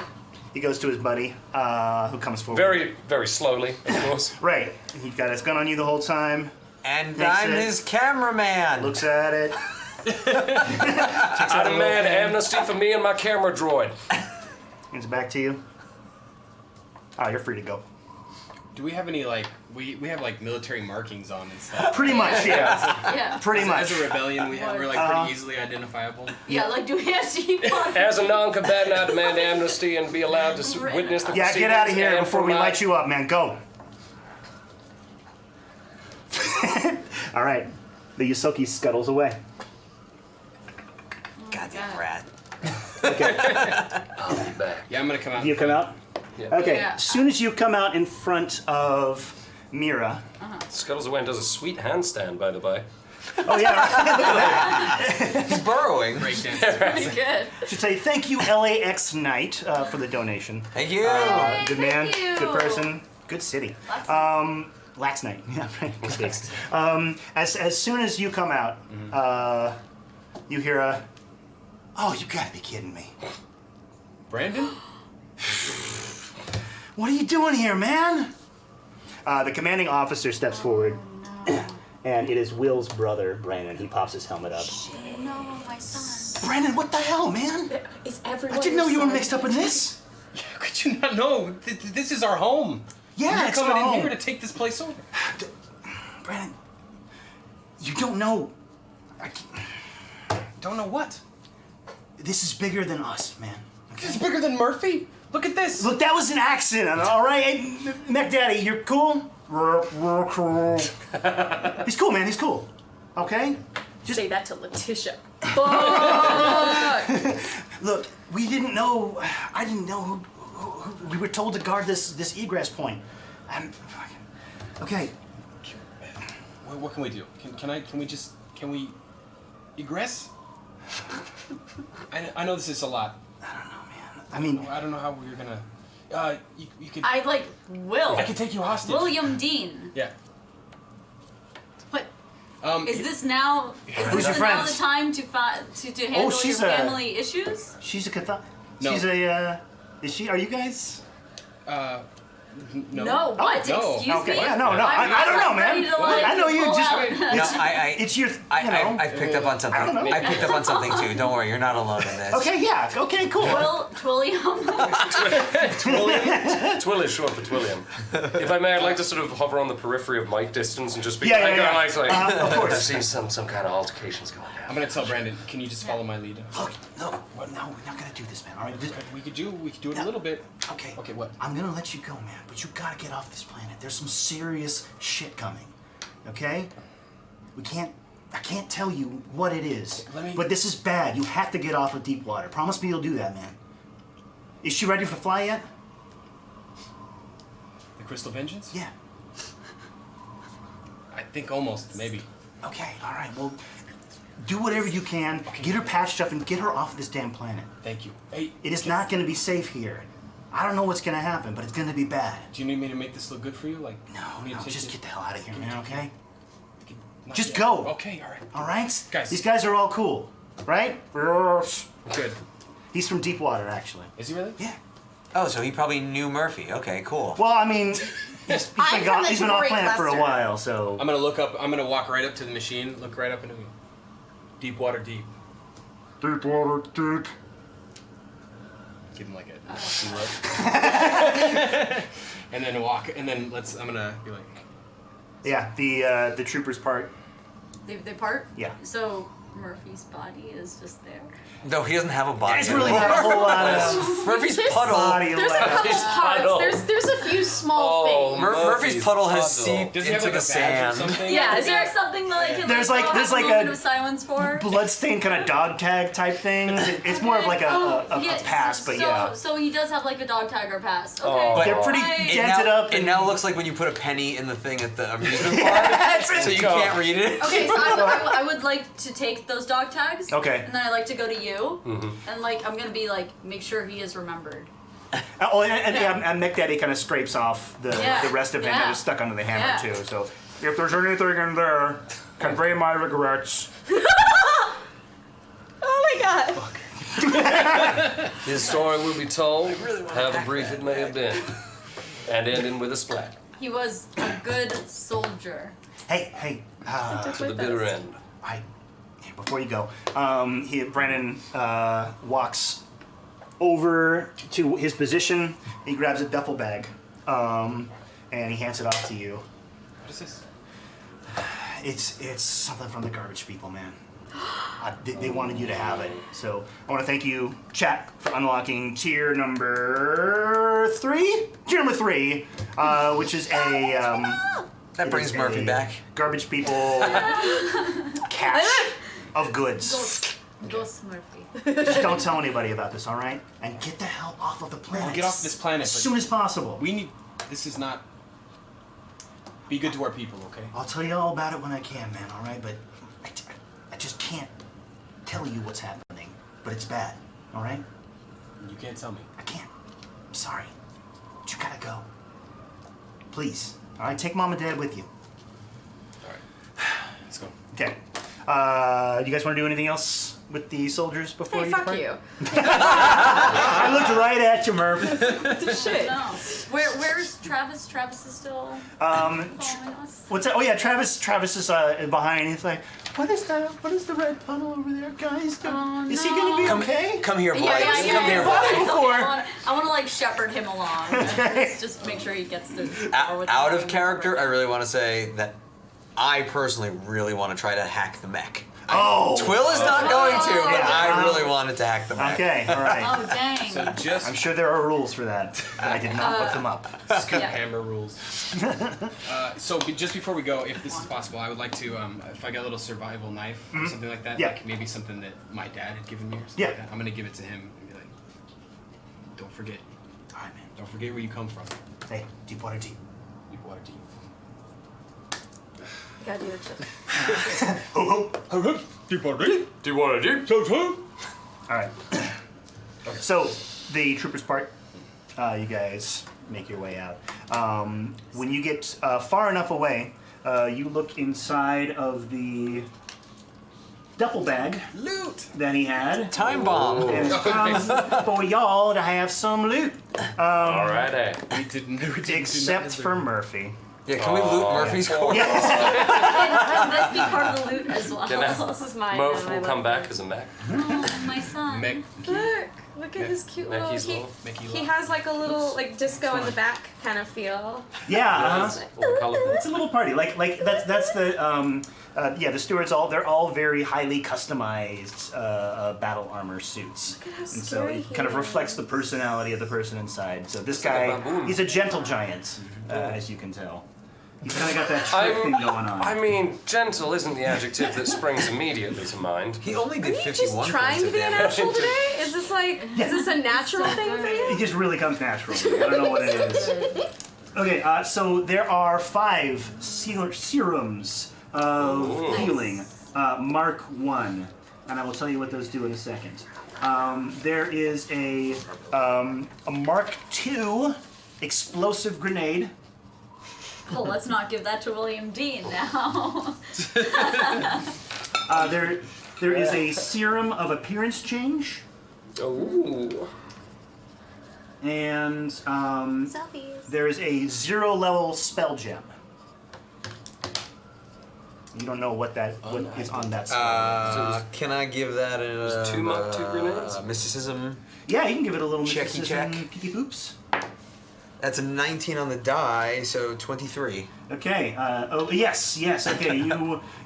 He goes to his buddy, who comes forward. Very, very slowly, of course. Right. He's got his gun on you the whole time. And Makes I'm it- his cameraman. Looks at it. I demand amnesty for me and my camera droid. Hands it back to you. Oh, you're free to go. Do we have any like we have like military markings on and stuff? Pretty much, yeah. Yeah. Pretty much. As a rebellion, we're like pretty easily identifiable. Yeah, like, do we have to keep on? As a non-combatant, I demand amnesty and be allowed to witness the Yeah, get out of here proceedings and before for we my- light you up, man. Go. All right. The Yusoki scuttles away. Goddamn rat. I'll be back. Yeah, I'm gonna come out. You come out? Yeah. Okay. Yeah. As soon as you come out in front of Mira. Scuttles away and does a sweet handstand, by the by. Oh, yeah. He's burrowing. Break dance. Pretty good. Should say thank you, LAX Knight, for the donation. Thank you. Good man, thank you. good person, good city. Lax Knight. Yeah, right. Good days. As soon as you come out, you hear a, oh, you gotta be kidding me. Brandon? What are you doing here, man? The commanding officer steps forward, and it is Will's brother, Brandon. He pops his helmet up. No, my son. Brandon, what the hell, man? Is everyone? I didn't know you were mixed up in this. How could you not know? This is our home. Yeah, You're it's coming our in home. here to take this place over. Brandon, you don't know. Don't know what. This is bigger than us, man. It's bigger than Murphy. Look at this. Look, that was an accident, all right? Hey, Mech Daddy, you're cool? We're cool. He's cool, man. He's cool. Okay? Say that to Letitia. Look, we didn't know. I didn't know who we were told to guard this egress point. Okay. What can we do? Can we egress? I know this is a lot. I don't know, man. I mean, I don't know how we're gonna. You could. I like Will. I could take you hostage. William Dean. Yeah. What? Is this now? Is Who's this your now the friends? time to handle your she's family issues? she's a Catholic. No. She's a. Is she? Are you guys? No. No. What? no. Excuse Okay. me. Yeah. No. I'm I don't know, ready man. to, like, I know you pull just. out. No, It's your. I've picked up on something. I don't know. I picked up on something too. Don't worry, you're not alone in this. Okay. Yeah. Okay. Cool. Twilliam. Twill is short for Twilliam. If I may, I'd like to sort of hover on the periphery of mic distance and just be Yeah, like, yeah. like Of course. there seems some kind of altercations going I'm on. gonna tell Brandon. Can you just follow my lead? Look. No. We're not gonna do this, man. All right. We could do it a little bit. Okay. Okay, what? I'm gonna let you go, man, but you gotta get off this planet. There's some serious shit coming. Okay? I can't tell you what it is. But this is bad. You have to get off of Deepwater. Promise me you'll do that, man. Is she ready to fly yet? The Crystal Vengeance? Yeah. I think almost, maybe. Okay, alright, well, do whatever you can. Get her patched up and get her off this damn planet. Thank you. Hey, It is not gonna be safe here. I don't know what's gonna happen, but it's gonna be bad. do you need me to make this look good for you? Like, No, want me to take just this- get the hell out of here, man, okay? Not just yet. go. Okay, all right. Alright? Guys. These guys are all cool, right? Good. He's from Deepwater, actually. Is he really? Yeah. Oh, so he probably knew Murphy. Okay, cool. Well, I mean, he's I'm from the he's been off Temporary planet for a Cluster. while, so. I'm gonna look up. I'm gonna walk right up to the machine. Look right up into him. Deepwater deep. Deepwater deep. Give him like a nasty look. And then walk. And then I'm gonna be like. Yeah, the troopers part. They part. Yeah. So Murphy's body is just there. No, he doesn't have a body. It's really not a whole lot of Murphy's There's- puddle. body There's a left. couple puddle. parts. There's a few small things. Murphy's puddle has puddle. seeped Does he have into like the a badge or sand. something? Yeah, Is there there- something that I can There's like, like a moment a of silence for? bloodstained kind of dog tag type things. It's more of like a Yes, pass, but so, yeah. So he does have like a dog tag or pass. Okay. Oh. They're pretty Right. dented up. It now looks like when you put a penny in the thing at the amusement park, so you can't read it. Okay, so I would like to take those dog tags. Okay. And then I'd like to go to you. And like I'm gonna be like, make sure he is remembered. Oh, and Nick Daddy kind of scrapes off the rest of him that was stuck under the hammer Yeah. too. So if there's anything in there, convey my regrets. Oh my god. His story will be told, however brief it may have been, and ending with a splat He was a good soldier. Hey, to the bitter end. before you go, Brandon walks over to his position. He grabs a duffel bag, and he hands it off to you. What is this? It's something from the garbage people, man. They wanted you to have it, so I want to thank you, chat, for unlocking tier number 3. Tier number 3, which is a That brings Murphy back. garbage people cache of goods. Ghost Murphy. Just don't tell anybody about this, all right? And get the hell off of the planet. Get off this planet. as but soon as possible. We need. This is not. Be good to our people, okay? I'll tell you all about it when I can, man, all right? But I just can't tell you what's happening. But it's bad, all right? You can't tell me. I can't. I'm sorry. But you gotta go. Please. All right, take mom and dad with you. All right. Let's go. Okay. You guys want to do anything else with the soldiers before Hey, you fuck depart? you. I looked right at you, Murph. Shit. No. Where's Travis? Travis is still following us. What's that? Oh yeah, Travis is behind. He's like, what is that? What is the red puddle over there, guys? Oh, is he gonna be no. okay? Come here, boy. Yeah, Come here, yeah. boy. Before. I want to like shepherd him along. Just make sure he gets the Out of character, I really want to say that I personally really want to try to hack the mech. Twill is not going to, but Yeah. I really wanted to hack the mech. Okay, all right. Oh dang. So just I'm sure there are rules for that, but I did not look them up. Scoop Yeah. hammer rules. Just before we go, if this is possible, I would like to, if I got a little survival knife or something like that, Yeah. like maybe something that my dad had given me or something Yeah. like that, I'm gonna give it to him and be like, don't forget. All right, man. Don't forget where you come from. Hey, Deepwater Deep. Deepwater Deep. Gotta do the shit. Deepwater Deep. Do you want to do? All right. So the troopers part, you guys make your way out. When you get far enough away, you look inside of the duffel bag Loot! that he had. Time bomb. And it's time for y'all to have some loot. Alrighty. We didn't do it. Except for Murphy. Yeah, can we loot Murphy's corner? Can this be part of the loot as well? Can I- This is mine. Murph and I will love come it. back as a mech. Oh, my son. Look at his cute little. Mickey's little- He has like a little like disco in the back kind of feel. Yeah. Yes, all the colourful. It's a little party. Like that's the the stewards they're all very highly customized battle armor suits. Look at how And so scary it kind of he reflects is. the personality of the person inside. So this like a guy, baboon. he's a gentle giant, as you can tell. He's kind of got that trick thing going on. I mean, gentle isn't the adjective that springs immediately to mind. He only Are did you 51 just trying points to of be a damage. natural today? Is this like is this a natural thing for It you? just really comes naturally. I don't know what it is. Okay, so there are 5 serums of healing, Mark 1, and I will tell you what those do in a second. There is a Mark 2 explosive grenade. Oh, let's not give that to William Dean now. There is a serum of appearance change, Ooh. and Selfies. there is a 0 level spell gem. You don't know what is on that spell. Can I give that There's 2 Mark 2 grenades? mysticism? Yeah, you can give it a little Checky mysticism, check. peeky poops. That's a 19 on the die, so 23. Okay. Yes. Okay.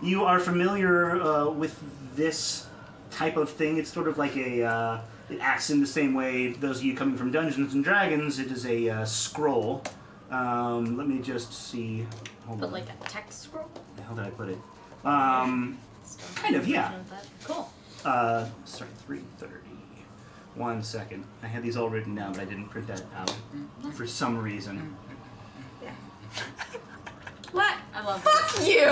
You are familiar with this type of thing. It's sort of like a. It acts in the same way. Those of you coming from Dungeons and Dragons, it is a scroll. Let me just see. Hold But on. like a text scroll? Where the hell did I put it? Kind of. Yeah. Cool. Sorry. 3:30. 1 second. I had these all written down, but I didn't print that out for some reason. Yeah. What? I love Fuck this. you!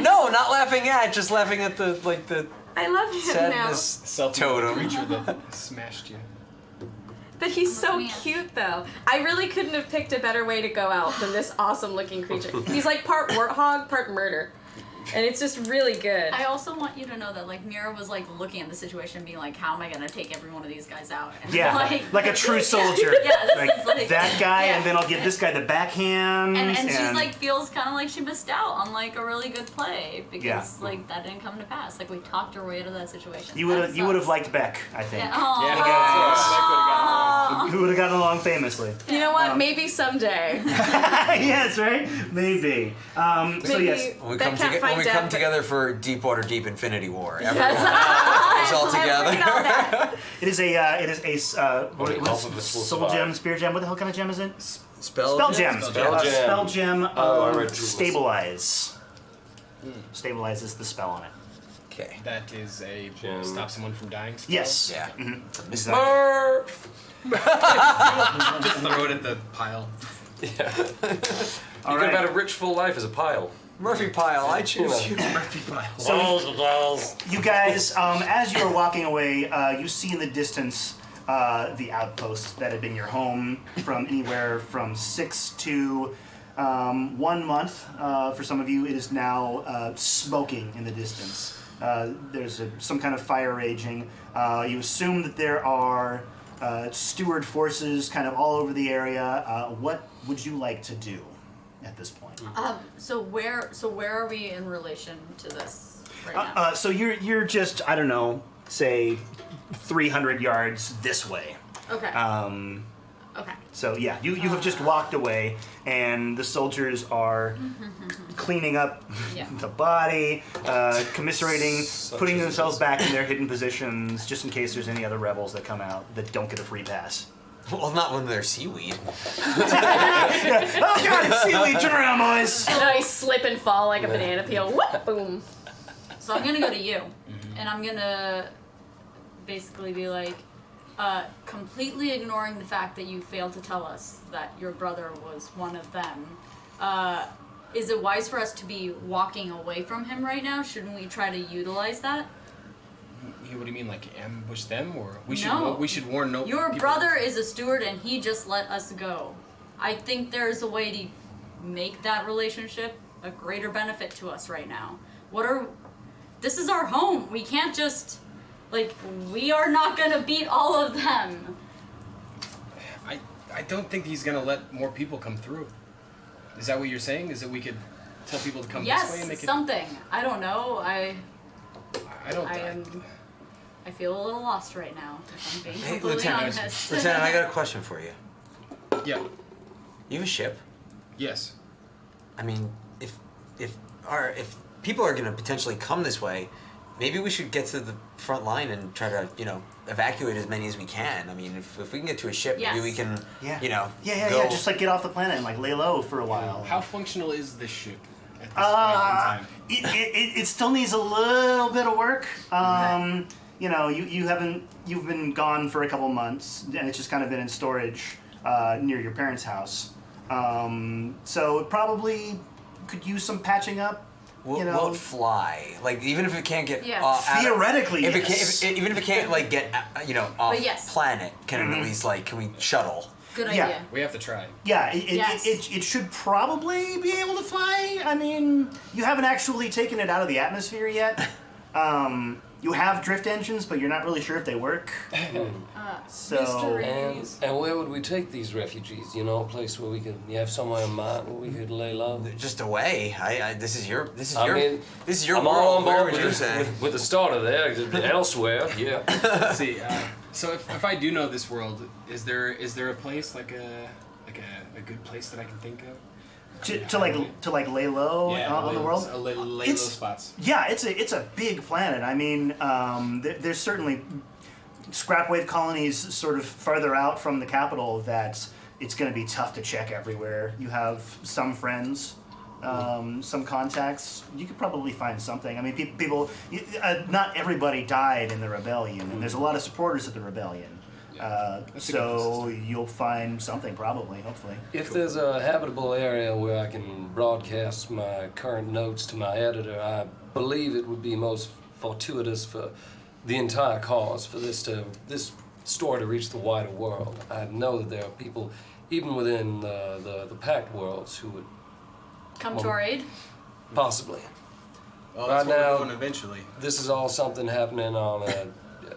No, not laughing at, just laughing at the I love him sadness Self totem. creature that smashed you. now. But he's so Man. cute though. I really couldn't have picked a better way to go out than this awesome looking creature. He's like part warthog, part murder. And it's just really good. I also want you to know that like Mira was like looking at the situation and being like, how am I gonna take every one of these guys out? And Yeah, like a true soldier. Yeah, this like is like that guy, yeah. and then I'll give this guy the backhand. And she's like feels kind of like she missed out on like a really good play because Yeah. like that didn't come to pass. Like we talked her way out of that situation. you would That have sucks. liked Beck, I think. Yeah. Aw. Who would have gotten along famously. You know what? Maybe someday. Yes, right? Maybe. So Maybe yes. When we Beck come, can't when fight we death, come but- together for Deepwater Deep Infinity War, everyone Yes. is all Bring together. all that. It is a Only half what's of us will soul survive. gem, spear gem. What the hell kind of gem is it? Spell Spell gem. Spell gem. Spell gem Oh, I of read Dreamless. stabilize. Stabilizes the spell on it. Okay. That is a Gem. stop someone from dying spell? Yes. Yeah. Exactly. Murph! Just throw it at the pile. Yeah. All You could have right. had a rich full life as a pile. Murphy Pile, I choose you. You guys, as you are walking away, you see in the distance the outpost that had been your home from anywhere from 6 to 1 month. For some of you, it is now smoking in the distance. There's some kind of fire raging. You assume that there are steward forces kind of all over the area. What would you like to do at this point? So where are we in relation to this right now? So you're just, I don't know, say 300 yards this way. Okay. Okay. So yeah, you have just walked away, and the soldiers are cleaning up Yeah. the body, commiserating, putting themselves back in their hidden positions, just in case there's any other rebels that come out that don't get a free pass. Well, not when they're seaweed. Yeah. Oh god, it's seaweed! Turn around, boys! And I slip and fall like a banana peel. Whoop, boom. So I'm gonna go to you, and I'm gonna basically be like, completely ignoring the fact that you failed to tell us that your brother was one of them. Is it wise for us to be walking away from him right now? Shouldn't we try to utilize that? What do you mean, like ambush them, or we No. should warn no? Your people? brother is a steward, and he just let us go. I think there's a way to make that relationship a greater benefit to us right now. This is our home. We can't just, we are not gonna beat all of them. I don't think he's gonna let more people come through. Is that what you're saying? Is that we could tell people to come this way Yes, and make it? something. I don't know. I don't. I feel a little lost right now, if I'm being Hey, completely Lieutenant. honest. Lieutenant, I got a question for you. Yeah. You have a ship. Yes. I mean, if people are gonna potentially come this way, maybe we should get to the front line and try to, evacuate as many as we can. I mean, if we can get to a ship, maybe Yes. we can, Yeah. go. Yeah. Just get off the planet and lay low for a while. How functional is this ship at this point in time? It still needs a little bit of work. You've been gone for a couple months, and it's just kind of been in storage near your parents' house. So it probably could use some patching up. Will it fly? Like, even if it can't get Yeah. Theoretically, if yes. even if it can't get off But yes. planet, can it at least can we shuttle? Good Yeah. idea. We have to try. Yeah, Yes. it should probably be able to fly. I mean, you haven't actually taken it out of the atmosphere yet. You have drift engines, but you're not really sure if they work. So, And where would we take these refugees? A place where we could have somewhere in mind where we could lay low. Just away. This is your I'm world. all on Where board would you say? with the starter there. Elsewhere, yeah. Let's see. So if I do know this world, is there a place like a good place that I can think of? to lay low on the world. Lay low It's- spots. Yeah, it's a big planet. I mean, there's certainly scrap wave colonies sort of farther out from the capital that it's going to be tough to check everywhere. You have some friends, some contacts. You could probably find something. I mean, people. Not everybody died in the rebellion, and there's a lot of supporters of the rebellion. So you'll find something probably, hopefully. If there's a habitable area where I can broadcast my current notes to my editor, I believe it would be most fortuitous for the entire cause for this story to reach the wider world. I know that there are people, even within the Pact worlds, who would Come to our aid. possibly. Well, Right that's where now- we're going eventually. This is all something happening on a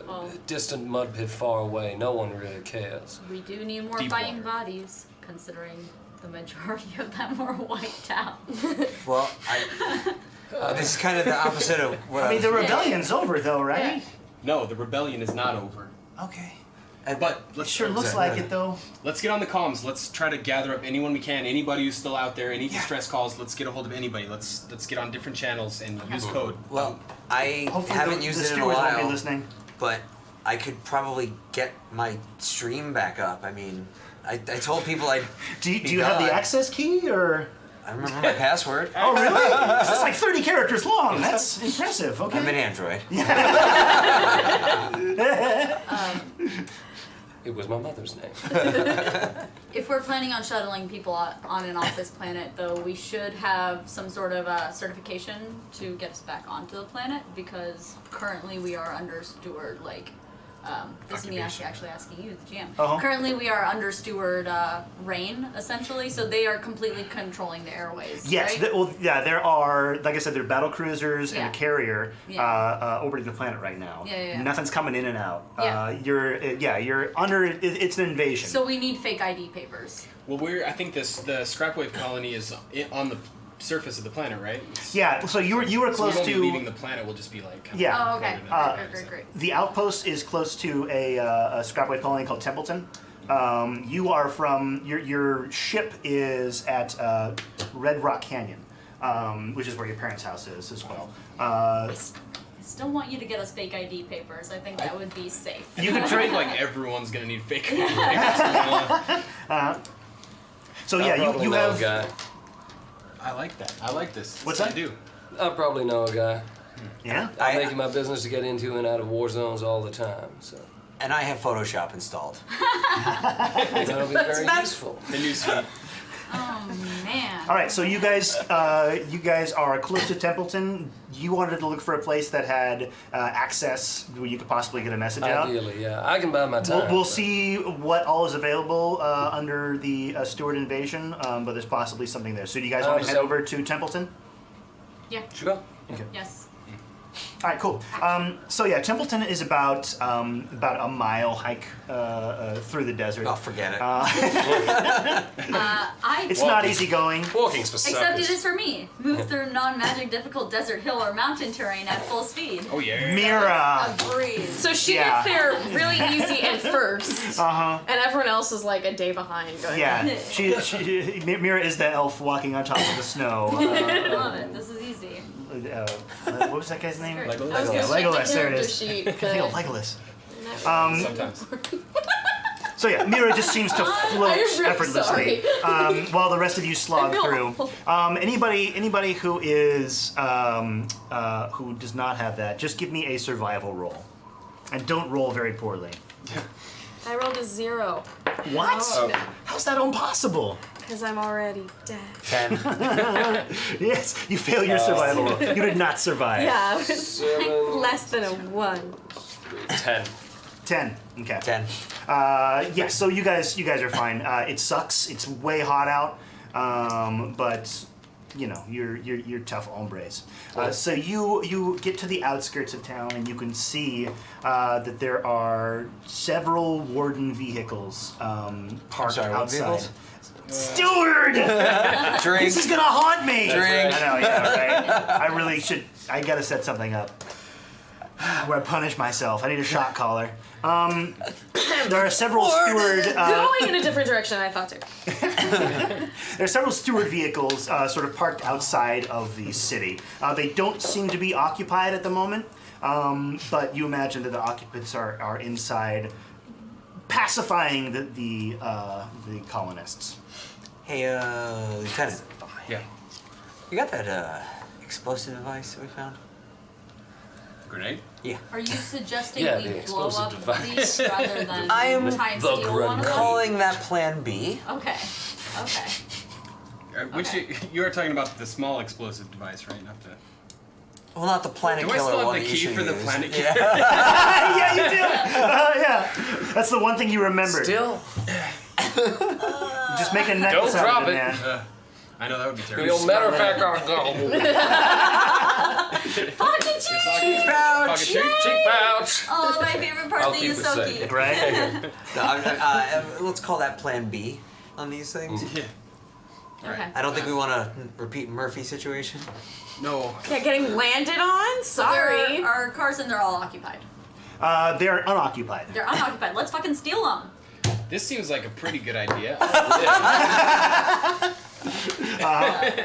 Oh. distant mud pit far away. No one really cares. We do need more Deepwater. fighting bodies, considering the majority of them were wiped out. Well, this is kind of the opposite of what I mean, the rebellion's over though, right? No, the rebellion is not over. Okay. But It let's sure looks like it though. Let's get on the comms. Let's try to gather up anyone we can. Anybody who's still out there. Any Yeah. distress calls. Let's get a hold of anybody. Let's get on different channels and use code. Well, I Hopefully haven't the used it in a stewards won't be while, listening. but I could probably get my stream back up. I mean, I told people I'd. Do you have the access key or? I remember my password. Oh really? This is like 30 characters long. That's impressive. Okay. I'm an android. It was my mother's name. If we're planning on shuttling people on and off this planet, though, we should have some sort of certification to get us back onto the planet, because currently we are under steward, this is me actually asking you, the GM. Uh-huh. Currently we are under steward reign, essentially, so they are completely controlling the airways, Yes. right? There are, like I said, there are battle cruisers and Yeah. a carrier Yeah. orbiting the planet right now. Yeah. Nothing's coming in and out. Yeah. You're under. It's an invasion. So we need fake ID papers. Well, I think the scrapwave colony is on the surface of the planet, right? Yeah. So you were So close we won't be to. leaving the planet. We'll just be like. Yeah. Oh, okay. floating in Great. The outpost is close to a scrapwave colony called Templeton. You are from your ship is at Red Rock Canyon, which is where your parents' house is as well. I still want you to get us fake ID papers. I think that would be safe. You could I trade think like everyone's gonna need fake papers. So yeah, probably you know have. a guy. I like that. I like this. What's I that? do. I probably know a guy. Yeah. I make it my business to get into and out of war zones all the time. So And I have Photoshop installed. that'll be very that's- useful. The new suite. Oh man. All right, so you guys are close to Templeton. You wanted to look for a place that had access where you could possibly get a message out. Ideally, yeah. I can buy my time. We'll but- see what all is available under the Steward invasion, but there's possibly something there. So do you guys want to head over to Templeton? Yeah. Sure. Yes. All right, cool. So yeah, Templeton is about a mile hike through the desert. Oh, forget it. It's not easy going. Walking's for Except suckers. it is for me. Move through non-magic difficult desert, hill, or mountain terrain at full speed. Oh yeah. Mira. A breeze. So she Yeah. gets there really easy at first, and everyone else is like a day behind. Going, Yeah, Mira is the elf walking on top of the snow. Love it. This is easy. What was that guy's name? I was Legolas. gonna Yeah, check Legolas, the there it character is. sheet, I think of but- Legolas. Sometimes. So yeah, Mira just seems to float I'm really effortlessly while the rest of you slog I feel through. awful. Anybody who is who does not have that, just give me a survival roll, and don't roll very poorly. I rolled a 0 What? Oh. How's that impossible? because I'm already dead. 10. Yes, you fail your survival roll. You did not survive. Yeah, it was like 7, less than a 1. 10. 10. Okay. 10. Yeah, so you guys are fine. It sucks. It's way hot out, but you know you're tough hombres. So you get to the outskirts of town and you can see that there are several warden vehicles parked sorry, what outside. vehicles? Steward! Drink. This is gonna haunt me. Drink. I know, yeah, right. I really should. I gotta set something up where I punish myself. I need a shot collar. There are several steward. Going in a different direction than I thought to. There are several steward vehicles sort of parked outside of the city. They don't seem to be occupied at the moment, but you imagine that the occupants are inside, pacifying the colonists. Hey, Lieutenant. Yeah. You got that explosive device that we found? Grenade. Yeah. Are you suggesting Yeah, we the blow explosive up device. these rather than I am try and the steal one of them? Calling that Plan B. Okay. Okay. Which Okay. you are talking about the small explosive device, right? Not the. Well, not the planet Do I killer still have one the that you key should for the use. planet Yeah. Yeah, you do. Yeah, that's the one thing you remembered. Still, Just make a necklace Don't out drop of it, it. man. I know that would be terrible. no matter of fact, I'll go. Pocket cheese! Pocket cheek. Cheek pouch. Oh, my favorite part I'll of the keep it safe. Yusoki. Right? No, let's call that Plan B on these things. Yeah. Okay. I don't think we want to repeat Murphy's situation. No. Yeah, getting landed on? Sorry. There are cars and they're all occupied. They're unoccupied. They're unoccupied. Let's fucking steal them. This seems like a pretty good idea.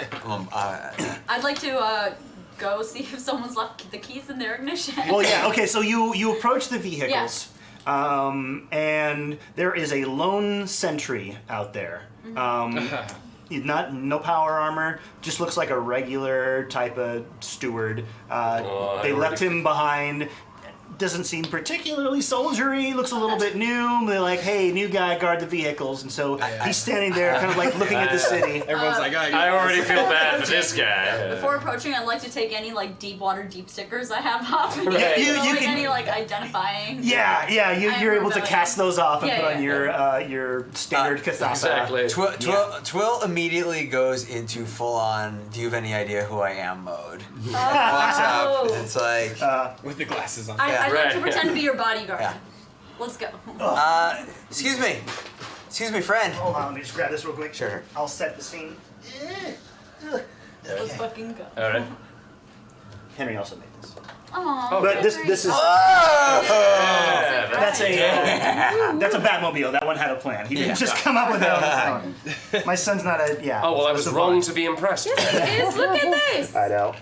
I'd like to go see if someone's left the keys in their ignition. Well, yeah. Okay, so you approach the vehicles, and there is a lone sentry out there. No power armor, just looks like a regular type of steward. They left him behind. Doesn't seem particularly soldiery. Looks a little bit new. They're like, "Hey, new guy, guard the vehicles." And so he's standing there, kind of like looking at the city. Everyone's like, I already feel bad for this guy. Before approaching, I'd like to take any like Deepwater deep stickers I have off. Yeah, you like can- any like identifying. Yeah, you're able to familiar. cast those off and Yeah, put on yeah. your standard Kasasa. Exactly. Twill immediately goes into full-on, do you have any idea who I am mode. Walks up, and it's like, with the glasses on. I'd like Right. to pretend to be your bodyguard. Yeah. Let's go. excuse me. Excuse me, friend. Hold on, let me just grab this real quick. Sure. I'll set the scene. Let's fucking go. All right. Henry also made this. Oh, But this is that's a Batmobile. That one had a plan. He didn't just come up with it on his own. My son's not a Oh, well, I was wrong to be impressed. Yes, look at this. I know.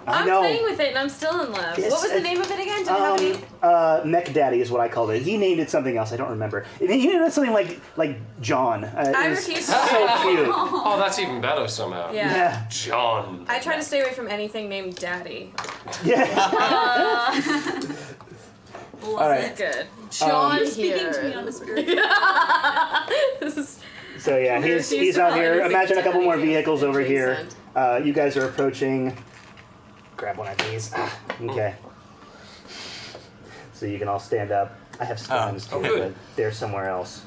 I'm playing with it and I'm still in love. Yes, What was the name of it again? Did it have a name? Mech Daddy is what I called it. He named it something else. I don't remember. He named it something like John. I it was refuse to so cute. Oh, that's even better somehow. Yeah. John. I try to stay away from anything named Daddy. Yeah. All right. Good. John Speaking to me here. on the spirit. This is So yeah, he's out here. Imagine a couple more vehicles over here. You guys are approaching. Grab one of these. Okay. So you can all stand up. I have stems too, but they're somewhere else.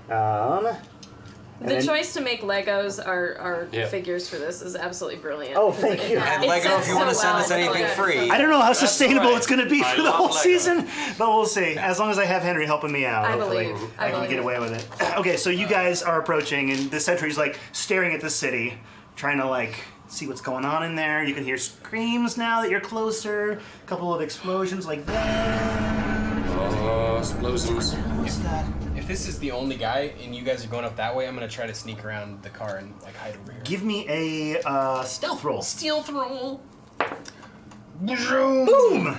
the choice to make Legos our figures for this is absolutely brilliant. Oh, thank you. And Lego, if you want to send us anything free. I don't know how sustainable right. it's going to be for the whole season, but we'll see. As long as I have Henry helping me out, hopefully I can get away with it. Okay, so you guys are approaching, and the sentry's like staring at the city, trying to like see what's going on in there. You can hear screams now that you're closer. A couple of explosions like that. Oh, explosions. What's that? If this is the only guy and you guys are going up that way, I'm gonna try to sneak around the car and like hide over here. Give me a stealth roll. Stealth roll. Boom!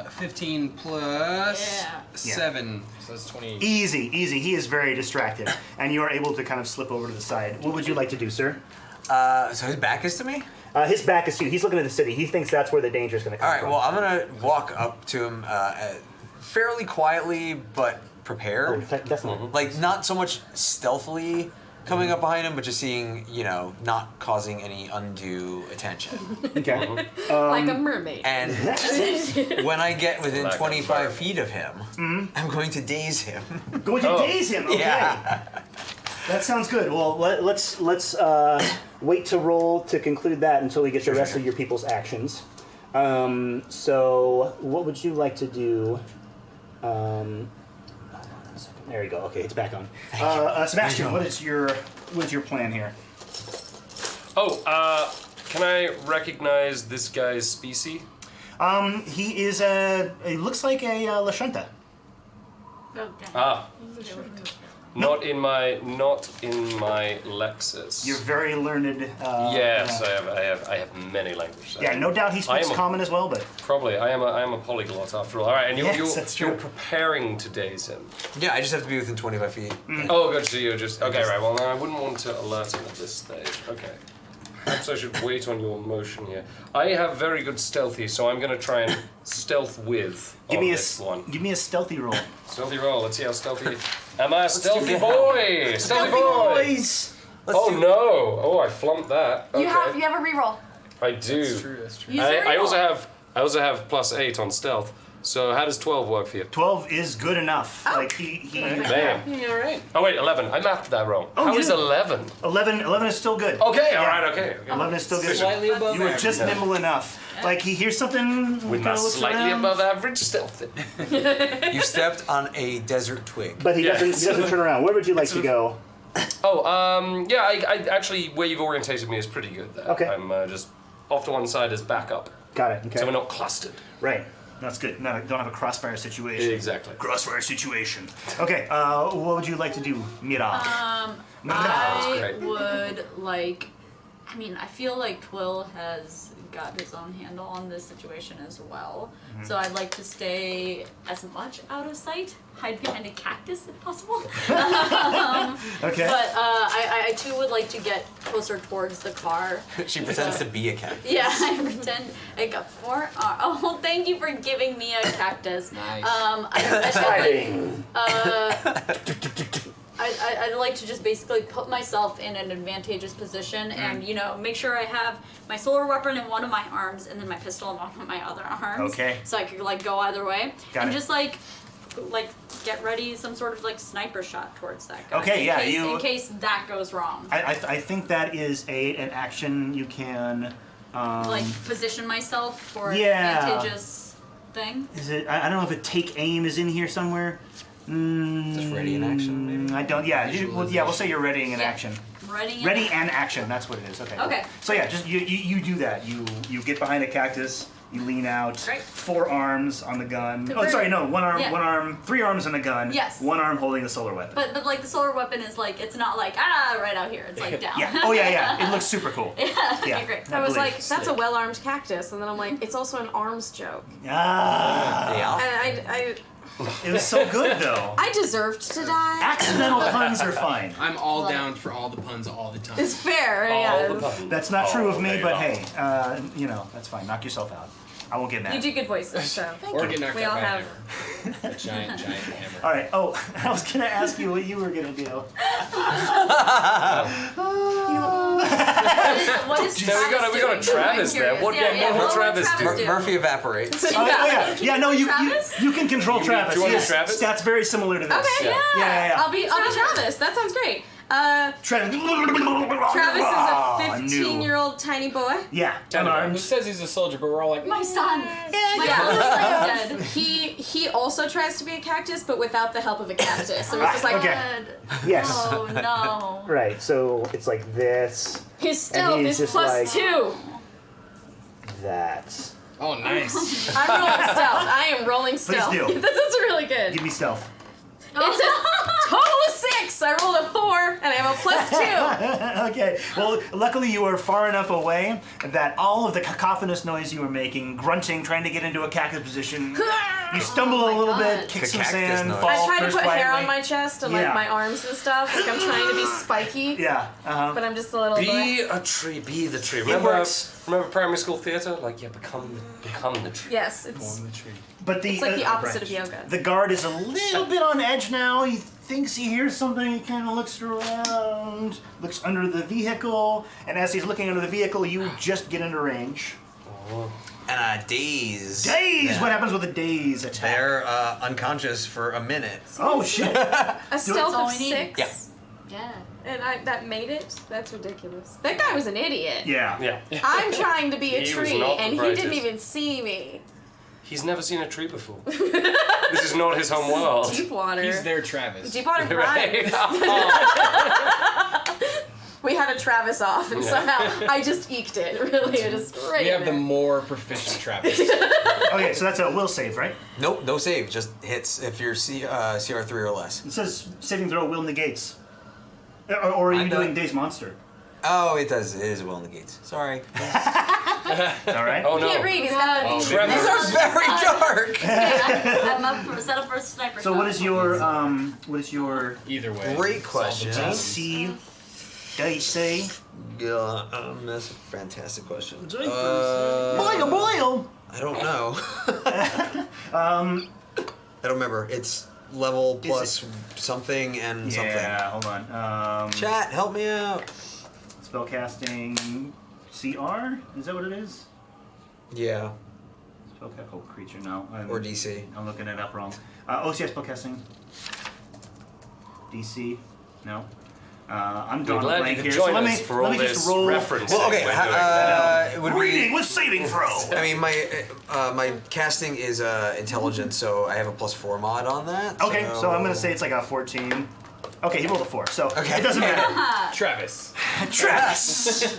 15 plus Yeah. 7, so that's 28. Easy. He is very distracted, and you are able to kind of slip over to the side. What would you like to do, sir? So his back is to me? His back is to you. He's looking at the city. He thinks that's where the danger is going to come Alright, from. well, I'm going to walk up to him fairly quietly, but prepared. That's not. Like, not so much stealthily coming up behind him, but just seeing, not causing any undue attention. Okay. Like a mermaid. And when I get within Like a 25 bird. feet of him, I'm going to daze him. Going to daze him. Okay. Yeah. That sounds good. Well, let's wait to roll to conclude that until we get the rest of your people's actions. So, what would you like to do? There you go. Okay, it's back on. Sebastian, what is your plan here? Oh, can I recognize this guy's species? He is he looks like a Lashunta. Okay. Ah, not in my Lexus. You're very learned. Yes, I have many languages. Yeah, no doubt he speaks common as well, but Probably, I am a polyglot after all. All right, and Yes, that's true. you're preparing to daze him. Yeah, I just have to be within 25 feet. Oh, good. So you're just okay, right? Well, no, I wouldn't want to alert him at this stage. Okay. Perhaps I should wait on your motion here. I have very good stealthy, so I'm going to try and stealth with give on me this one. give me a stealthy roll. Stealthy roll. Let's see how stealthy. Am I a stealthy boy? Stealthy boy. Boys. Oh no! Oh, I flumped that. Okay. You have a reroll. I do. That's true. Use your I reroll. also have +8 on stealth. So how does 12 work for you? 12 is good enough. Like he Damn. All right. Oh wait, 11. I mapped that wrong. Oh, How you is did. 11? 11 is still good. Okay, Yeah. alright, okay. 11 is still good. Slightly above You were average. just nimble enough. Like he hears something, With my kinda looks slightly around, above average stealth. You stepped on a desert twig. but he doesn't turn around. Where would you like to go? Oh, yeah, I actually, where you've orientated me is pretty good there. Okay. I'm just off to one side as backup. Got it. Okay. So we're not clustered. Right. That's good. Don't have a crossfire situation. Exactly. Crossfire situation. Okay. What would you like to do, Mira? I great. would like. I mean, I feel like Twill has got his own handle on this situation as well. So I'd like to stay as much out of sight, hide behind a cactus if possible. Okay. But I too would like to get closer towards the car. She pretends to be a cat. Yeah, I pretend I got 4 arms. Oh, thank you for giving me a cactus. Nice. I'd like to just basically put myself in an advantageous position and, make sure I have my solar weapon in one of my arms and then my pistol in one of my other arms. Okay. So I could, go either way. Got and it. just, get ready some sort of, sniper shot towards that guy. Okay, yeah, In case that goes wrong. I think that is an action you can. Position myself for Yeah. an advantageous thing. Is it? I don't know if take aim is in here somewhere. Just ready in action, maybe? I don't. Yeah. We'll say you're readying an Yeah. action. Ready? Ready and action. That's what it is. Okay. Okay. So yeah, just you do that. You get behind a cactus You lean out. Great. 4 arms on the gun. The Oh, sorry, no. One arm. Yeah. 1 arm. 3 arms on a gun. Yes. 1 arm holding the solar weapon. But like the solar weapon is like it's not like right out here. It's like down. Yeah. Oh yeah. It looks super cool. Yeah. Yeah. Okay, great. I was believe. like, that's a well-armed cactus, and then I'm like, it's also an arms joke. Ah. Yeah. And It was so good though. I deserved to die. Accidental puns are fine. I'm all down for all the puns all the time. It's fair, All yeah. the puns. That's not true of there me, you but go. hey, that's fine. Knock yourself out. I won't get mad. You do good voices, so. Or get knocked We out all by a have. hammer. A giant hammer. All right. Oh, I was gonna ask you what you were gonna do. What is No, we got a doing? Travis I'm there. curious. What will Travis do? Murphy evaporates. Oh yeah. No, you can control Travis. do you want Yes, Travis? stats very similar to this. Okay, Yeah. yeah. Yeah. I'll be Travis. That sounds great. Travis. Travis is Ah, a I knew. 15-year-old tiny boy. Yeah. 10 He arms. says he's a soldier, but we're all like, My son. My Yeah. brother's dead. He also tries to be a cactus, but without the help of a cactus. So it's just like Okay. Yes. Oh no. Right. So it's like this. his stealth he's is just plus like- 2. That. oh, nice. I'm rolling stealth. I am rolling Please stealth. do. That's really good. Give me stealth. It's a total of 6. I rolled a 4, and I have a plus 2. Okay. Well, luckily you were far enough away that all of the cacophonous noise you were making, grunting, trying to get into a cactus position, you stumble a little bit, kick The some cactus sand, noise. fall I try to first put hair quietly. on my chest and Yeah. like my arms and stuff. Like I'm trying to be spiky, Yeah. but I'm just a little. Be a tree. Be the tree. works. Remember primary school theater? Like, yeah, become the tree. Yes, it's But the like the opposite right. of yoga. The guard is a little bit on edge now. He thinks he hears something. He kind of looks around, looks under the vehicle, and as he's looking under the vehicle, you just get into range. And daze. Daze! Yeah. What happens with a daze attack? They're unconscious for a minute. Oh shit! A stealth all of we need. 6. Yeah. Yeah. And that made it? That's ridiculous. That guy was an idiot. Yeah. Yeah. I'm trying to be a He was tree, not the and he brightest. didn't even see me. He's never seen a tree before. This is not his home world. Deepwater. He's their Travis. Deepwater Prime. Right? We had a Travis off, and somehow I just eked it. Really, just right We have in the there. more proficient Travis. Okay, so that's a will save, right? Nope, no save. Just hits if you're CR3 or less. It says saving throw will negates. Or are you I'm doing not- Daze Monster? Oh, it does. It is a will negates. Sorry. All right. Oh no. Can't read. He's got Oh, These are very dark. I'm up for set up for a sniper. So shot. what is your Either way. Great solve the question. problem. DC DC? Yeah, that's a fantastic question. Boyle, boyle. I don't know. I don't remember. It's level plus something and Yeah, hold on. something. Chat, help me out. Spellcasting CR? Is that what it is? Yeah, Spellcast. Oh, creature. No. or DC. I'm looking it up wrong. OCS spellcasting. DC. No. I'm We're drawing a glad blank you here. could So join let me us for let all me this just roll. reference. Well, okay. Would Reading we? with saving throw. I mean, my casting is intelligence, so I have a +4 mod on that. Okay, so I'm gonna say it's like a 14. Okay, he rolled a 4, so Okay. it doesn't matter. Travis. Travis!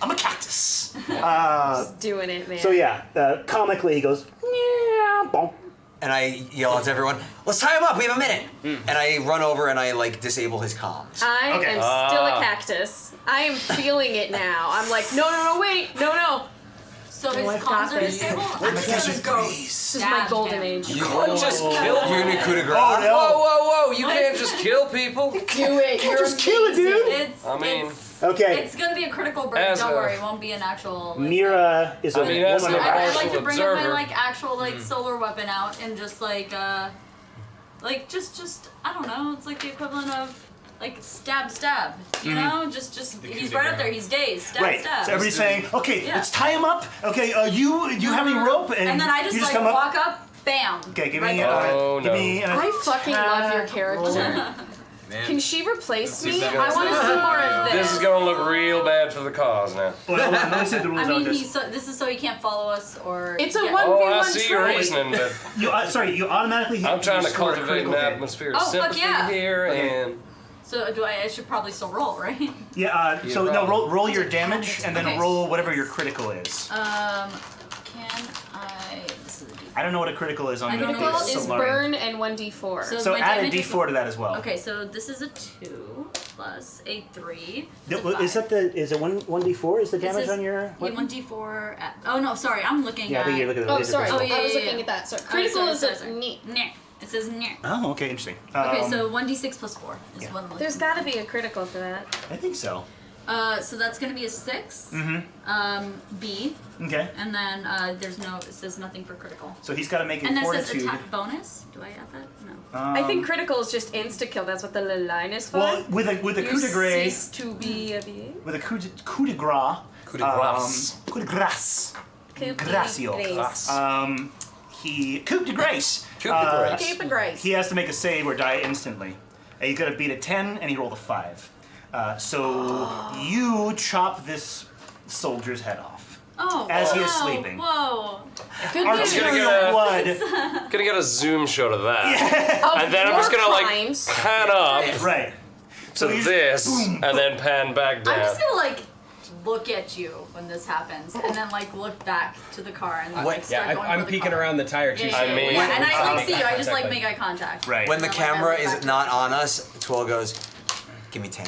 I'm a cactus. just doing it, man. So yeah, comically he goes, yeah, bonk. And I yell out to everyone, "Let's tie him up. We have a minute." And I run over and I like disable his comms. I Okay. am still a cactus. I am feeling it now. I'm like, no, wait, no. So Oh, his I've got comms are this. disabled? I'm a desert breeze. This is my golden age. You couldn't just kill You're people. in a coup de grace. Oh no! Whoa! You can't just kill people. Do it. You're Just kill it, dude. It's, I mean, Okay, it's gonna be a critical break. As Don't a- worry, it won't be an actual. Like, Mira is a I mean, as woman a- of I'd action. like to bring up my observer. like actual like solar weapon out and just like just I don't know. It's like the equivalent of like stab. You know, just he's right up there. He's dazed. Stab. Right. So everybody's saying, okay, Yeah. let's tie him up. Okay, you have any rope? And then I just you like come up. walk up, bam. Okay, give right me. there. Oh, give no. me. I fucking love your character. Can she replace me? I want to see more of this. this is gonna look real bad for the cause now. Well, hold on, let me see the rules I on mean, this. this is so he can't follow us or. It's a yeah. 1v1 Oh, I see your trade. reasoning, but You you automatically hit. I'm trying to you score a cultivate an critical hit. atmosphere of Oh, fuck sympathy yeah. here, Okay. and So do I should probably still roll, right? Yeah. So no, probably. roll your damage and then Okay. roll whatever your critical is. I don't know what a critical is on I don't know Critical what is Solarian. burn and 1d4. So my add a damage is- d4 to that as well. Okay, so this is a 2 plus a 3. Is it 1d4? Is the This damage is- on your? Yeah, 1d4. Oh no, sorry, I'm looking Yeah, I at. think you're looking at the Oh, laser sorry. pistol. Oh, yeah, I was yeah, looking yeah. at that. Sorry. Oh, Critical sorry, is sorry, a sorry. knee. Nyeh. It says nyeh. Oh, okay, interesting. Okay, so 1d6 plus 4 is yeah. what I'm looking There's got to be a critical for that. I think so. So that's gonna be a 6. B, Okay. and then it says nothing for critical. So he's got to make a And then it fortitude. says attack bonus. Do I have that? No. I think critical is just insta kill. That's what the little line is for. Well, with a coup de you grace, cease to be a being. with a coup de grace, Coup de grace. coup de grace, Coup de Gracio. grace. he coup de grace. Coup de grace. Keep a grace. He has to make a save or die instantly. And he's got to beat a 10, and he rolled a 5. So you chop this soldier's head off Oh. as he is whoa, sleeping. Whoa. Good Our news. gonna arterial get a- blood. Gonna get a zoom shot of that. Of And then I'm your just gonna like crimes. pan up Right. to you just- this boom, and then pan back I'm down. just gonna like look at you when this happens, and then like look back to the car and then like Yeah, start going I'm for the peeking car. around the tire too. Yeah, so- yeah, yeah, I mean- yeah. And I like Make see you. I eye just like contact, make eye contact. Right. When the And then, like, I camera look is back not to- on us, Twill goes, "Give me 10."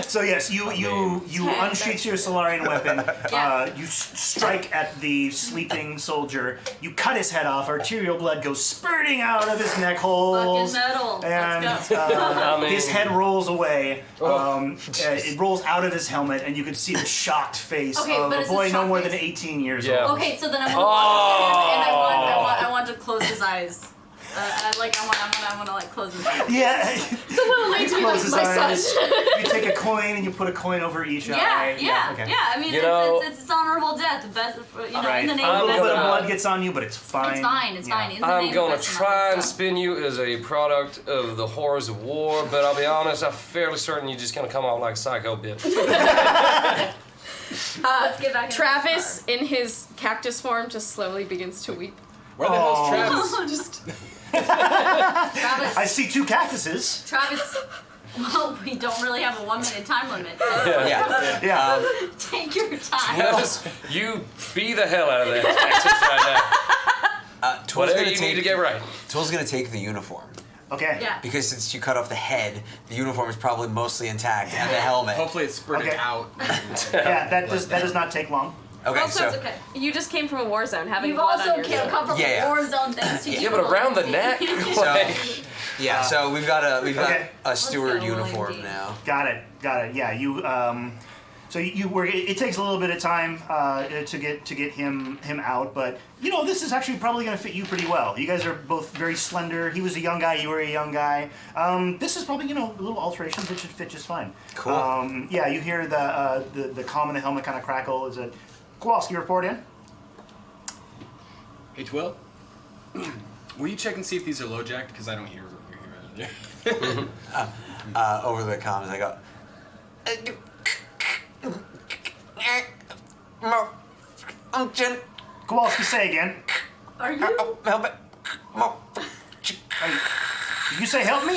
So yes, you unsheath your Solarian weapon. Yeah. You strike at the sleeping soldier. You cut his head off. Arterial blood goes spurting out of his neck holes. Fucking metal. And Let's go. I mean- his head rolls away. It rolls out of his helmet, and you can see the shocked face Okay, of but a is this boy no shocked more face? than 18 years Yeah. old. Okay, so then I want to walk in and I want to close his eyes. I want to like close his eyes. Yeah. It's a little late to be like Close his my eyes. son. You take a coin and you put a coin over each eye. Yeah. Okay. I mean, You know- it's honorable death. Best, Right. in the name A of little bit of best blood gets on you, but it's fine. It's fine. It's Yeah. fine. In the I'm name gonna of best try and let's go. spin you as a product of the horrors of war, but I'll be honest, I'm fairly certain you're just gonna come out like a psycho bitch. Let's get back in Travis, in his cactus form, just slowly begins to weep. Where the hell's Travis? Just Travis. I see 2 cactuses. Travis. Well, we don't really have a 1 minute time limit. Yeah. Yeah. Take your time. Just, you be the hell out of there. Cactus right Twill's Whatever gonna you take, need to get right. Twill's gonna take the uniform. Okay. Yeah. Because since you cut off the head, the uniform is probably mostly intact, and the helmet. Hopefully it's spurted Okay. out. Yeah, that does not take long. Okay, Also, so it's okay. you just came from a war zone, having You've blood also on your come from Yeah. a war zone thanks to you. Yeah, but around the neck? yeah, so we've got Okay. a steward go, uniform William D. now. Got it. Yeah, you so you were it takes a little bit of time to get him out, but you know, this is actually probably going to fit you pretty well. You guys are both very slender. He was a young guy, you were a young guy. This is probably, you know, little alterations that should fit just fine. Cool. Yeah, you hear the comm in the helmet kind of crackle. Is it Kowalski report in? Hey, Twill. Will you check and see if these are low jacked? Because I don't hear you. Over the comms, I go. Function. Kowalski, say again. Are you? Help it. Did you say help me?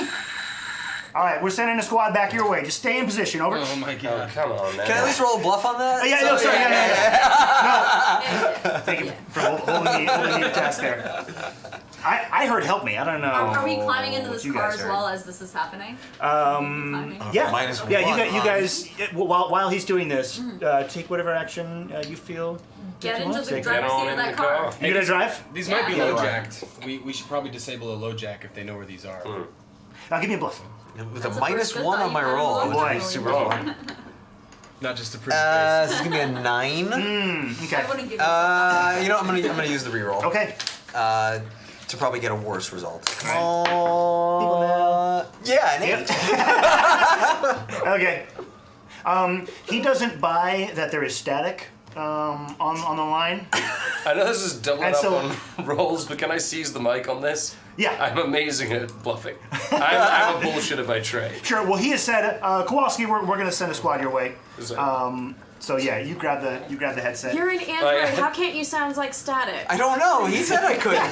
All right, we're sending a squad back your way. Just stay in position. Over. Oh my Oh, god. come on, man. Can I at least roll a bluff on that? Yeah, no, sorry. Yeah. No. Thank you for holding me to task there. I heard help me. I don't know. Are we climbing into what this you car guys as heard. well as this is happening? Yeah. Minus Yeah, one you on- guys. While he's doing this, take whatever action you feel. Get that you into want. the Take. driver's Get on seat of in that the car. car. You gonna drive? These might be Yeah. low jacked. We should probably disable a low jack if they know where these are. Now give me a bluff. With That's a the minus first good one thought on my you had. roll, Oh, which boy. would be super Oh. fun. Not just to prove This is gonna be a 9. Okay. I wouldn't give you You know, I'm gonna use the reroll. Okay. To probably get a worse result. People Yeah, an 8. Yep. Okay. He doesn't buy that there is static on the line. I know this is doubling And up so- on rolls, but can I seize the mic on this? Yeah. I'm amazing at bluffing. I'm a bullshitter by trade. Sure. Well, he has said, Kowalski, we're gonna send a squad your way. Is it- So yeah, you grab the headset. You're an android. Like- How can't you sound like static? I don't know. He said I couldn't.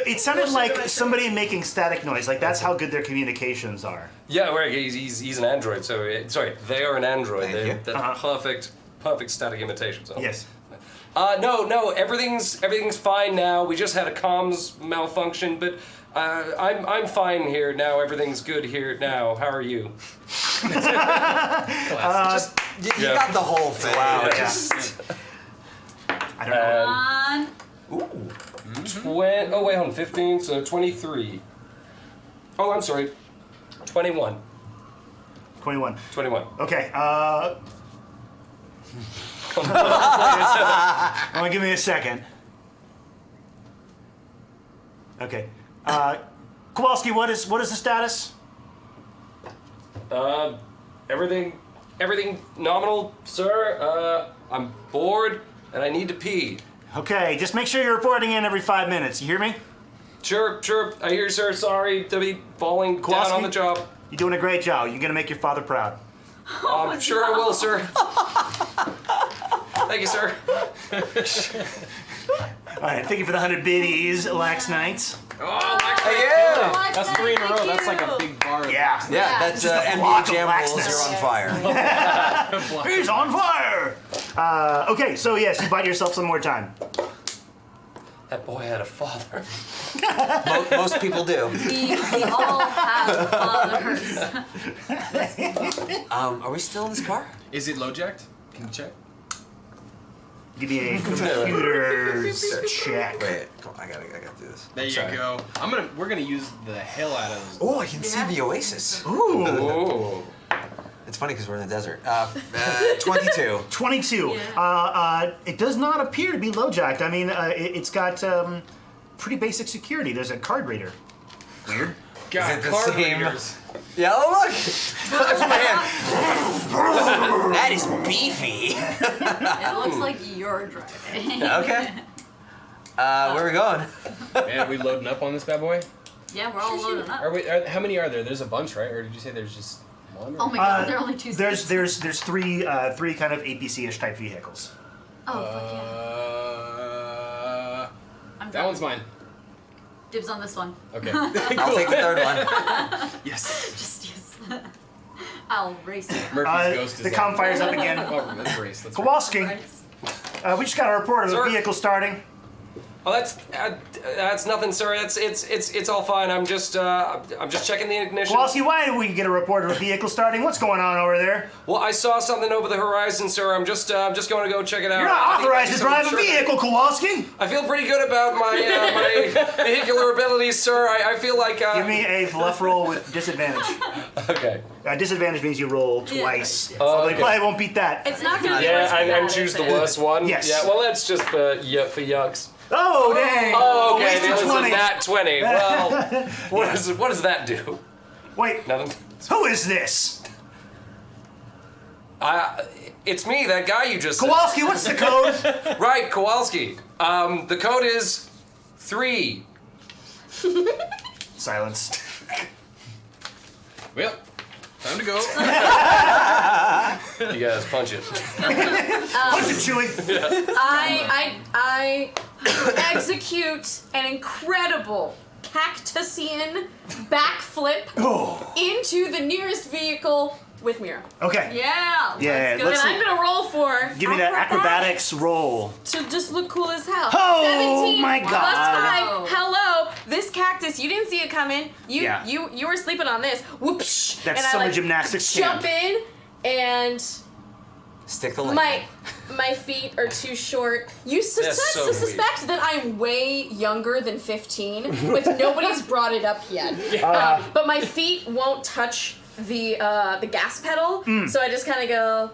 It sounded like somebody making static noise. Like that's how good their communications are. Yeah, well, he's an android, so sorry, they are an android. Thank you. That's perfect static imitation. So. Yes. No, everything's fine now. We just had a comms malfunction, but I'm fine here now. Everything's good here now. How are you? You got the whole thing. Wow. Yeah. Just, I don't know. On. oh wait, hold on. 15, so 23. Oh, I'm sorry. 21. 21. 21. Okay. Give me a second. Okay. Kowalski, what is the status? Everything nominal, sir. I'm bored and I need to pee. Okay, just make sure you're reporting in every 5 minutes. You hear me? Sure. I hear you, sir. Sorry to be falling down on the job. You're doing a great job. You're gonna make your father proud. I'm sure I will, sir. Thank you, sir. All right, thank you for the 100 biddies, Lax Knights. Oh, Yeah. that's 3 in a row. That's like a big bar. Yeah. Yeah, that's Just a NBA block of Jam rules. laxness. You're on fire. He's on fire! Okay, so yes, you bite yourself some more time. That boy had a father. Most people do. We all have fathers. Are we still in this car? Is it low jacked? Can you check? Give me a computer's check. Wait, come on, I gotta do this. There you go. We're gonna use the hell out of those. Oh, I can see the oasis. Ooh. Oh. It's funny because we're in the desert. 22. 22. Yeah. It does not appear to be low-jacked. I mean, it's got pretty basic security. There's a card reader. Weird. God, Is it the card same? readers. Yeah, oh look! That's my hand. That is beefy. It looks like you're driving. Okay. Where are we going? Man, we loading up on this bad boy? Yeah, we're all loading up. How many are there? There's a bunch, right? Or did you say there's just one? Oh my god, there are only 2 seats. There's three kind of APC-ish type vehicles. Oh, fuck yeah. I'm That driving. one's mine. Dibs on this one. Okay. I'll take the third one. Yes. Just yes. I'll race you. Murphy's ghost is The comm fires up again. Oh, let's race. Let's race. Kowalski, Race. we just got a report of Sir? a vehicle starting. Oh, that's nothing, sir. It's all fine. I'm just checking the ignition. Kowalski, why did we get a report of a vehicle starting? What's going on over there? Well, I saw something over the horizon, sir. I'm just going to go check it out. You're not I think authorized to maybe drive a something- vehicle, Kowalski. I feel pretty good about my vehicular abilities, sir. I feel like. Give me a bluff roll with disadvantage. Okay. Disadvantage means you roll twice. Yeah. Although you okay. probably won't beat that. It's not gonna be Yeah, worse than and that, choose is the it? worst one. Yes. Yeah. Well, that's just for yucks. Oh, dang. Oh, okay. Wasted It was a 20. nat 20. Well, what does that do? Wait, Nothing. who is this? It's me, that guy you just said. Kowalski, what's the code? Right, Kowalski. The code is 3. Silence. Well, time to go. You guys punch it. What's it, Chewie? I execute an incredible cactusian backflip into the nearest vehicle with Mira. Okay. Yeah. Yeah, Let's go. let's And I'm gonna roll for Give me that acrobatics roll. to just look cool as hell. Oh, 17 my plus God. 5. Hello. This cactus, you didn't see it coming. Yeah. You were sleeping on this. Whoopsh. That's and I, summer like, gymnastics jump camp. in and Stick the link. my feet are too short. You That's so suspect that I'm way younger than 15, with nobody's brought it up yet. But my feet won't touch the gas pedal, so I just kind of go.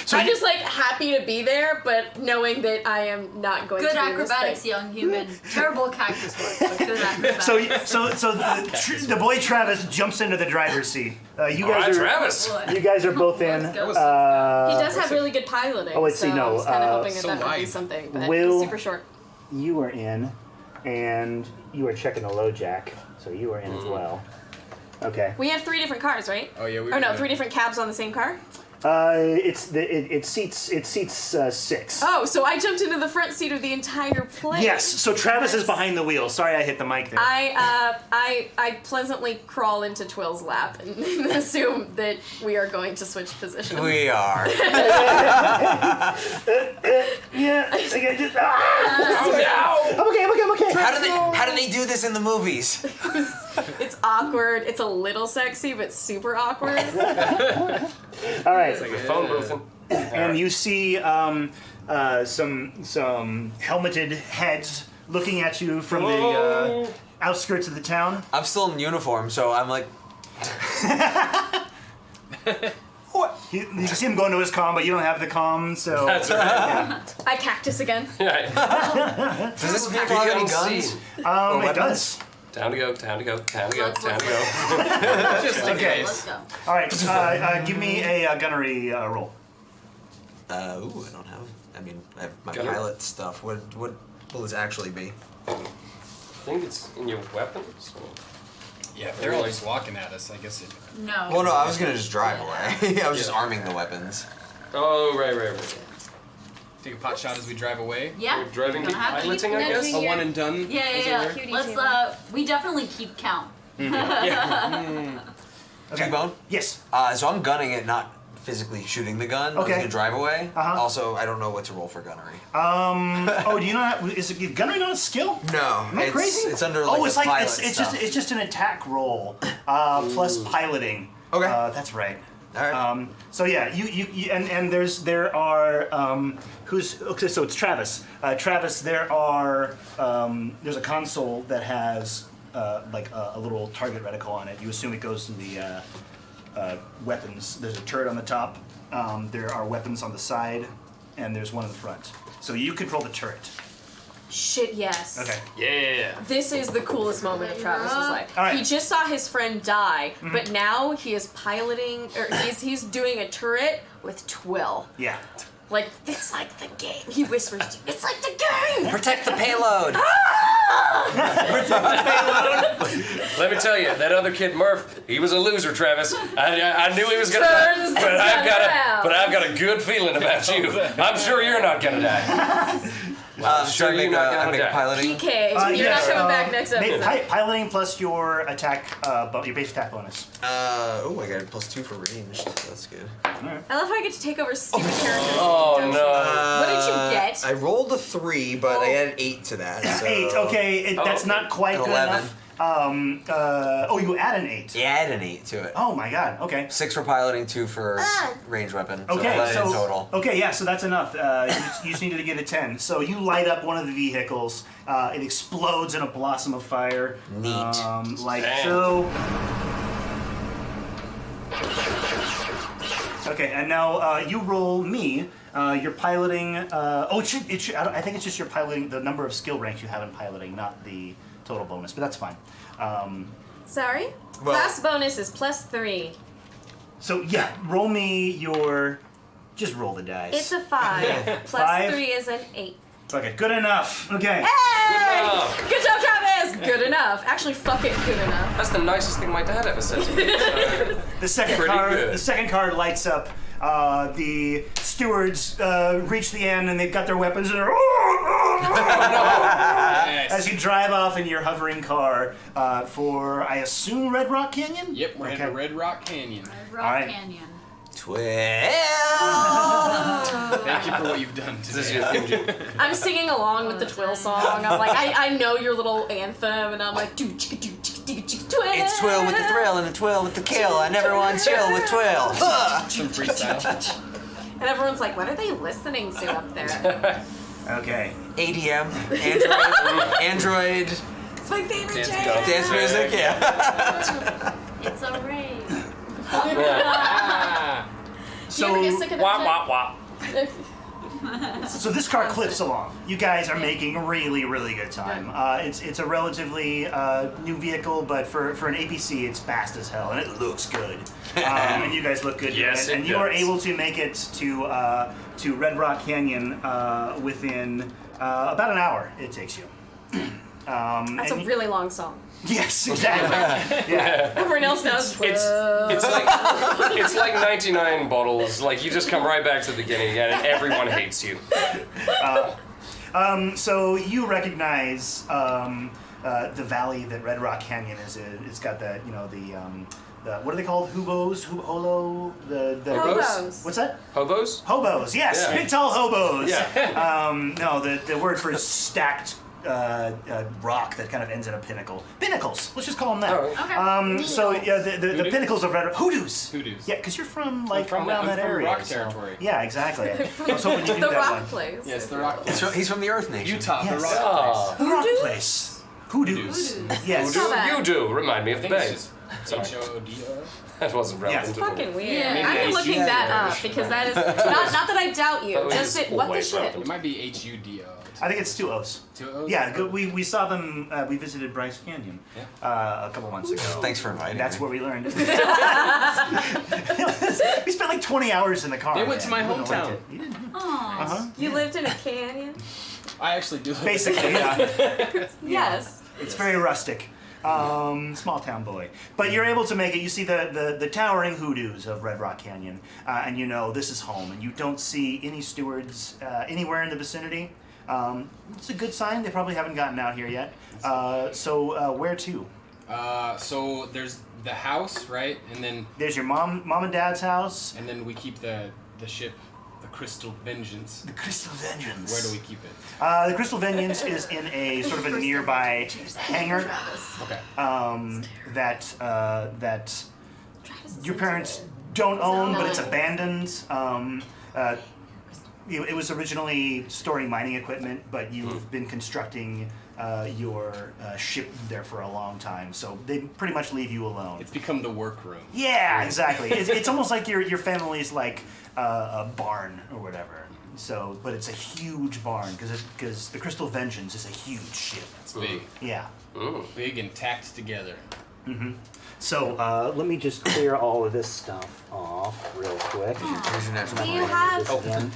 So I'm you- just like happy to be there, but knowing that I am not going Good to. do this acrobatics, thing. young human. Terrible cactus work, but good acrobatics. So the boy Travis jumps into the driver's seat. You guys are Travis. you guys are both in. Let's go. He does have really good piloting. oh, let's so see, no, I was kind of hoping so that would be wide. something, but Will- he's super short. You are in, and you are checking the low jack, so you are in as well. Okay. We have 3 different cars, right? Oh yeah, we Or no, 3 different cabs on the same car. It seats 6. Oh, so I jumped into the front seat of the entire plane. Yes. So Travis is behind the wheel. Sorry, I hit the mic there. I pleasantly crawl into Twill's lap and assume that we are going to switch positions. We are. Yeah. Okay, just, Oh I'm okay. How do they do this in the movies? It's awkward. It's a little sexy, but super awkward. All right. no! Phone boothing. And you see some helmeted heads looking at you from the outskirts of the town. I'm still in uniform, so I'm like, You can see him going to his comm, but you don't have the comm, so. That's right. I cactus again. Yeah. does this vehicle have any guns? It does. Time to go. Time to go. Time to go. Let's Time to go. Just in Okay. case. Let's go. All right, give me a gunnery roll. Ooh, I don't have. I mean, I have my Gunner? pilot stuff. What will this actually be? I think it's in your weapons. Yeah, if they're all just walking at us, I guess it. No. Well, no, I was gonna just drive away. I was just arming the weapons. Oh, right. Take a pot shot as we drive away. Yeah. We're driving Gonna the have to keep piloting, I guess? nudging A you. one and done. Yeah, as it yeah, were. yeah. Let's we definitely keep count. Okay. T-bone? Yes. So I'm gunning it, not physically shooting the gun. I was Okay. gonna drive away. Uh-huh. Also, I don't know what to roll for gunnery. Oh, do you not? Is gunnery not a skill? No, Am I it's, crazy? it's under like it's the like pilot it's stuff. just an attack roll plus piloting. Okay. That's right. All right. So yeah, you and there are who's okay. So it's Travis. Travis, there are there's a console that has like a little target reticle on it. You assume it goes to the weapons. There's a turret on the top. There are weapons on the side, and there's one in the front. So you control the turret. Shit, yes. Okay. Yeah. This is the coolest moment of Travis's life. All right. He just saw his friend die, but now he is piloting, or he's doing a turret with Twill. Yeah. Like, it's like the game. He whispers to you, it's like the game! Protect the payload. Let me tell you, that other kid Murph, he was a loser, Travis. I knew he was gonna die, Turns but the gun I've got a good feeling about you. I'm sure you're not gonna die. Should I make, I make piloting? PK, you're yes, not coming back next episode. Piloting plus your attack, your base attack bonus. Oh, I got a +2 for ranged. That's good. I love how I get to take over stupid characters. Oh Don't you? no. What did you get? I rolled a 3, but I added 8 to that. So 8. Okay, that's not quite good 11. enough. You add an 8. Yeah, add an 8 to it. Oh my god. Okay. 6 for piloting, 2 for range weapon. So Okay, 11 in total. Okay, yeah, so that's enough. You just needed to get a 10. So you light up one of the vehicles. It explodes in a blossom of fire. Neat. Like Damn. so. Okay, and now you roll me. You're piloting. It should. I think it's just your piloting. The number of skill ranks you have in piloting, not the total bonus. But that's fine. Sorry? Well- Class bonus is +3. So yeah, roll me your. Just roll the dice. It's a 5. Plus 5? 3 is an 8. Okay, good enough. Okay. Hey! enough. Good job, Travis! Good enough. Actually, fuck it, good enough. That's the nicest thing my dad ever said to me. So, The second Pretty car. good. The second car lights up. The stewards reach the end and they've got their weapons and they're Nice. as you drive off in your hovering car for I assume Red Rock Canyon. Yep, we're heading to Red Rock Canyon. Rock Alright. Canyon. 12. Thank you for what you've done this is today. your theme tune. I'm singing along with the Twill song. I'm like, I know your little anthem, and I'm like, do chicka do chicka chicka chicka Twill. It's Twill with the thrill and the Twill with the kill. I never want chill with Twill. Some freestyle. And everyone's like, what are they listening to up there? Okay. ADM, Android, It's my favorite Dance jam. go. dance music, yeah. It's a rave. Do you ever get sick of the Wop, wop, wop. So this car clips along. You guys are making really, really good time. It's a relatively new vehicle, but for an APC, it's fast as hell, and it looks good. And you guys look good. Yes, and it you are does. able to make it to Red Rock Canyon within about an hour. It takes you. That's a really long song. Yes, exactly. Yeah. Everyone else knows. It's like 99 bottles. Like you just come right back to the beginning again, and everyone hates you. So you recognize the valley that Red Rock Canyon is in. It's got the what are they called? Hobos? Holo? The Hobos. What's that? Hobos? Hobos. Yes, Yeah. big tall hobos. Yeah. No, the word for stacked rock that kind of ends in a pinnacle. Pinnacles. Let's just call them that. Oh. Okay. So yeah, the pinnacles of Red Rock. Hoodoos. Hoodoos. Yeah, because you're from like from around that from area. rock so- territory. Yeah, exactly. I was hoping you knew The that rock one. place. Yes, the rock place. He's from the Earth Nation. Utah, Yes. the rock Ah. The rock place. Hoodoos. Yes. Not bad. You do remind me of the place. base. H-O-D-O. That wasn't relevant. It's at all. fucking weird. Yeah. I'm Maybe looking HUDO. that up because that is not that I doubt you. That was Just just what the always shit. relevant. It might be H-U-D-O. I think it's 2 O's. 2 O's? Yeah, we saw them. We visited Bryce Canyon a couple months ago. Thanks for inviting That's me. where we learned. We spent like 20 hours in the car. They went to man. my You wouldn't have hometown. liked it. You didn't. Aw. You lived in a canyon? I actually do. Basically, yeah. Yes. It's very rustic. Small town boy. But you're able to make it. You see the towering hoodoos of Red Rock Canyon, and you know this is home. And you don't see any stewards anywhere in the vicinity. It's a good sign. They probably haven't gotten out here yet. So where to? So there's the house, right? And then There's your mom and dad's house. we keep the ship, the Crystal Vengeance. The Crystal Vengeance. Where do we keep it? The Crystal Vengeance is in a sort of a nearby hangar Okay. that your parents don't own, but it's abandoned. It was originally storing mining equipment, but you've been constructing your ship there for a long time, so they pretty much leave you alone. It's become the workroom. Yeah, exactly. It's almost like your family's like a barn or whatever. So, but it's a huge barn because the Crystal Vengeance is a huge ship. It's big. Yeah. Big and tacked together. So let me just clear all of this stuff off real quick. Here's your natural Do you one. have Again.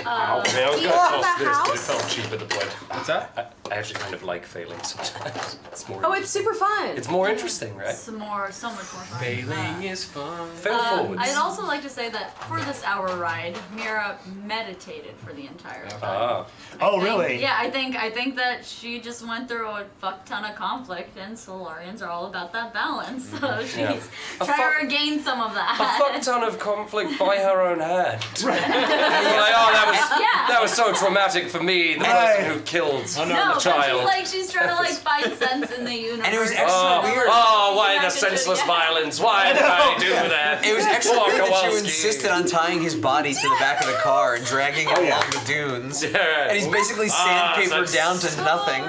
I was you gonna have toss the this, but it house? felt cheap at the plate. What's that? I actually kind of like failing sometimes. It's more. Oh, it's super fun. It's more interesting, right? So much more fun. Failing is fun. Fail forwards. I'd also like to say that for this hour ride, Mira meditated for the entire time. Ah. Oh, I think- really? Yeah, I think that she just went through a fuck ton of conflict, and Solarians are all about that balance. So she's Yeah. trying to regain some of A that. fuck ton of conflict by her own hand. Right. You're like, oh, that was so traumatic for me, the person who killed No, the but child. she's trying to find sense in the universe. And it was extra Oh, weird. why the Yeah. senseless violence? Why did I do that? It was extra weird that you Kowalski. insisted on tying his body to the back of the car and dragging it along the dunes. Yeah. And he's basically sandpapered down to nothing.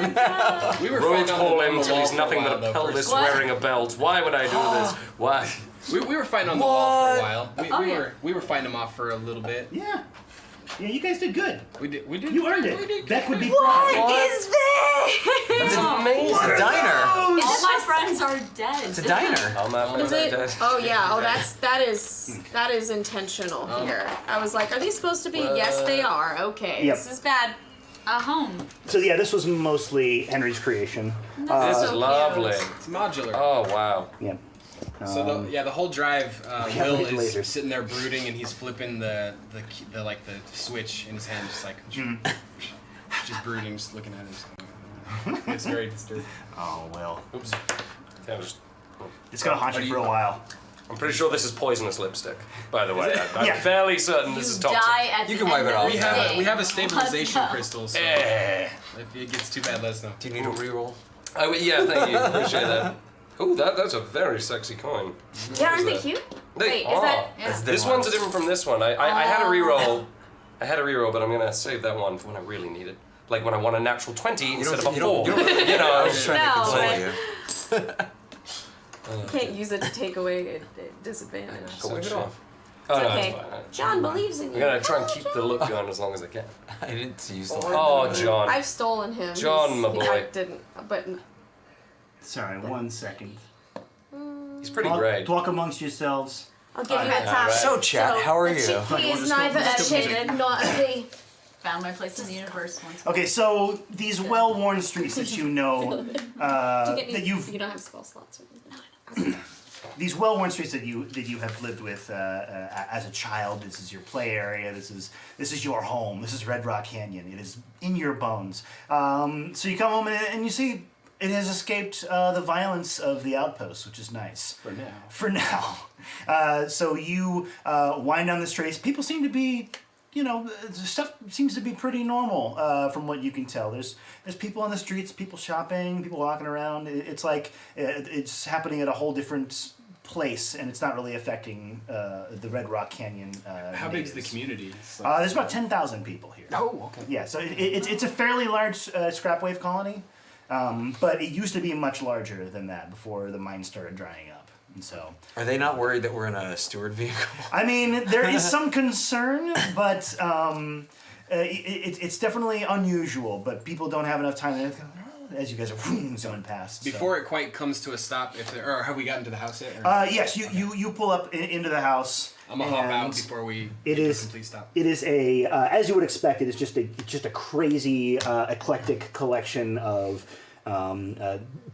We were Rolled fighting on hole the until wall he's for nothing while, but a though, pelvis first. What? wearing a belt. Why would I do this? Why? We were fighting on the wall for a What? while. We were fighting him off for a little bit. Yeah. Yeah, you guys did good. We did. You earned We it. did. Beck would be What proud. is this? It's amazing. It's a diner. All my friends are dead. It's a diner. All my friends Is are it? dead. Oh yeah. Oh, that is intentional here. I was like, are these supposed to be? Yes, they are. Okay. Yep. This is bad. A home. So yeah, this was mostly Henry's creation. This is so lovely. cute. It's modular. Oh wow. Yeah. So the whole drive, Yeah, Will look at is lasers. sitting there brooding, and he's flipping the switch in his hand, just like just brooding, just looking at it. It's very disturbing. Oh well. Oops. That was- It's gonna haunt you for a while. I'm pretty sure this is poisonous lipstick, by the way. I'm Yeah. fairly certain this You is toxic. die at You the can wipe end it of off. the day. We have a stabilization Let's go. crystal, so Eh. if it gets too bad, let us know. Do you need a reroll? Oh, yeah, thank you. Appreciate that. Oh, that's a very sexy coin. Yeah, aren't they that? cute? They Wait, is are. that? Yeah. This one's different from this one. I had a reroll. I had a reroll, but I'm gonna save that one for when I really need it. Like when I want a natural 20 instead of a 4. You know. I was trying to No, console but- you. You can't use it to take away a disadvantage. So It's wave it off. Oh, no, okay. it's fine. John believes in I'm you. gonna try and keep the look going as long as I can. I didn't use the Oh, John. I've stolen him. John, my I boy. didn't, but Sorry, 1 second. He's pretty great. Talk amongst yourselves. I'll give you yeah, a time. right. So, chat, how are you? The chickpea is neither a chicken nor a pea. found my place in the universe once. Okay, so these well-worn streets that you know, that you've You don't have spell slots. these well-worn streets that you have lived with as a child. This is your play area. This is your home. This is Red Rock Canyon. It is in your bones. So you come home and you see it has escaped the violence of the outpost, which is nice. For now. For now. So you wind down the streets. People seem to be, stuff seems to be pretty normal from what you can tell. There's people on the streets, people shopping, people walking around. It's like it's happening at a whole different place, and it's not really affecting the Red Rock Canyon. How big is the natives. community? There's about 10,000 people here. Oh, okay. Yeah, so it's a fairly large scrap wave colony, but it used to be much larger than that before the mines started drying up. And so, Are they not worried that we're in a steward vehicle? I mean, there is some concern, but it's definitely unusual. But people don't have enough time as you guys are zooming past. Before it quite comes to a stop, or have we gotten to the house yet? Yes, you pull up into the house. I'm gonna hop out and before we It get to a is. complete stop. It is a, as you would expect, it is just a crazy, eclectic collection of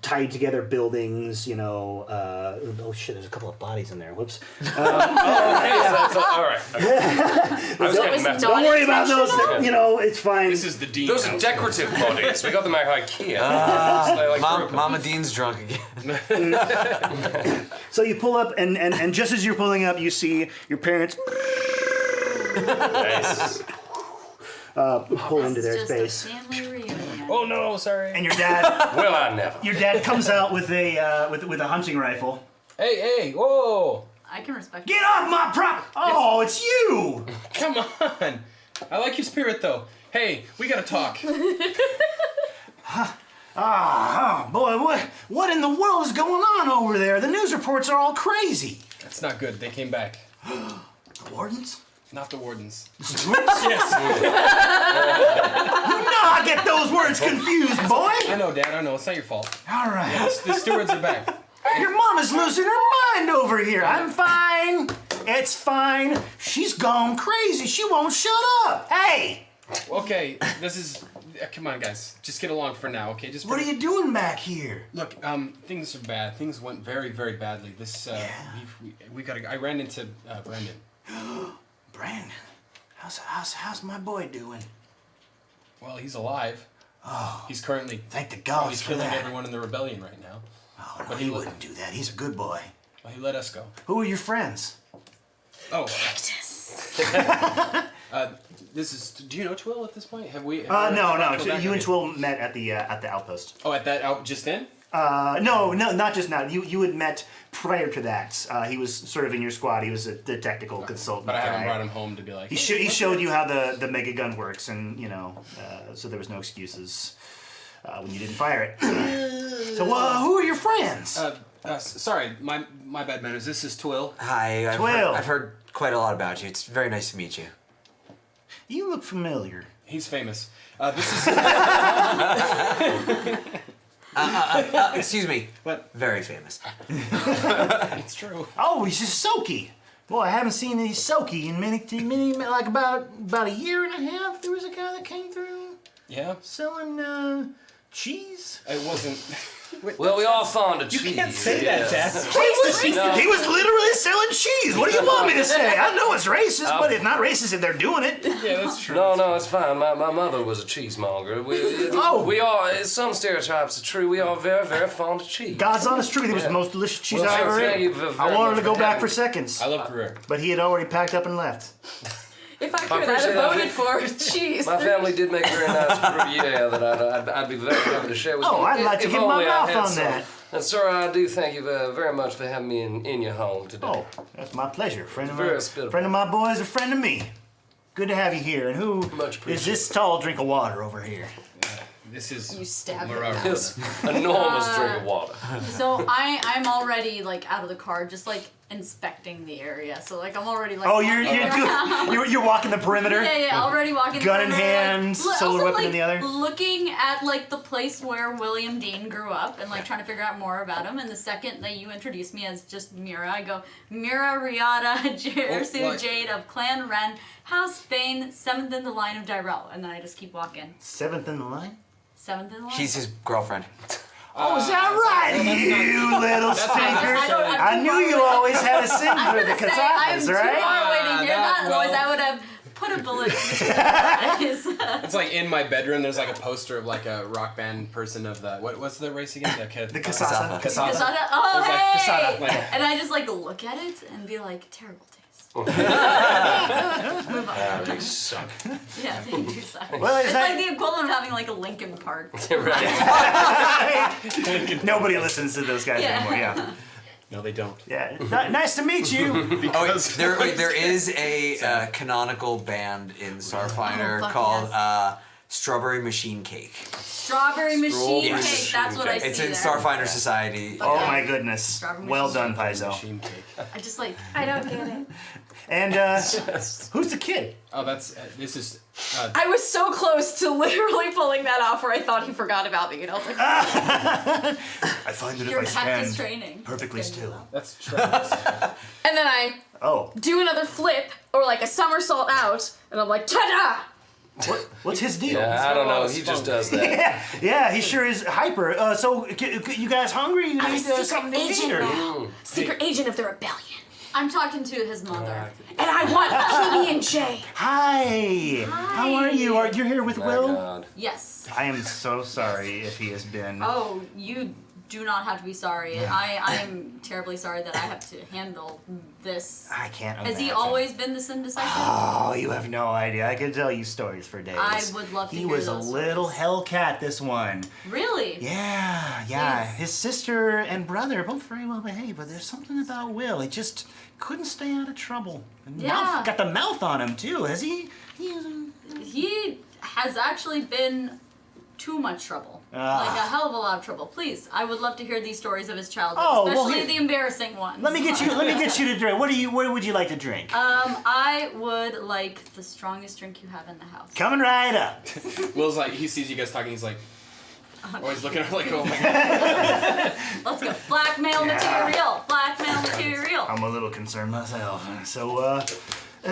tied together buildings. Oh shit! There's a couple of bodies in there. Whoops. Okay, so that's all right. I was getting messed up. Don't worry about those. It's fine. This is the dean. Those are house. decorative bodies. We got them at IKEA. Mama Dean's drunk again. So you pull up, and just as you're pulling up, you see your parents Nice. pull into their Just space, a family reunion. Oh no, sorry. and your dad. Well, I never. Your dad comes out with a hunting rifle. Hey, whoa! I can respect Get off my prop! Oh, it's you! Come on. I like your spirit though. Hey, we gotta talk. Boy, what in the world is going on over there? The news reports are all crazy. That's not good. They came back. The wardens? Not the wardens. Yes. Yes. I get those words confused, boy. I know, Dad. I know. It's not your fault. All right. The stewards are back. Your mom is losing her mind over here. I'm fine. It's fine. She's gone crazy. She won't shut up. Hey, Okay, this is. Come on, guys. Just get along for now, okay? Just. what are you doing back here? Look, things are bad. Things went very, very badly. This, we gotta. I ran into Brendan. Brandon, how's my boy doing? Well, he's alive. Oh. He's currently. Thank the gods He's for killing that. everyone in the rebellion right now. Oh, no, But he he wouldn't do that. He's a good boy. Well, he let us go. Who are your friends? Oh. This is. Do you know Twill at this point? Have we? No. You and Twill met at the outpost. Oh, at that out just then? No, not just now. You had met prior to that. He was sort of in your squad. He was the technical consultant. But I haven't guy. brought him home to be like. He showed you how the mega gun works, and so there was no excuses when you didn't fire it. So who are your friends? Sorry, my bad manners. This is Twill. Hi, I've heard quite a lot about you. It's very nice to meet you. You look familiar. He's famous. This is. Excuse me. What? Very famous. It's true. Oh, he's a Soki. Boy, I haven't seen any Soki in many like about a year and a half. There was a guy that came through Yeah. selling cheese. It wasn't. Well, we all found a cheese. You can't say that, Dad. He was literally selling cheese. What do you want me to say? I know it's racist, but it's not racist if they're doing it. Yeah, that's true. No, it's fine. My mother was a cheesemonger. We all, some stereotypes are true. We are very, very fond of cheese. God's honest truth, it was the most delicious cheese Well, I ever thank you ate. very I wanted much to go for back having for me. seconds, I love Greer. but he had already packed up and left. If I could, I'd appreciate have that. voted for cheese. My family did make a very nice Gruyere that I'd be very happy to share with you. Oh, I'd like to If get my only I mouth had on some. that. And sir, I do thank you very much for having me in your home today. Oh, that's my pleasure. Friend of Very hospitable. my boy is a friend of me. Good to have you here. And who Much is appreciated. this tall drink of water over here? This is. You stabbed him. Marauder. This enormous drink of water. So I'm already like out of the car, just like inspecting the area. So like I'm already like Oh, walking you're walking the perimeter. Yeah, already walking the Gun in perimeter, hand, like, solar also, weapon like, in the other. looking at like the place where William Dean grew up and like trying to figure out more about him. And the second that you introduce me as just Mira, I go Mira Riata Jersu what? Jade of Clan Ren, House Bane, 7th in the line of Dyrell, and then I just keep walking. 7th in the line. 7th in the line. She's his girlfriend. Oh, is that right, you little stinker? I knew you always had a sin I'm for the gonna say I'm Kazakas, too right? far away to hear that, well- otherwise I would have put a bullet between your eyes. It's like in my bedroom. There's like a poster of like a rock band person of the what's the race again? The Kasasa. Kasada, Kasada. oh There's like hey! Kasada, like- And I just like look at it and be like, terrible taste. Move on. They suck. Yeah, they do suck. Well, It's is like that the equivalent of having like a Linkin Park. nobody listens to those guys Yeah. anymore? Yeah. No, they don't. Yeah. Nice to meet you. Because There is a canonical band in Starfinder Oh, fuck called Strawberry Machine Cake. Strawberry machine Yes. cake, that's what I see It's in there. Starfinder Society. Oh my goodness. Strawberry Well machine done, Paizo. machine cake. I just like, I don't get it. And who's the kid? Oh, that's this is. I was so close to literally pulling that off where I thought he forgot about me, and I was like, I find that your if I cactus stand training. perfectly It's gonna still. That's Travis. and then I Oh, do another flip or like a somersault out, and I'm like, ta-da! what's his deal? Yeah, I don't know. He just does that. Yeah, he sure is hyper. So, you guys hungry? You I'm a need secret something to eat? agent Or? now. Secret agent of the rebellion. I'm talking to his mother. And I want PB&J. Hi. How are you? You're here with My Will? God. Yes. I am so sorry if he has been. Oh, you do not have to be sorry. I am terribly sorry that I have to handle this. I can't Has he imagine. always been this indecisive? Oh, you have no idea. I could tell you stories for days. I would love to He hear was those a little stories. hellcat, this one. Really? Yeah. Jeez. His sister and brother are both very well behaved, but there's something about Will. He just couldn't stay out of trouble. And Yeah. got the mouth on him, too. Has he? He has actually been too much trouble. Like a hell of a lot of trouble. Please, I would love to hear these stories of his childhood, Oh, well, especially here- the embarrassing ones. Let me get you to drink. What would you like to drink? I would like the strongest drink you have in the house. Coming right up. Will's like he sees you guys talking. He's like, always looking at her like, oh my god. Let's go. Blackmail material. Blackmail material. I'm a little concerned myself.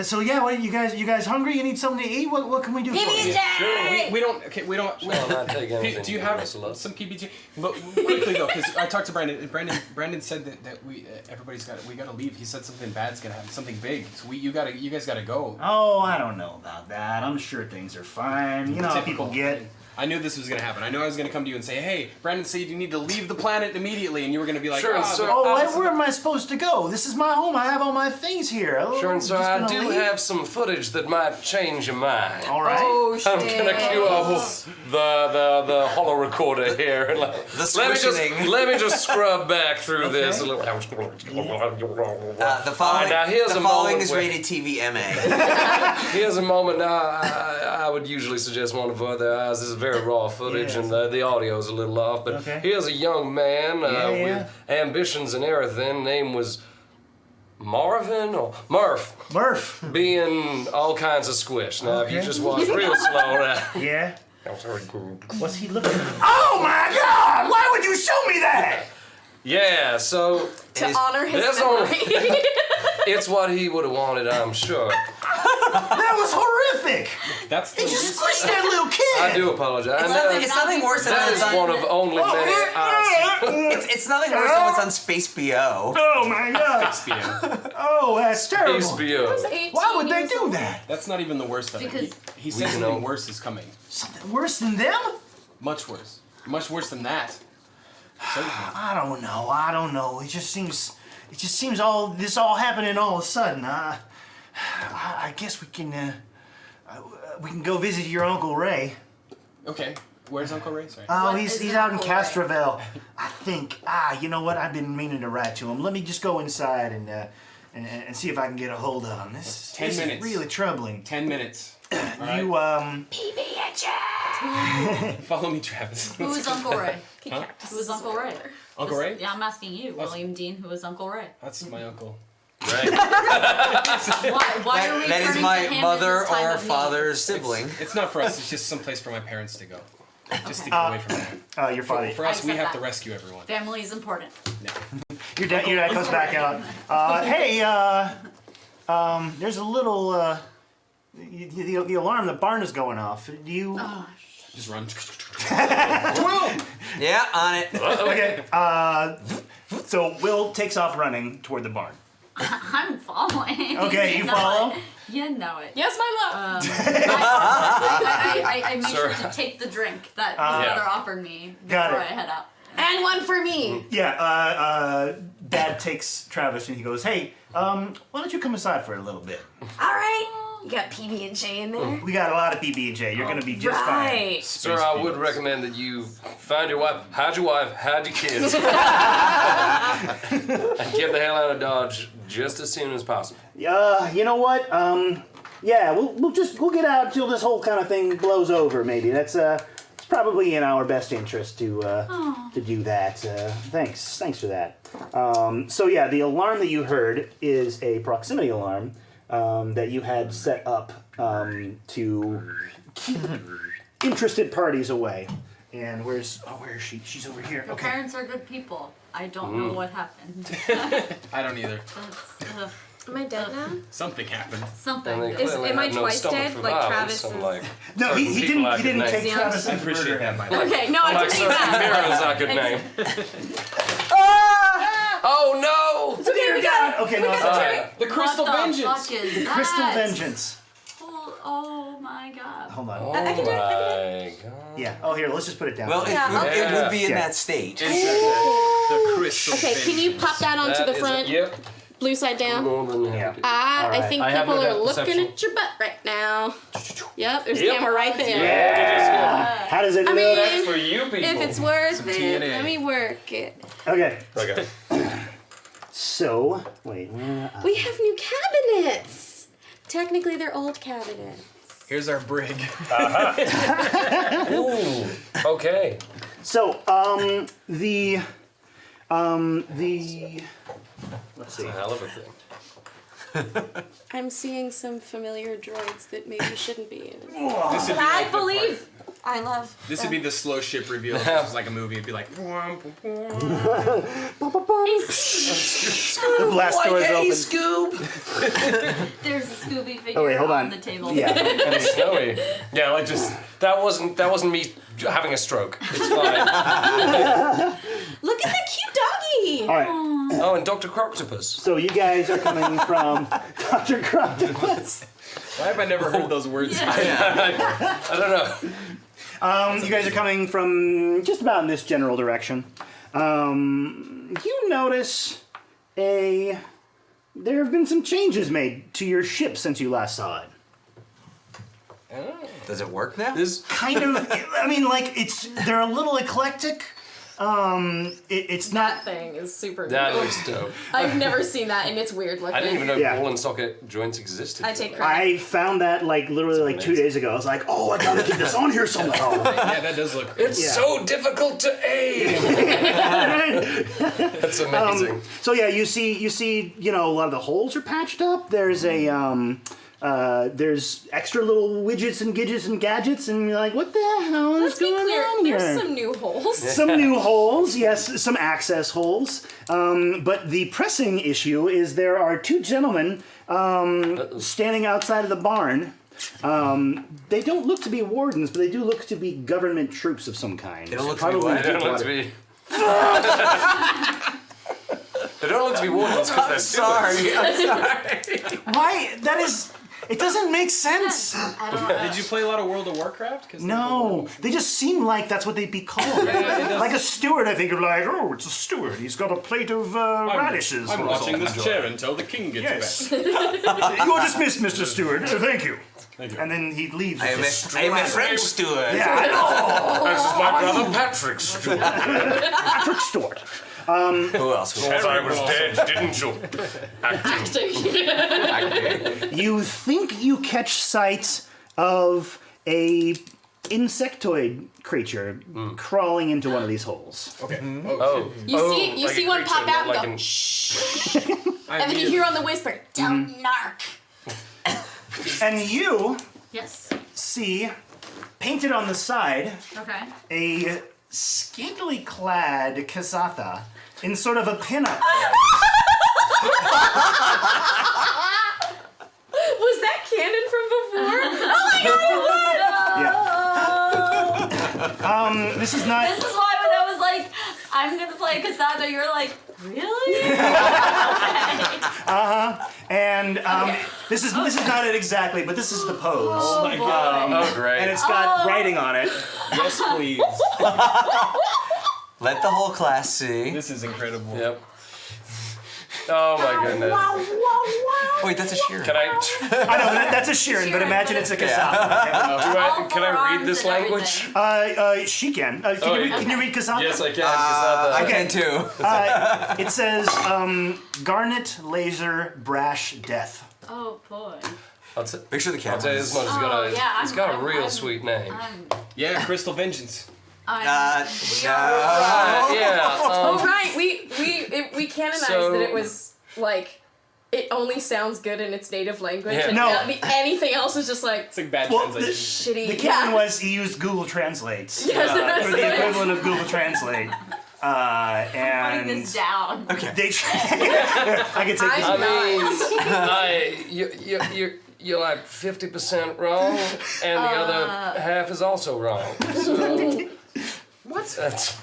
So yeah, what you guys hungry? You need something to eat? What can we do for you? We don't. Okay, we don't. I'll not take anything. Do you have from this, some PBG? Look, quickly though, because I talked to Brandon. Brandon said that we everybody's got we got to leave. He said something bad's gonna happen, something big. So you guys gotta go. Oh, I don't know about that. I'm sure things are fine. You know how people get. I knew this was gonna happen. I knew I was gonna come to you and say, "Hey, Brandon said you need to leave the planet immediately," and you were gonna be like, Sure, "Oh, sir. Where am I supposed to go? This is my home. I have all my things here. Sure, and so Just I gonna do leave? have some footage that might change your mind. All right. Oh, shit. I'm gonna cue up the holo recorder here. And let me squishing. let me just scrub back through this a little. The Now, following, here's the a following moment is where- rated TV MA. Here's a moment now. I would usually suggest one of other eyes. This is very raw footage, Yes. and the audio is a little off. But Okay. here's a young man Yeah. with ambitions and everything. Name was Marvin or Murph, Murph. being all kinds of squish. Now, if you Okay. just watch real slow now. Yeah. I'm sorry. What's he looking at? Oh my God! Why would you show me that? Yeah, so To honor his there's memory. it's what he would have wanted, I'm sure. That was horrific. that's the He just squished that little kid. I do apologize. I know It's nothing worse than that when is it's on. one of only many eyes. It's nothing worse than what's on Space BO. Oh my God. Oh, that's terrible. HBO. Why would they do that? That's not even the worst of it. Because- He said can something know. worse is coming. Something worse than them? Much worse. Much worse than that. Certainly. I don't know. It just seems all happening all of a sudden. I guess we can go visit your Uncle Ray. Okay. Where's Uncle Ray? Sorry. Oh, What he's is out in Uncle Ray? Castroville. I think. You know what? I've been meaning to write to him. Let me just go inside and see if I can get a hold of him. This 10 is minutes. really troubling. 10 minutes. All right. You PB&J. Follow me, Travis. Who is Uncle Ray? Huh? Who is Uncle Ray? Uncle Ray? Yeah, I'm asking you, William Dean. Who is Uncle Ray? That's my uncle. Why are we That is turning my to him in mother this time or of need? father's sibling. It's not for us. It's just someplace for my parents to go. Just to get away from them. Your father. For us, we accept have that. to rescue everyone. Family is important. Your dad comes back out. Hey, there's a little. The alarm, the barn is going off. Do you? Just run. Yeah, on it. Okay. So Will takes off running toward the barn. I'm following. Okay, you know follow? it. You know it. Yes, my love. I make sure to take the drink that his brother offered me Got before it. I head up. And one for me. Yeah. Dad takes Travis and he goes, "Hey, why don't you come aside for a little bit? All right. You got PB and J in there. We got a lot of PB&J. You're gonna be just fine." Right. Sir, I would recommend that you find your wife, hide your kids, and get the hell out of Dodge just as soon as possible. You know what? Yeah, we'll get out till this whole kind of thing blows over. Maybe it's probably in our best interest to do that. Thanks for that. So yeah, the alarm that you heard is a proximity alarm that you had set up to keep interested parties away. And where is she? She's over here. Your Okay. parents are good people. I don't know what happened. I don't either. That's, Am I dead now? Something happened. something. And they Is- clearly am I have no twice stomach dead, for like violence, Travis is- unlike No, certain he people didn't. I He could didn't name. take Travis I and appreciate murder that, him. by the way. Okay, no, I Unlike didn't certain that. heroes I could name. Oh no! Dear God. Okay, no. it's okay. The Crystal What the Vengeance. fuck is that? Crystal Vengeance. Oh my god. Hold on. Oh I can do it, I my God. Yeah. Oh, here. Let's just put it down. Well, Yeah, it would be in Yeah. that state. The Crystal Okay, can you pop that onto That the is front? Yep. Blue side down. More than happy. I Alright. think I have people no are doubt looking perception. at your butt right now. Yep, there's a Yep. camera right there. How does it I look? mean, That's for you people. if it's worth it, TNA. let me work it. Okay. Okay. So wait. We have new cabinets. Technically, they're old cabinets. Here's our brig. Ooh. Okay. So the let's see. A hell of a thing. I'm seeing some familiar droids that maybe shouldn't be in it. This would be I like the believe. part- I love. This would be the slow ship reveal. If it was like a movie. It'd be like. The blast doors open. Scoob. There's a Scooby figure Oh wait, hold on. the table. Yeah. And it's snowy. Yeah, like just that wasn't me having a stroke. It's fine. Look at the cute doggy. All right. Oh, and Dr. Croctopus. So you guys are coming from Dr. Croctopus. Why have I never heard those words? I don't know. You guys are coming from just about in this general direction. You notice there have been some changes made to your ship since you last saw it. Does it work now? This Kind of. I mean, like they're a little eclectic. It's not. That thing is super that cool. looks dope. I've never seen that, and it's weird looking. I didn't even know Yeah. ball and socket joints existed. I take credit. I found that like literally like 2 days ago. I was like, oh, I gotta get this on here somehow. Yeah, that does look. It's Yeah. so difficult to aim. That's amazing. So yeah, you see, a lot of the holes are patched up. There's there's extra little widgets and gadgets, and you're like, what the hell is Let's be going clear, on here? there's some new holes. Some new holes, yes, some access holes. But the pressing issue is there are two gentlemen standing outside of the barn. They don't look to be wardens, but they do look to be government troops of some kind. They don't look to be what? They don't look to Deepwater. be. They don't look to be wardens because they're Sorry. I'm sorry. Why? That is. It doesn't make sense. I don't know. Did you play a lot of World of Warcraft? 'Cause No, they just seem like that's what they'd be called. Like a steward, I think of like, oh, it's a steward. He's got a plate of radishes. I'm for us watching all to this enjoy. chair until the king gets Yes. back. You're dismissed, Mr. Steward. Thank you. Thank you. And then he leaves. I am Just a French steward. Yeah, I know. This is my brother Patrick Stewart. Patrick Stewart. Who else? Thought I was dead, didn't you? You think you catch sight of a insectoid creature crawling into one of these holes. Okay. Oh. You like see a one pop creature, out and not go, like shh. I And then you mean- hear on the whisper, don't narc. And you Yes. see, painted on the side, Okay. a scantily clad Kasatha in sort of a pinup. Was that canon from before? Oh my god! Yeah. This is not. This is why when I was like, I'm gonna play Cassandra, you were like, really? And this is not it exactly, but this is the pose. Oh my god. Oh, great. And it's got writing on it. Yes, please. Let the whole class see. This is incredible. Yep. Oh my goodness. Wait, that's a shear. Can I? I know that's a Sheeran, but imagine it's a Kasatha. Can I read this language? She can. Can you read Kasatha? Yes, I can. I can too. It says Garnet Laser Brash Death. Oh boy. I'll t- Make sure the I'll tell you camera's. this much. Oh, yeah, It's got a I'm- real I'm- sweet name. Yeah, Crystal Vengeance. No. Yeah. Oh right, we canonized So- that it was like it only sounds good in its native language. Yeah. And No. anything else is just like It's like bad Well, translation. shitty. The canon was he used Google Translates. Yes, Or the equivalent of Google Translate. Writing And this down. they I can take this. I mean, you're like 50% wrong, and the other half is also wrong. So What? that's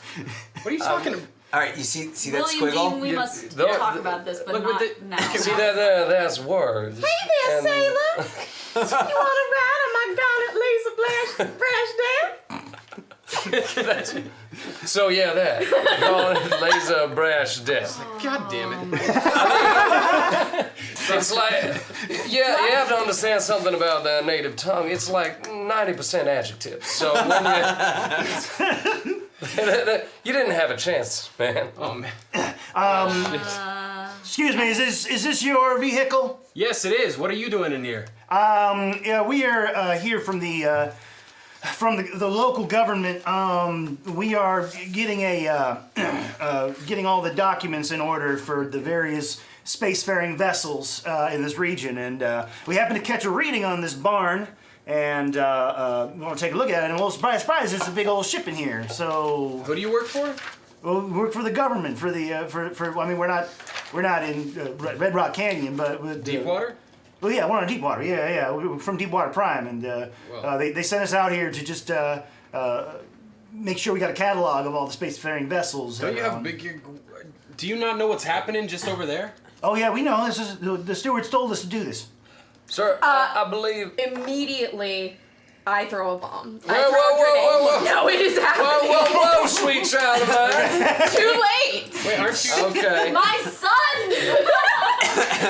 What are you talking about? All right, you see that William squiggle? Dean, we must the- talk about this, but look with not the- now. see that's words. Hey there, And- sailor. You wanna ride on my garnet laser brash dad? So yeah, that laser brash death. God damn it. It's like you have to understand something about the native tongue. It's like 90% adjectives. So when you didn't have a chance, man. Oh man. Excuse me, is this your vehicle? Yes, it is. What are you doing in here? Yeah, we are here from the local government. We are getting getting all the documents in order for the various spacefaring vessels in this region, and we happen to catch a reading on this barn, and we want to take a look at it. And well, surprise, surprise, it's a big old ship in here. So, Who do you work for? well, we work for the government for the for. I mean, we're not in Red Rock Canyon, but with Deepwater? Well, yeah, we're on Deepwater. Yeah. We're from Deepwater Prime, and they sent us out here to just make sure we got a catalog of all the spacefaring vessels. Don't you have big... Do you not know what's happening just over there? Oh yeah, we know. This is the stewards told us to do this. Sir, I believe. Immediately, I throw a bomb. Whoa, whoa. No, it is happening. Whoa, sweet child of mine. Too late. Wait, aren't you... Okay. My son!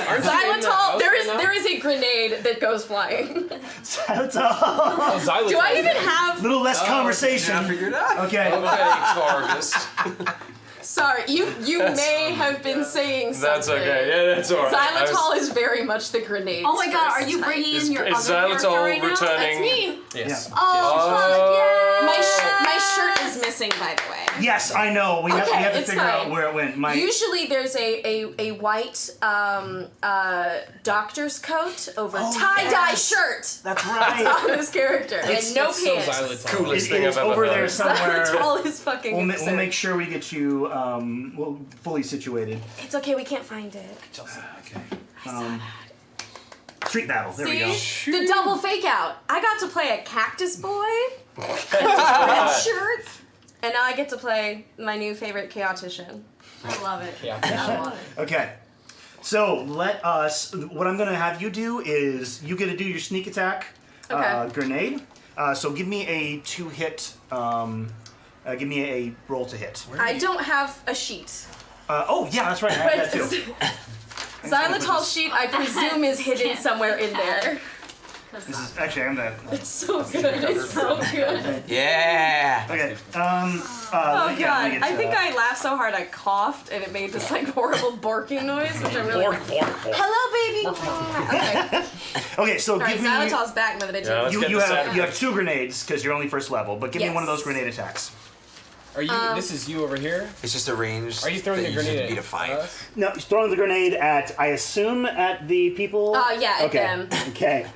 Aren't you in the Xylitol. house right now? There is a grenade that goes flying. Xylitol. Oh, Xylitol. Do I even have? A little less conversation. I figured out. Okay. Okay, Targus. Sorry, you may have been saying something. That's okay. Yeah, that's all right. Xylitol is very much the grenade. Oh my god, are you bringing in your Is other character Xylitol right now? returning? That's me. Yes. Oh, fuck yeah! My shirt is missing, by the way. Yes, I know. We have Okay, to it's figure out fine. where it went. Usually there's a white doctor's coat over tie-dye shirt That's right. on this character, and no That's so pants. Xylitol. Coolest It thing is I've ever over heard. there somewhere. Xylitol is fucking We'll absurd. make sure we get you fully situated. It's okay, we can't find it. Street battle. There we go. See? The double fake out. I got to play a cactus boy red shirt, and now I get to play my new favorite chaotician. I love it. Yeah. I love it. Okay. So let us. What I'm gonna have you do is you get to do your sneak attack Okay. grenade. So give me a 2-hit. Give me a roll to hit. I don't have a sheet. Oh yeah, that's right. I have that too. Xylitol sheet, I presume, is hidden somewhere in there. This is actually I'm that. It's so good. It's so good. Yeah. Okay. Oh yeah, god, it's, I think I laughed so hard I coughed and it made this like horrible barking noise, which I really. Hello, baby. Okay. Okay, so All right, give me. Xanatal's back, mother bitch. Yeah, let's You, get you this have out. you have 2 grenades because you're only first level, but give me one of those Yes. grenade attacks. Are you? This is you over here. It's just a range. Are you throwing that a usually grenade beat a at 5. us? No, he's throwing the grenade at, I assume, at the people. Yeah, at okay. them. Okay.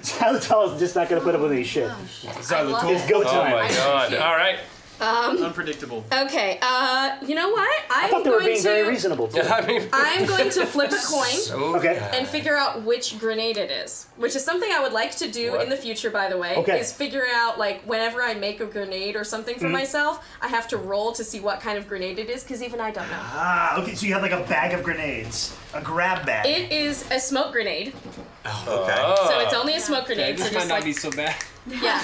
Xanatal is just not gonna put up with any shit. Xylotool. It's go Oh time. my god. All right. Unpredictable. Okay, you know what? I thought they were being very reasonable too. I mean, I'm going to flip a coin Okay. and figure out which grenade it is, which is something I would like to do What? in the future, by the way, Okay. is figure out, like, whenever I make a grenade or something for myself, I have to roll to see what kind of grenade it is, because even I don't know. Ah, okay, so you have like a bag of grenades. A grab bag. It is a smoke grenade, Okay. so it's only a smoke grenade, so This might just not like, be so bad. yeah.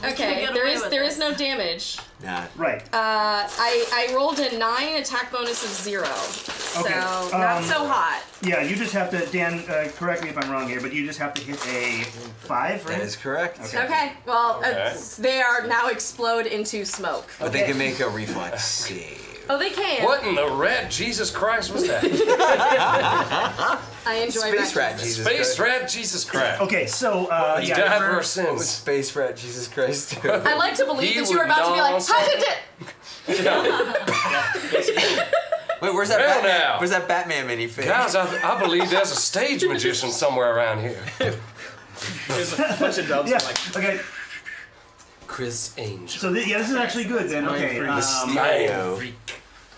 Okay, get there away is with there this. is no damage. Nah. Right. I rolled a 9, attack bonus of 0, so Okay, not so hot. Yeah, you just have to, Dan, correct me if I'm wrong here, but you just have to hit a 5, right? That is correct. Okay, well, Okay. they are now explode into smoke. But they can make a reflex save. Oh, they can. what in the red Jesus Christ was that? I enjoy Space rat Jesus. Jesus Space Christ. rat Jesus Christ. Okay, so, These yeah. diverse sins. Space rat Jesus Christ too. I like to believe He that you were would about to be like, not how did it? Wait, where's that Well, Batman? now. Where's that Batman minifig? Guys, I believe there's a stage magician somewhere around here. There's a bunch of dubs. Yeah, Like, okay, Chris Angel. so this is actually good then. Okay, Mario.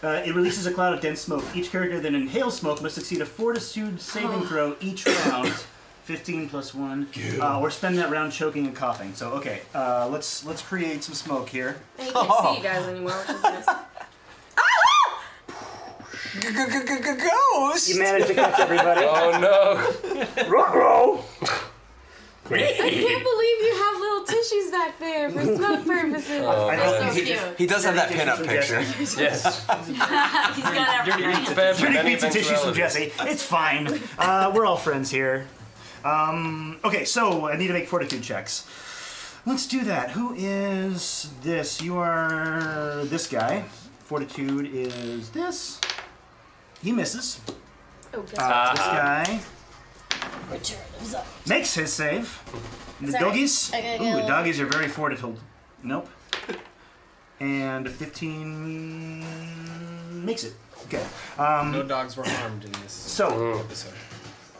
it releases a cloud of dense smoke. Each character that inhales smoke must succeed a fortitude saving throw each round. 15 plus 1. Or spend that round choking and coughing. So, okay, let's create some smoke here. I can't see you guys anymore, which is nice. Ghost. You managed to catch everybody. Oh no. Ruh-roh! I can't believe you have little tissues back there for smoke purposes. I know. So cute. He does have that pinup From picture. Jesse. Yes. He's got everything. Prepared for Pretty any pizza tissues from eventuality. Jesse. It's fine. We're all friends here. Okay, so I need to make fortitude checks. Let's do that. Who is this? You are this guy. Fortitude is this. He misses. Oh, This guy makes his save. And the Sorry. doggies. I gotta Ooh, go. doggies are very fortitude. Nope. And 15 makes it. Okay. no dogs were harmed in this So, episode.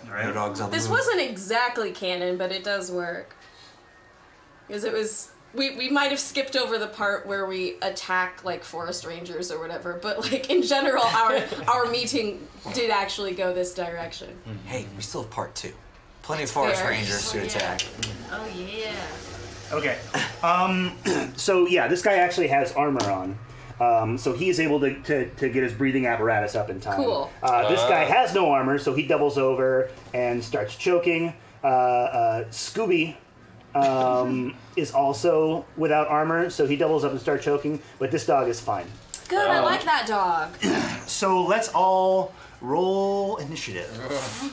No dogs on the This moon. wasn't exactly canon, but it does work. Because it was... We might have skipped over the part where we attack, like, forest rangers or whatever, but, like, in general, our meeting did actually go this direction. Hey, we still have part 2. Plenty of forest Fair. rangers to attack. Oh yeah. okay. So yeah, this guy actually has armor on. So he is able to get his breathing apparatus up in time. Cool. This guy has no armor, so he doubles over and starts choking. Scooby is also without armor, so he doubles up and starts choking, but this dog is fine. Good, I like that dog. So let's all roll initiative.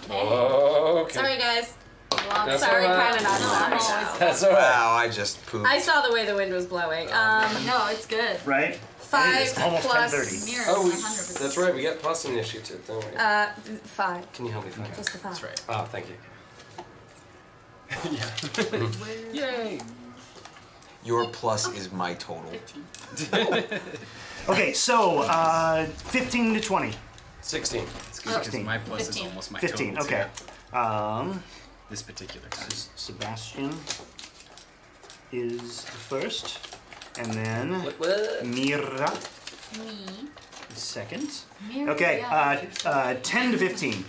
Okay. Sorry, guys. Well, That's Sorry, all right. kind of not I'm sorry. always. That's alright. Wow, I just pooped. I saw the way the wind was blowing. No, it's good. Right? 5 It's almost plus... 10:30. Mirror. Oh, 100%. that's right. We got plus initiative, don't we? 5. Can you help me find it? Just the 5. That's right. Oh, thank you. Yay! Your plus is my total. Okay, so 15 to 20. 16. It's good because 16. my plus 15. is almost my 15, total, okay. too. This particular time. Sebastian is the first, and then What? Mira Me. is second. Mirror, Okay, yeah. 10 to 15.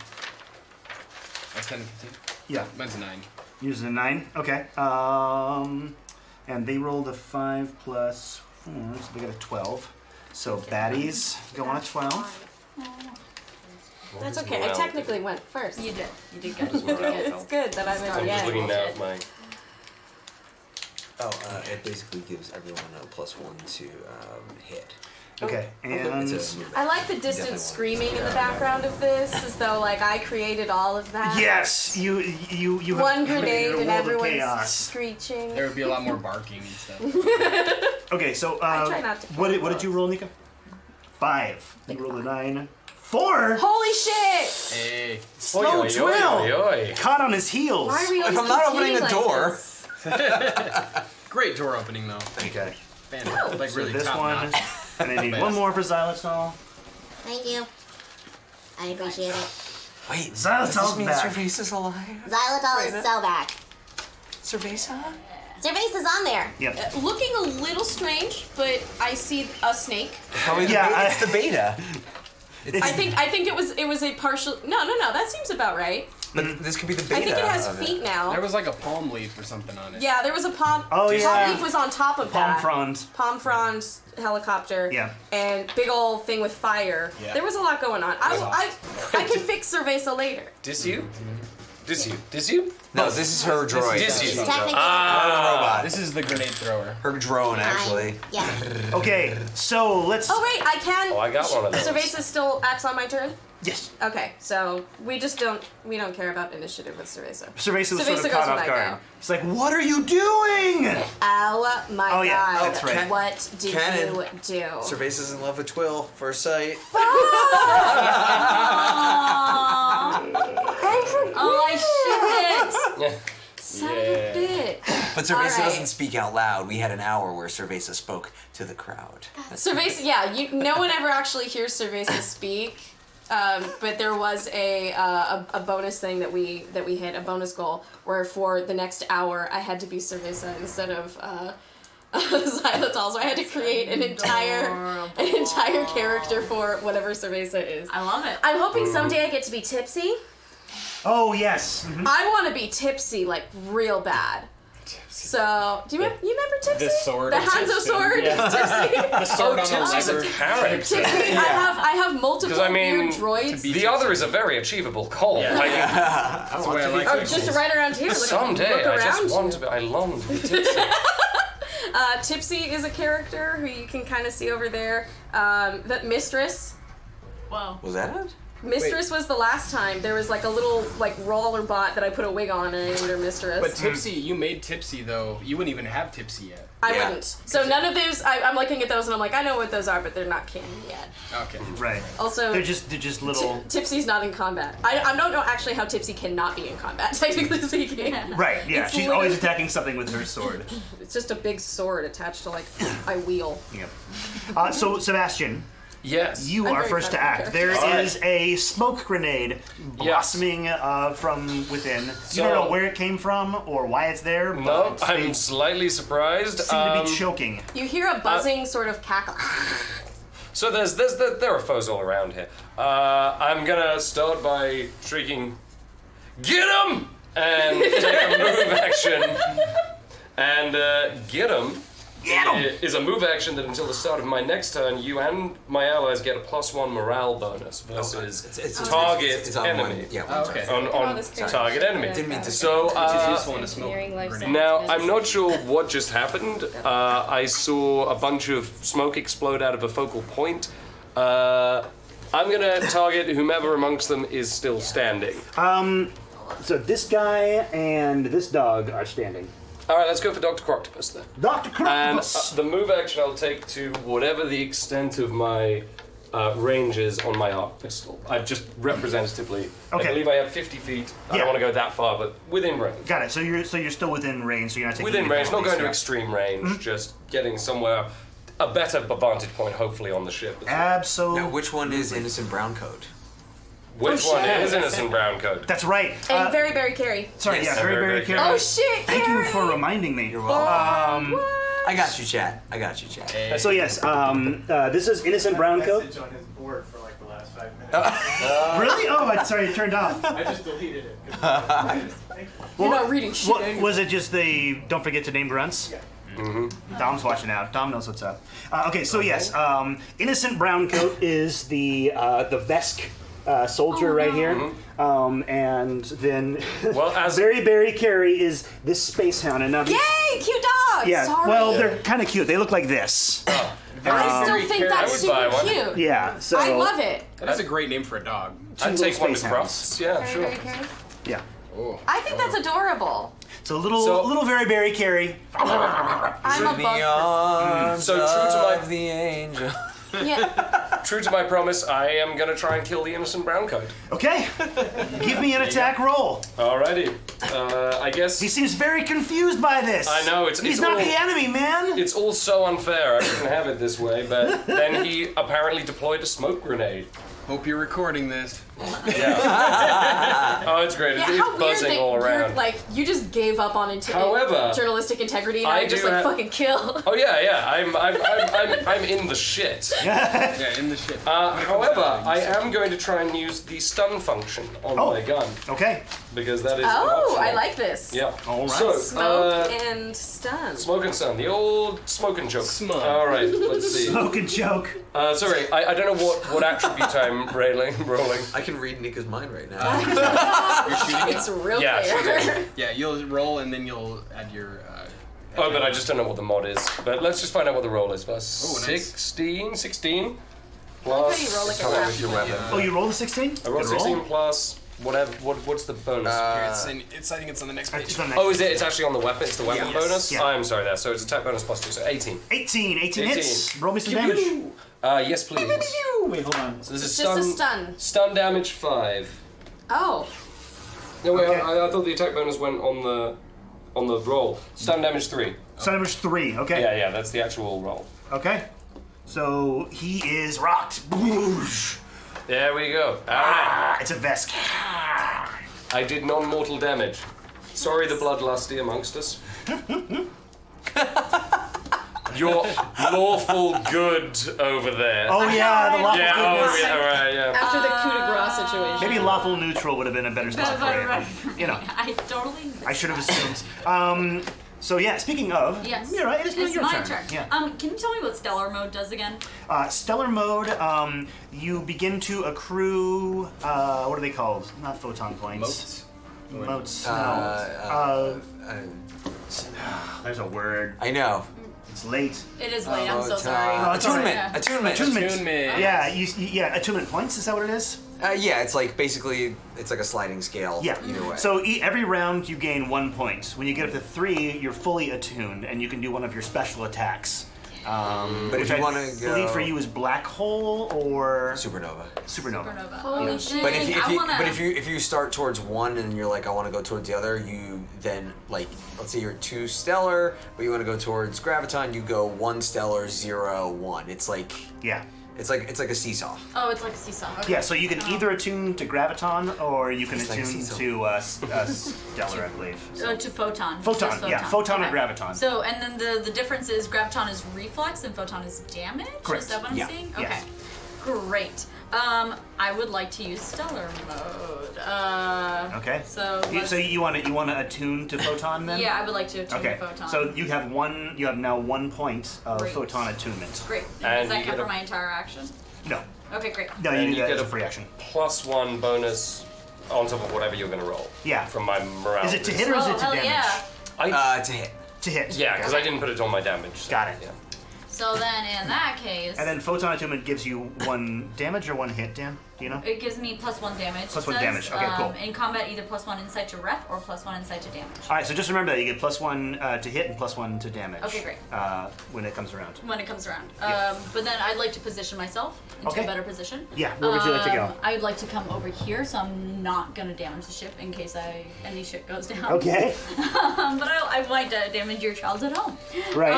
That's 10 to 15. Yeah, Mine's a 9. using a 9. Okay. And they rolled a 5 plus 4, so they got a 12. So baddies go on a 12. That's okay. I technically went first. You did. You did good. Just You did good. It's good that I'm I'm at the just looking end. now at my. It basically gives everyone a +1 to hit. Okay, and It's a I like the distant screaming in the background of this, as though like I created all of that. yes, you have One created grenade a and world of everyone's chaos. screeching. There would be a lot more barking and stuff. Okay, so try not to what kill did you roll, Nika? 5. You rolled a 9. 4. Holy shit! Hey. Slow Twill caught on his heels. Why are we always I'm not competing opening the like door. this? Great door opening though. Okay, Fantastic. Like so really this top one, notch. and I need one more for Xylitol. Thank you. I appreciate it. Wait, does Xylitol's this mean back. Cerveza's alive? Xylitol is so back. Cerveza? Cerveza's on there. Yep. Looking a little strange, but I see a snake. Probably the Yeah, beta. I- It's the beta. I think it was a partial. No, that seems about right. But this could be the beta. I think it has of feet now. There was like a palm leaf or something on it. Yeah, there was a palm. Oh, palm yeah. leaf was on top of Palm that. frond. Palm frond helicopter. Yeah. And big old thing with fire. Yeah. There was a lot going on. I can fix Cerveza later. Diss you? Diss you? No, this is her droid. Diss you. Technically, robot. This is the grenade thrower. Her drone, actually. Yeah. Okay, so let's. Oh wait, I can. Oh, I got one of those. Cerveza still acts on my turn. Yes. Okay, so we don't care about initiative with Cerveza. Cerveza was sort Cerveza of goes caught when off I guard. go. It's like, what are you doing? Oh my Oh, yeah, god. that's right. What did Canon. you do? Cerveza's in love with Twill, first sight. Oh, I shit. Son of a bitch. But Cerveza Alright. doesn't speak out loud. We had an hour where Cerveza spoke to the crowd. Cerveza, yeah, no one ever actually hears Cerveza speak. But there was a bonus thing that we hit, a bonus goal, where for the next hour I had to be Cerveza instead of Xylitol, so I had to create an entire character for whatever Cerveza is. I love it. I'm hoping someday I get to be tipsy. Oh, yes. Mhm. I want to be tipsy, like real bad. So, do you remember Tipsy? The sword. The Hanzo sword? Tipsy? The sword on the Tipsy's a lever. character. Tipsy. I have multiple 'Cause I mean, weird droids. The other is a very achievable goal. Yeah. Like, That's the way I like Oh, it. just right around here. Look, someday, look I around just want you. to be. I long to be tipsy. Tipsy is a character who you can kind of see over there. That Mistress. Whoa. Was that it? Mistress was the last time. There was like a little like roller bot that I put a wig on and I named her Mistress. But Tipsy, you made Tipsy though. You wouldn't even have Tipsy yet. I Yeah. wouldn't. So none of those. I'm looking at those and I'm like, I know what those are, but they're not canon yet. Okay. Right. Also, They're just little. Tipsy's not in combat. I don't know actually how Tipsy cannot be in combat, technically speaking. Right, yeah. It's She's literally- always attacking something with her sword. It's just a big sword attached to like a wheel. Yep. So, Sebastian, Yes. you I'm are very first to proud of act. my There character. is a smoke grenade blossoming from within. You So- don't know where it came from or why it's there, but No, they I'm slightly surprised. seem to be choking. You hear a buzzing sort of cackle. So there are foes all around here. I'm gonna start by shrieking, "Get him!" and take a move action. And get him is a move action that until the start of my next turn, you and my allies get a +1 morale bonus versus target it's on enemy. One, yeah, Oh, one okay. turn. On this character. target enemy. Didn't mean to So, Which is useful in a smoke grenade. now, I'm not sure what just happened. I saw a bunch of smoke explode out of a focal point. I'm gonna target whomever amongst them is still standing. So this guy and this dog are standing. Alright, let's go for Dr. Croctopus then. Dr. And Croctopus! the move action I'll take to whatever the extent of my range is on my arc pistol. I've just representatively. Okay. I believe I have 50 feet. I Yeah. don't want to go that far, but within range. Got it. So you're still within range. So you're not taking Within any range, not going to penalties, extreme range, just getting somewhere, a better vantage point, hopefully, on the ship. as well. Absolutely. Now, which one is Innocent Brown Coat? Which one is Innocent Brown Coat? That's right. And very, very carry. Sorry, Yes. yeah, very, Very, very very careful. Oh shit, Thank you Carrie! for reminding me. You're welcome. What? I got you, chat. I got you, chat. So yes, this is Innocent Brown Coat. Message on his board for like the last 5 minutes. Really? Oh, sorry, it turned off. I just deleted it. 'Cause- Thank you. You're not reading shit. What, was it just the don't forget to name grunts? Yeah. Dom's watching out. Dom knows what's up. Okay, so yes, Innocent Brown Coat is the Vesk soldier right here. And then Well, as Very Carey is this space hound. And now Yay, cute god, Yeah. sorry. Well, they're kind of cute. They look like this. I still think that's I would super buy one. cute. Yeah. So. I love it. That is a great name for a dog. I'd little take one to space Crufts. Yeah, Very, sure. very cute. Yeah. Oh. I think that's adorable. So little So- little very berry carry. I'm a The bug. arms So true to of the angel. Yeah. True to my promise, I am gonna try and kill the innocent brown coat. Okay. Give me an attack roll. Alrighty. I guess He seems very confused by this. I know, it's He's not all- the enemy, man. it's all so unfair. I shouldn't have it this way, but then he apparently deployed a smoke grenade. Hope you're recording this. Yeah. Oh, it's great. Yeah, It's how weird buzzing that all you're around. like you just gave up on However, journalistic integrity and I I just do like ha- fucking kill. Oh yeah. I'm in the shit. Yeah, in the ship. However, I am going to try and use the stun function on Oh. my gun Okay. because that is Oh, I optional. like this. Yeah. All right. So, Smoke and stun. smoke and stun, the old smoke and choke. Smug. All right, let's see. Smoke and choke. Sorry, I don't know what attribute I'm rolling. I can read Nika's mind right now. You're shooting it? It's real Yeah, clear. Yeah, you'll roll and then you'll add your. Oh, but I just don't know what the mod is. But let's just find out what the roll is first. Oh, nice. 16 I like how plus. you roll like a Tell me crap. with your weapon. Oh, you rolled a 16? I rolled Good roll. 16 plus whatever. What's the bonus? It's I think it's on the next page. It's on the next- Oh, is it? It's actually on the weapon. It's the weapon Yes. bonus. Yeah. I'm sorry there. So it's attack bonus plus 2, so 18. 18 hits. Roll me some damage. Yes, please. Wait, hold on. So this is It's just a stun. Stun damage 5. Oh. No wait, Okay. I thought the attack bonus went on the roll. Stun damage 3. So damage 3. Okay. Yeah, that's the actual roll. Okay. So he is rocked. Boosh. There we go. All right. It's a Vesk. I did non-mortal damage. Sorry, the bloodlusty amongst us. Your lawful good over there. Oh yeah, the lawful yeah, goodness. right, yeah. After the coup de grace situation. Maybe lawful neutral would have been a better spot for Right. you. You know, I totally. I should have assumed. So yeah, speaking of, Yes. you're right. It's your my turn. turn. Yeah. Can you tell me what stellar mode does again? Stellar mode. You begin to accrue. What are they called? Not photon points. Motes? Motes. No. There's a word. I know. It's late. It is late. I'm so Photon- sorry. it's all right. Attunement. Attunement. Attunement. Yeah. Yeah. Attunement points. Is that what it is? Yeah, it's like basically it's like a sliding scale. Yeah. Either way. So every round you gain 1 point. When you get up to 3, you're fully attuned, and you can do one of your special attacks. but Which if you I want to go believe for you is black hole or supernova. supernova. Supernova. Holy Oh, shit. But if I wanna... if you start towards one and you're like I want to go towards the other, you then like let's say you're 2 stellar, but you want to go towards graviton, you go 1 stellar 0 1. It's like Yeah. it's like a seesaw. Oh, it's like a seesaw. Okay. Yeah, so you can either attune to graviton or you can It's like a attune seesaw. to stellar, I believe. To photon. Photon, Just yeah, photon Okay. or graviton. So, and then the difference is graviton is reflex and photon is damage? Correct. Is that what I'm Yeah. seeing? Yes. Okay. Great. I would like to use stellar mode. Okay. So, So you want to attune to photon then? yeah, I would like to attune Okay. to photon. So you have now 1 point of Great. photon attunement. Great. And Does that you count get for a- my entire action? No. Okay, great. No, And you you do that get as a a- free action. +1 bonus on top of whatever you're going to roll. Yeah. From my morale. Is it to boost. hit or is Oh, it to hell damage? yeah. To hit. To hit. Yeah, because Okay. I didn't put it on my damage. So, Got it. Yeah. So then, in that case, And then photon attunement gives you 1 damage or 1 hit, Dan? Do you know? it gives me +1 damage. Plus it 1 says. damage. Okay, cool. In combat, either +1 insight to ref or +1 insight to damage. All right, so just remember that you get +1 to hit and +1 to damage. Okay, great. When it comes around. When it comes around. Yeah. But then I'd like to position myself into Okay. a better position. Yeah, where would you like to go? I'd like to come over here, so I'm not gonna damage the ship in case any shit goes down. Okay. But I might damage your child at home. Right.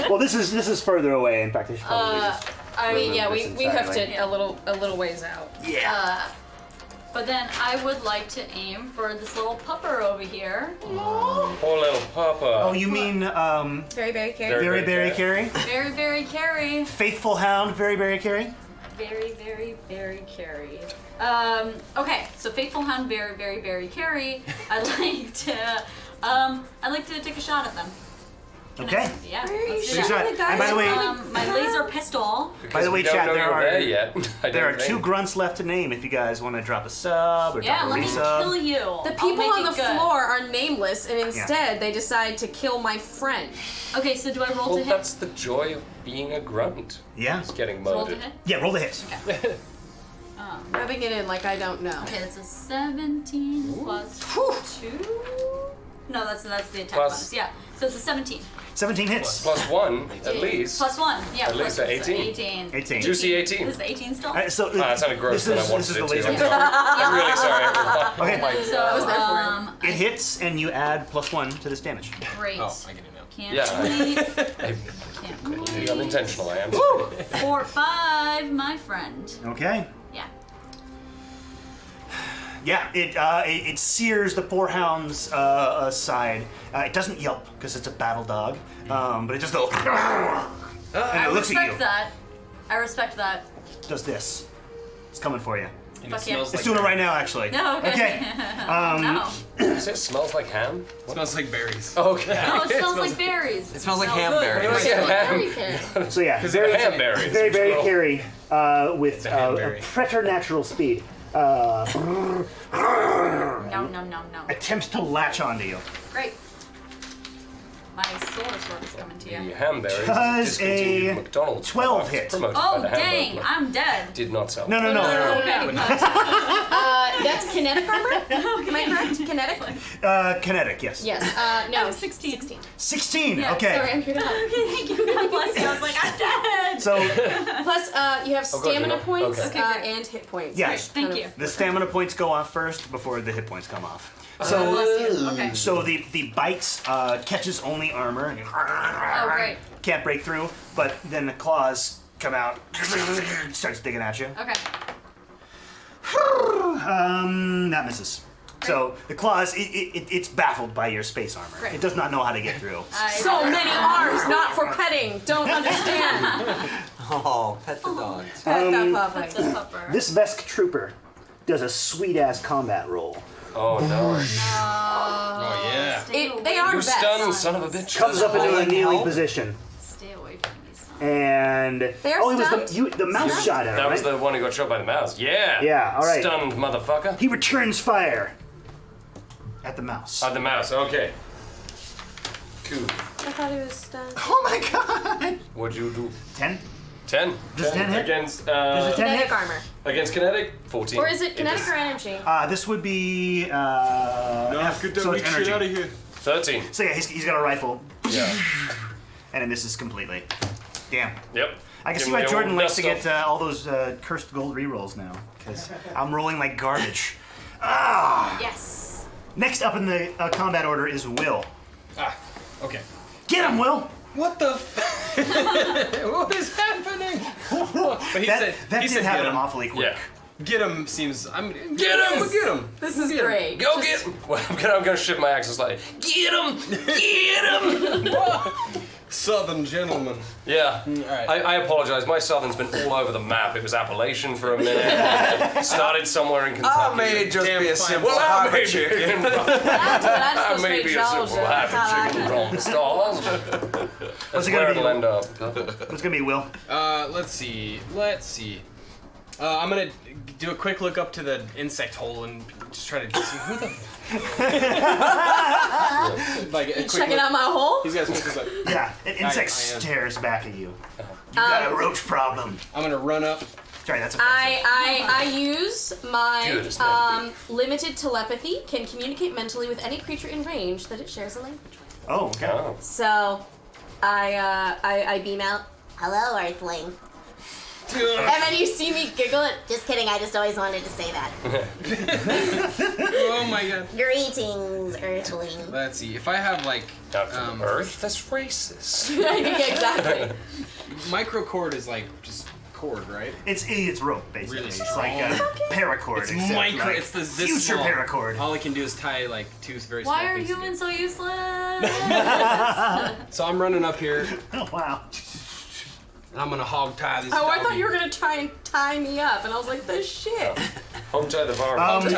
Well, this is further away. In fact, I should probably just. I mean, Yeah, we Inside, hoofed right? it a little ways out. Yeah. But then I would like to aim for this little pupper over here. Poor little papa. Oh, you mean Very, very careful. very berry carry? Very, very carry. Faithful hound, very berry carry. Very, very, very carry. Okay, so faithful hound, very, very, very carry. I'd like to take a shot at them. Okay. Yeah. Where are you let's do Shot. that. shooting the guys? And by the way, My laser pistol. by the way, we don't chat, know there you're are there yet. I there are don't 2 think. grunts left to name if you guys want to drop a sub or Yeah, drop a let me resub. kill you. The I'll people make on the it good. floor are nameless, and instead they decide to kill my friend. Okay, so do I roll Well, to hit? that's the joy of being a grunt. Yeah. It's getting Roll to murdered. hit? Yeah, roll the hits. Rubbing it in like I don't know. Okay, that's a 17 plus 2. No, that's the attack Plus- bonus. Yeah, so it's a 17. 17 hits. Plus 1, at least. Plus 1. Yeah, At least plus a 18. 18. 18. Juicy 18. Is it 18 still? So that sounded gross, this but I is, wanted this is it the to. laser. I'm sorry. I'm really sorry, everyone. Okay. So, I was there for it. It hits and you add +1 to this damage. Great. Oh, I get it now. Can't Yeah. wait. I, Can't I'm wait. unintentional, I am sorry. 4, 5, my friend. Okay. Yeah. Yeah, it sears the poor hound's side. It doesn't yelp because it's a battle dog, but it just goes and I it looks at you. respect that. I respect that. Does this? It's coming for you. And Fuck it yeah. smells It's like doing it right now, actually. No, okay. No. You say it smells like ham? It smells like berries. Okay. No, it smells like berries. It smells like Smells hamberry. good. Yeah, ham. So yeah, They're hamberries. very Well, carry with a hamberry. preternatural speed. No. Attempts to latch onto you. Great. My solar sword is coming to The you. hamberry Does discontinued a McDonald's 12 products hit. promoted by Oh, the dang. Hamburglar. I'm dead. Did not sell. No. Okay. That's kinetic armor? Am I correct? Kinetic? Kinetic, yes. Yes. No, 16. 16. Yeah, okay. Sorry, I'm here to help. Okay, thank you. God bless you. I was like, I'm dead. So Plus, you have Oh, good, stamina you know. points Okay. Okay, great. and hit points. Yes. Thank you. the stamina points go off first before the hit points come off. God So bless you. Okay. so the bites catches only armor and Oh, great. can't break through, but then the claws come out, starts digging at you. Okay. That misses. So the claws, it's baffled by your space armor. Great. It does not know how to get through. So many arms, not for petting. Don't understand. Oh, pet the dogs. Pet the puppy. That's a pupper. This Vesk trooper does a sweet ass combat roll. Oh no. Oh yeah. They are You vets. stunned, son of a bitch. Comes up into a Rolling kneeling help? position, Stay away from me, son. and They're oh, it was stunned? the mouse shot at him, That right? was the one who got shot by the mouse. Yeah. Yeah, all right. Stunned motherfucker. He returns fire at the mouse. The mouse. Okay. Cool. I thought he was stunned. Oh my god! What'd you do? 10? 10. Does 10 hit? Against Does it 10 Kinetic hit? armor. against kinetic. 14. Or is it kinetic is or energy? This would be F, so it's energy. here. 13. So yeah, he's got a rifle, Yeah. and it misses completely. Damn. Yep. I can Give see me why the Jordan old likes to dust get all those cursed gold rerolls now, because I'm rolling like garbage. Ah! Yes. Next up in the combat order is Will. Ah. Okay. Get him, Will! What the? What is happening? But he That said did get happen him. awfully quick. Yeah. Get him seems. I'm Get him! Get him. This is great. Go get him! Well, I'm gonna shift my accent slightly. Get him! Get him! Southern gentleman. Yeah. Alright. I apologize. My southern's been all over the map. It was Appalachian for a minute. Started somewhere in Kentucky. I may just Damn be a fine. simple Well, I may harbor be chicken. That's what I I'm may supposed be to a Georgia. simple That's how I chicken can- from the stars. That's it where gonna be? it'll end up. What's gonna be, Will? Let's see. I'm gonna do a quick look up to the insect hole and just try to see who the. Like a quick Checking look. out my hole? These guys just like. Yeah, an insect I am. stares back at you. You got a roach problem. I'm gonna run up. Sorry, that's offensive. I use my Good as meant limited telepathy, can communicate mentally with any creature in range that it shares a language with. Oh, okay. Oh. So I beam out, Hello, Earthling. and then you see me giggle at Just kidding, I just always wanted to say that. Oh my god. Greetings, Earthling. Let's see. If I have like Not from Earth? That's racist. yeah, exactly. microcord is like just cord, right? It's rope, basically. Really It's like a paracord. It's except micro. like It's this future small. paracord. All I can do is tie like two very small Why are things humans so useless? together. So I'm running up here Oh, wow. and I'm gonna hog tie this. Oh, I thought doggy. you were gonna try and tie me up, and I was like, this shit. Home tie the varmint.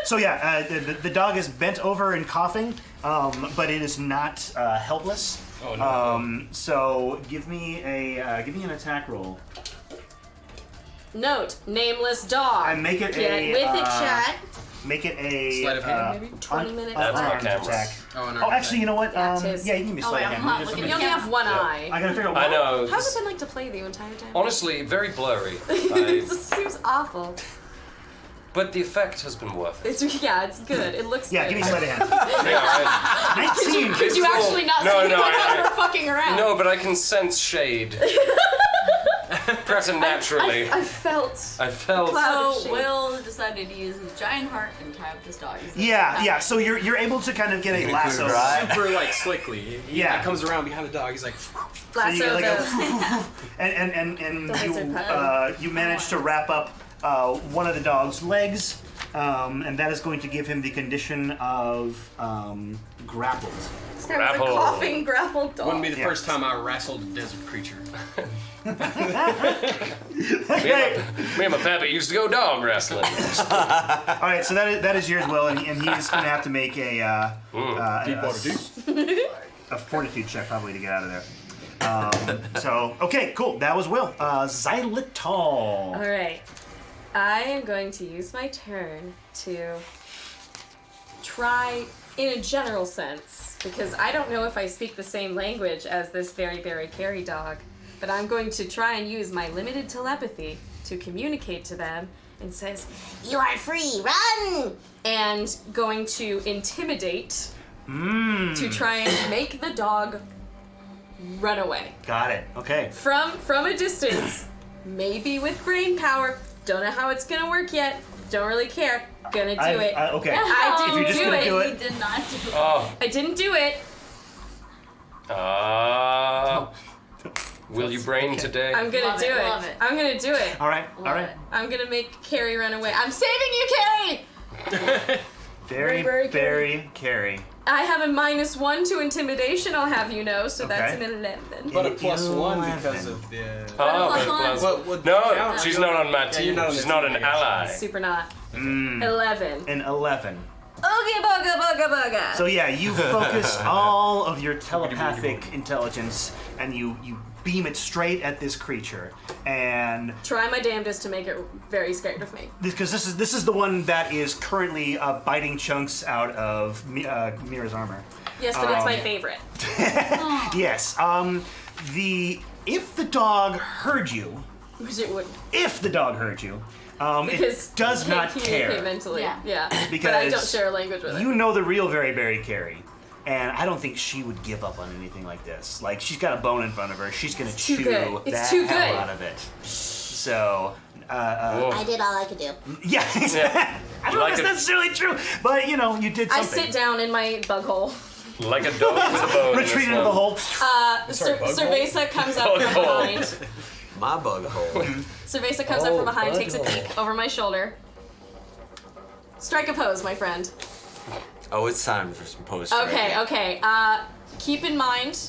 So yeah, the dog is bent over and coughing, but it is not helpless. Oh no. So give me an attack roll. Note, nameless dog. And make it Get a with it, chat. Make it a Sleight of hand, maybe? 20 minutes. That's my unarmed camera. attack. Oh, Oh, actually, you know what? Yeah, it is. Yeah, you can be sleight of I'm hand. not Just- looking You only have one eye. I gotta figure out. I know. How's it been like to play the entire time? Honestly, very blurry. It just seems awful. But the effect has been worth it. It's good. It looks Yeah, good. give me sleight of hand. Yeah, 19. Could you actually not No, see no, me when I- we were fucking around? no, but I can sense shade. Preternaturally. I felt. I felt. Cloud of So shade. Will decided to use his giant heart and tie up this dog. Yeah. So you're able to kind of get a lasso. Super like slickly. He Yeah. comes around behind the dog. He's like, So Lasso you get like the. and lizard puppy. you manage to wrap up one of the dog's legs, and that is going to give him the condition of grappled. There was a Grapple. coughing grappled dog. wouldn't be the Yeah. first time I wrestled a desert creature. Me and my pappy used to go dog wrestling. All right, so that is yours, Will, and he's going to have to make a a fortitude check probably to get out of there. So okay, cool. That was Will. Xylitol. All right. I am going to use my turn to try, in a general sense, because I don't know if I speak the same language as this very, very carry dog, but I'm going to try and use my limited telepathy to communicate to them and says, You are free. Run! and going to intimidate to try and make the dog run away. Got it. Okay. From a distance, maybe with brain power. Don't know how it's gonna work yet. Don't really care. Gonna do it. Okay. I If didn't you're just do gonna it. do He it. did not do it. Oh. I didn't do it. Will you brain today? I'm gonna Love do it, it. love it. I'm gonna do it. All right. All Love right. it. I'm gonna make Carrie run away. I'm saving you, Carrie! Very, Very very carry. I have a -1 to intimidation, I'll have you know, so that's Okay. an 11. But a +1 because 11. of the. Oh, Plus but one. plus- What no, count? she's not on my team. you're not on She's the not team, an I guess. ally. Super not. 11. An 11. Oogie booga booga booga. So yeah, you focus all of your telepathic intelligence and you beam it straight at this creature, and Try my damnedest to make it very scared of me. because this is the one that is currently biting chunks out of Mira's armor. Yes, but it's my favorite. Yes. If the dog heard you, Because it would. if the dog heard you, Because it does you can't not communicate care. mentally. Yeah. Yeah. But I Because don't share a language with it. You know the real Very Very Carrie. And I don't think she would give up on anything like this. Like, she's got a bone in front of her. She's gonna too chew good. It's that too hell good. out of it. So, I did all I could do. yeah. I don't know Like if that's a- necessarily true, but you know, you did I something. sit down in my bug hole. Like a dog with a bone. Retreat into the hole. Cerveza comes up Bug from hole. behind. My bug hole. Cerveza comes up from behind, takes a peek over my shoulder. Strike a pose, my friend. Oh, it's time for some post. Okay. Keep in mind,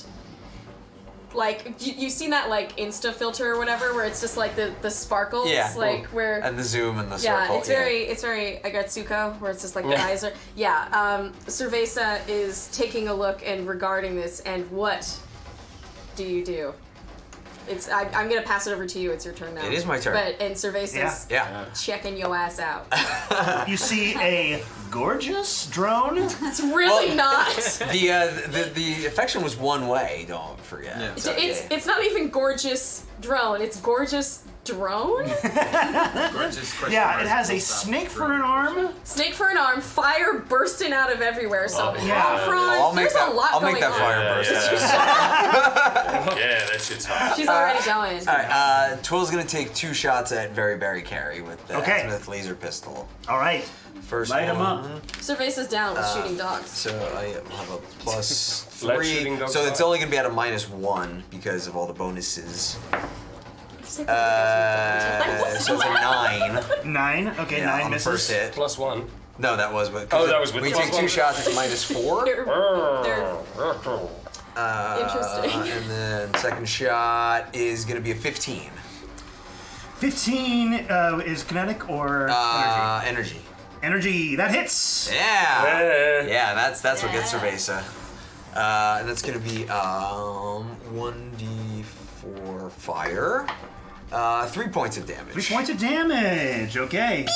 like you've seen that like Insta filter or whatever, where it's just like the sparkles, Yeah. like where. And the zoom and the Yeah, circle. it's very Agretsuko, where it's just like the Yeah. eyes are. Yeah, Cerveza is taking a look and regarding this, and what do you do? I'm gonna pass it over to you. It's your turn now. It is my turn. And Cerveza's Yeah. checking your ass out. You see a gorgeous drone. It's really not. The affection was one way. Don't forget. Yeah. So, It's not even gorgeous drone. It's gorgeous drone. Yeah, it has a snake for an arm. Snake for an arm. Fire bursting out of everywhere. So yeah. front. I'll make There's that. a lot I'll going make that on. fire burst. Yeah, that shit's hot. She's already going. All right. Twill's gonna take 2 shots at Very Berry Carry with the Okay. Smith laser pistol. All right. First Light one. him up. Cerveza's down with shooting dogs. So I have a plus Let 3. shooting dogs So it's fly. only gonna be at a -1 because of all the bonuses. So it's a 9. 9. Okay, Yeah, 9 on the misses. first hit. +1. No, that was with. Oh, that was with We the take plus 2 one? shots. It's -4. They're interesting. And then second shot is gonna be a 15. 15 is kinetic or energy? Energy. Energy. That hits. Yeah. Eh. Yeah, that's what gets Yeah. Cerveza. And that's going to be 1d4 fire. 3 points of damage. 3 points of damage. Okay.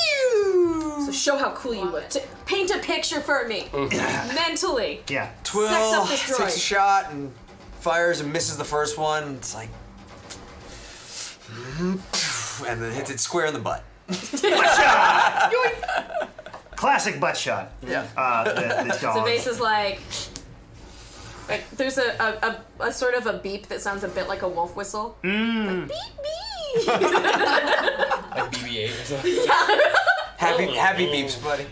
So show how cool you look. Paint a picture for me. Mentally. Yeah. Twill Sex up this droid. takes a shot and fires and misses the first one. It's like, and then hits it square in the butt. Classic butt shot. Yeah. The dog. So Vase is like there's a sort of a beep that sounds a bit like a wolf whistle. Like beep beep. Like BB-8 or something. Happy beeps, buddy.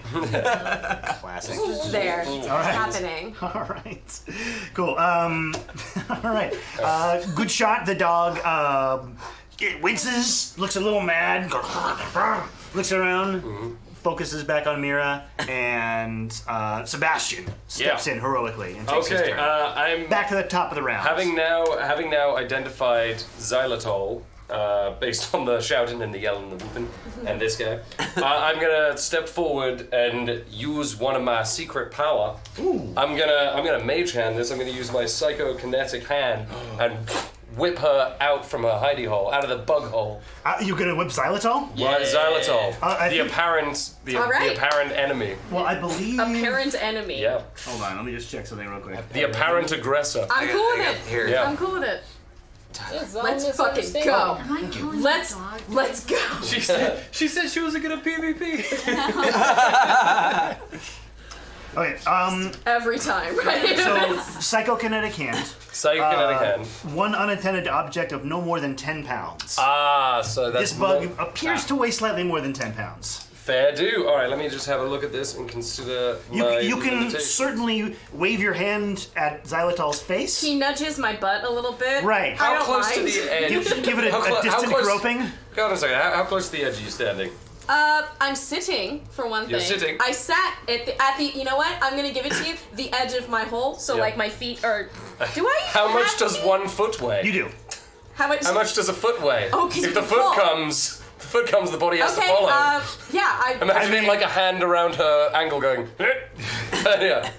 Classic. There. All right. Happening. All right. Cool. All right. Good shot. The dog. It winces. Looks a little mad. Looks around. Focuses back on Mira, and Sebastian steps in heroically and takes his Okay, turn. I'm Back to the top of the round. having now identified xylitol, based on the shouting and the yelling and the whooping, and this guy. I'm gonna step forward and use one of my secret power. Ooh. I'm gonna mage hand this. I'm gonna use my psychokinetic hand and whip her out from her hidey hole, out of the bug hole. You gonna whip Xylitol? Right, xylitol, I the think- apparent enemy. Well, I believe. Apparent enemy. Yeah, Hold on. Let me just check something real quick. the apparent aggressor. I'm cool with it. Here. Yeah. I'm cool with it. It's all Let's fucking misunderstanding. go. Am I killing Let's the dog? let's go. She said she wasn't good at PvP. Okay. Every time, right? So psychokinetic hand. Psychokinetic hand. One unattended object of no more than 10 pounds. Ah, so that's This bug more- appears to weigh slightly more than 10 pounds. Fair do. All right, let me just have a look at this and consider my You can limitations. certainly wave your hand at Xylitol's face. He nudges my butt a little bit. Right. I How don't close mind. to the edge? Give it How a distant close- groping. Hold on a second. How close to the edge are you standing? I'm sitting for one thing. You're sitting. I sat at the. You know what? I'm gonna give it to you. The edge of my hole. So Yeah. like my feet are. Do I? How much have does to- 1 foot weigh? You do. How much? How much does a foot weigh? Oh, 'cause if you the can foot pull. comes, the body has Okay. to follow. Yeah. Imagining like a hand around her ankle going. Yeah.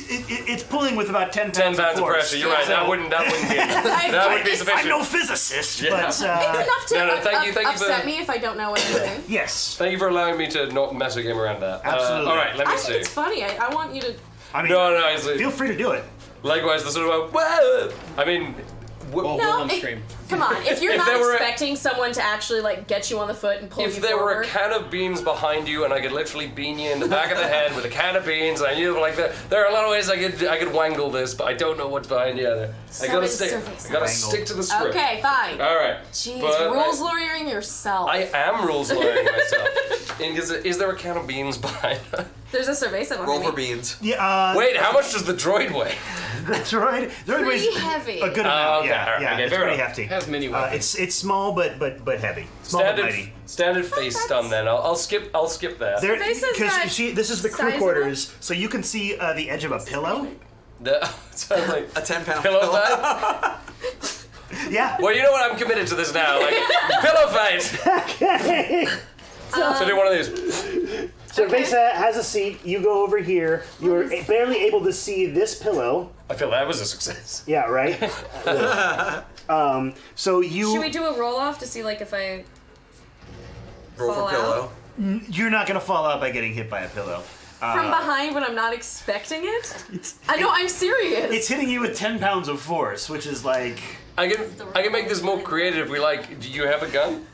It's pulling with about 10 pounds, 10 pounds of force. pressure. You're right. That wouldn't be. That wouldn't be I'm sufficient. no physicist, Yeah. It's but enough to No, thank you upset for- me if I don't know what I'm doing. yes. Thank you for allowing me to not mess a game around that. Absolutely. All right. Let me I see. think it's funny. I want you to. I mean, No, it's like, feel free to do it. likewise, the sort of whoa. I mean, Oh, No, Willem it- scream. Come on. If you're If not there were a- expecting someone to actually like get you on the foot and pull you if there were a forward. can of beans behind you and I could literally bean you in the back of the head with a can of beans, and I knew like that. There are a lot of ways I could wangle this, but I don't know what's behind you. I gotta stick. surface. I gotta Wangle. stick to the script. Okay, fine. All right. Jeez, But rules lawyering yourself. I am rules lawyering myself. Is there a can of beans behind? There's a cerveza behind Roll me. for beans. Yeah. Wait, how much does the droid weigh? The droid weighs Pretty heavy. a good amount. okay, Yeah, all right, yeah. okay, It's fair pretty enough. hefty. Has many weapons. It's small but heavy. Small but mighty. Standard face stun then. I'll skip there. There, Cerveza's because got this is the crew sizable- quarters, so you can see the edge of a pillow. Sounds like A 10-pound pillow fight. Yeah. Well, you know what? I'm committed to this now. Like pillow fight. Okay. So do one of these. Cerveza has a seat. You go over here. You're barely able to see this pillow. I feel that was a success. Yeah, right. So you. Should we do a roll off to see like if I Roll Fall for pillow. You're not gonna fall out by getting hit by a pillow. from behind when I'm not expecting it? I know, I'm serious. It's hitting you with 10 pounds of force, which is like. I can make this more creative if we like. Do you have a gun?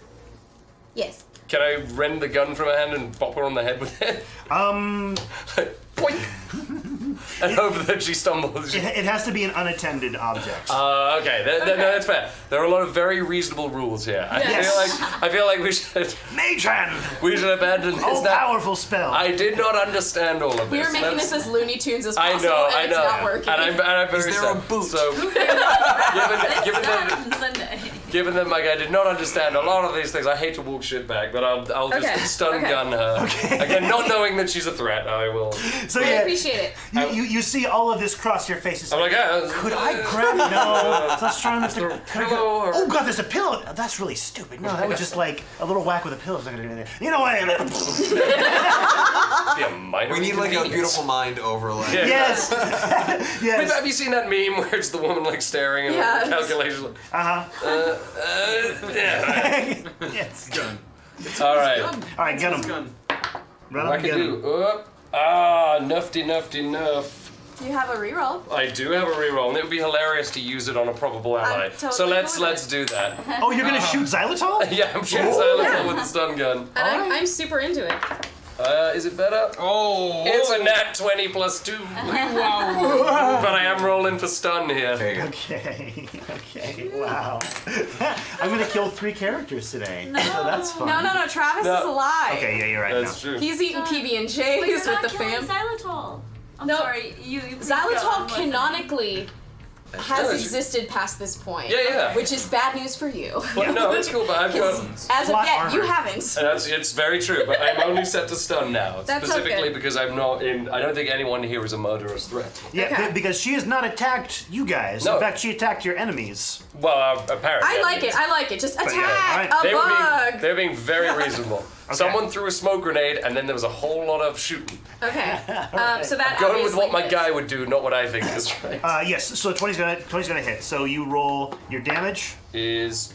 Yes. Can I rend the gun from her hand and pop her on the head with it? Boink. And hope that she stumbles. It has to be an unattended object. Okay, no, that's fair. There are a lot of very reasonable rules here. Yes. I feel like we should Mage hand! abandon this. Oh, Now, powerful spell. I did not understand all of this. We were making That's- this as Looney Tunes as I possible, know, and I it's know. not working. And I'm very Is there a sad. boot? So, given Sunday. given that my guy did not understand a lot of these things, I hate to walk shit back, but I'll just Okay, stun okay. gun her. Okay. Again, not knowing that she's a threat, I will. So I yeah, appreciate it. you see all of this cross your face. It's I'm like, yeah. could I grab? No. So I was trying not to. Could I pillow go, or- oh God, there's a pillow. That's really stupid. No, that was just like a little whack with a pillow. Is not gonna do anything. You know what? Be a minor We need like a inconvenience. beautiful mind overlay. Yeah. Yes. yes. Have you seen that meme where it's the woman like staring and Yes. calculations? Like, yeah. Yes. Gun. All right. All right, get him. Gun. Run I him, can get him. do. Nufty. You have a reroll. I do have a reroll, and it would be hilarious to use it on a probable ally. totally So let's cool with let's do that. Oh, you're gonna shoot xylitol? Yeah, I'm shooting Xylitol with the stun gun. And I'm super into it. Is it better? Oh. It's a nat 20 plus 2. Wow. But I am rolling for stun here. There you go. Okay. Okay. Wow. I'm gonna kill 3 characters today. So that's fun. No, Travis No. is alive. Okay. Yeah, you're right. That's No. true. He's eating But PB&Js you're with not the killing fam. xylitol. I'm No. sorry. You please go on Xylitol with it. canonically has that's- existed past this point. Yeah. Which is bad news for you. But no, it's cool, but I've got... As of Plot yet, armor. you haven't. It's very true, but I'm only set to stun now. That's Specifically okay. because I'm not in... I don't think anyone here is a murderous threat. Yeah, Okay. because she has not attacked you guys. No. In fact, she attacked your enemies. Well, apparently. I like it. Just yeah, attack alright. They were a being being very reasonable. Someone threw a smoke grenade, and then there was a whole lot of shooting. bug. Okay. So that Going with what my obviously guy would do, not what I think is right. Yes. So 20's gonna hit. So you roll your damage. Is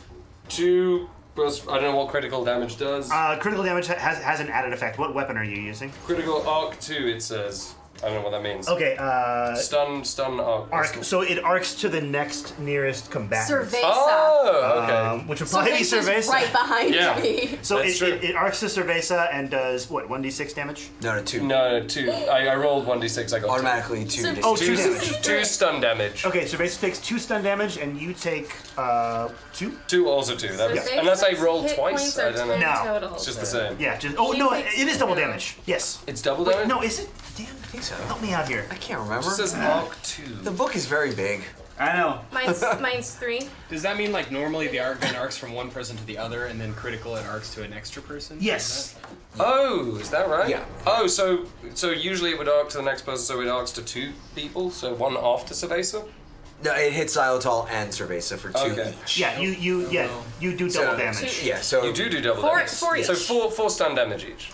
2 plus... I don't know what critical damage does. Critical damage has an added effect. What weapon are you using? Critical arc 2, it says. I don't know what that means. Okay. Stun arc. Arc. So it arcs to the next nearest combatant. Cerveza. Oh, okay. Which would probably be Cerveza's Cerveza. right behind Yeah. me. So That's true. it arcs to Cerveza and does what? 1d6 damage. No, 2. No, 2. I rolled 1d6, I got Automatically 2. So- Oh, 2. 2 damage. 2 stun damage. Okay, Cerveza takes 2 stun damage, and you take 2. 2 also 2. That's, unless I roll Hit twice, points I are don't know. 10 No. total, It's just so- the same. Yeah. Just. Oh He no, takes it is double 2. damage. Yes. It's double Wait, damage? no, is it? Damn. I think so. Help me out here. I can't remember. It says arc 2. The book is very big. I know. Mine's 3. Does that mean like normally the arc gun arcs from one person to the other, and then critical it arcs to an extra person? Yes. Oh, is that right? Yeah. Oh, so usually it would arc to the next person, so it arcs to 2 people, so 1 after Cerveza? No, it hits Xylitol and Cerveza for 2 Okay. each. Yeah. You do So- double damage. Yeah, so... You do double Four- damage. four So each. 4 stun damage each.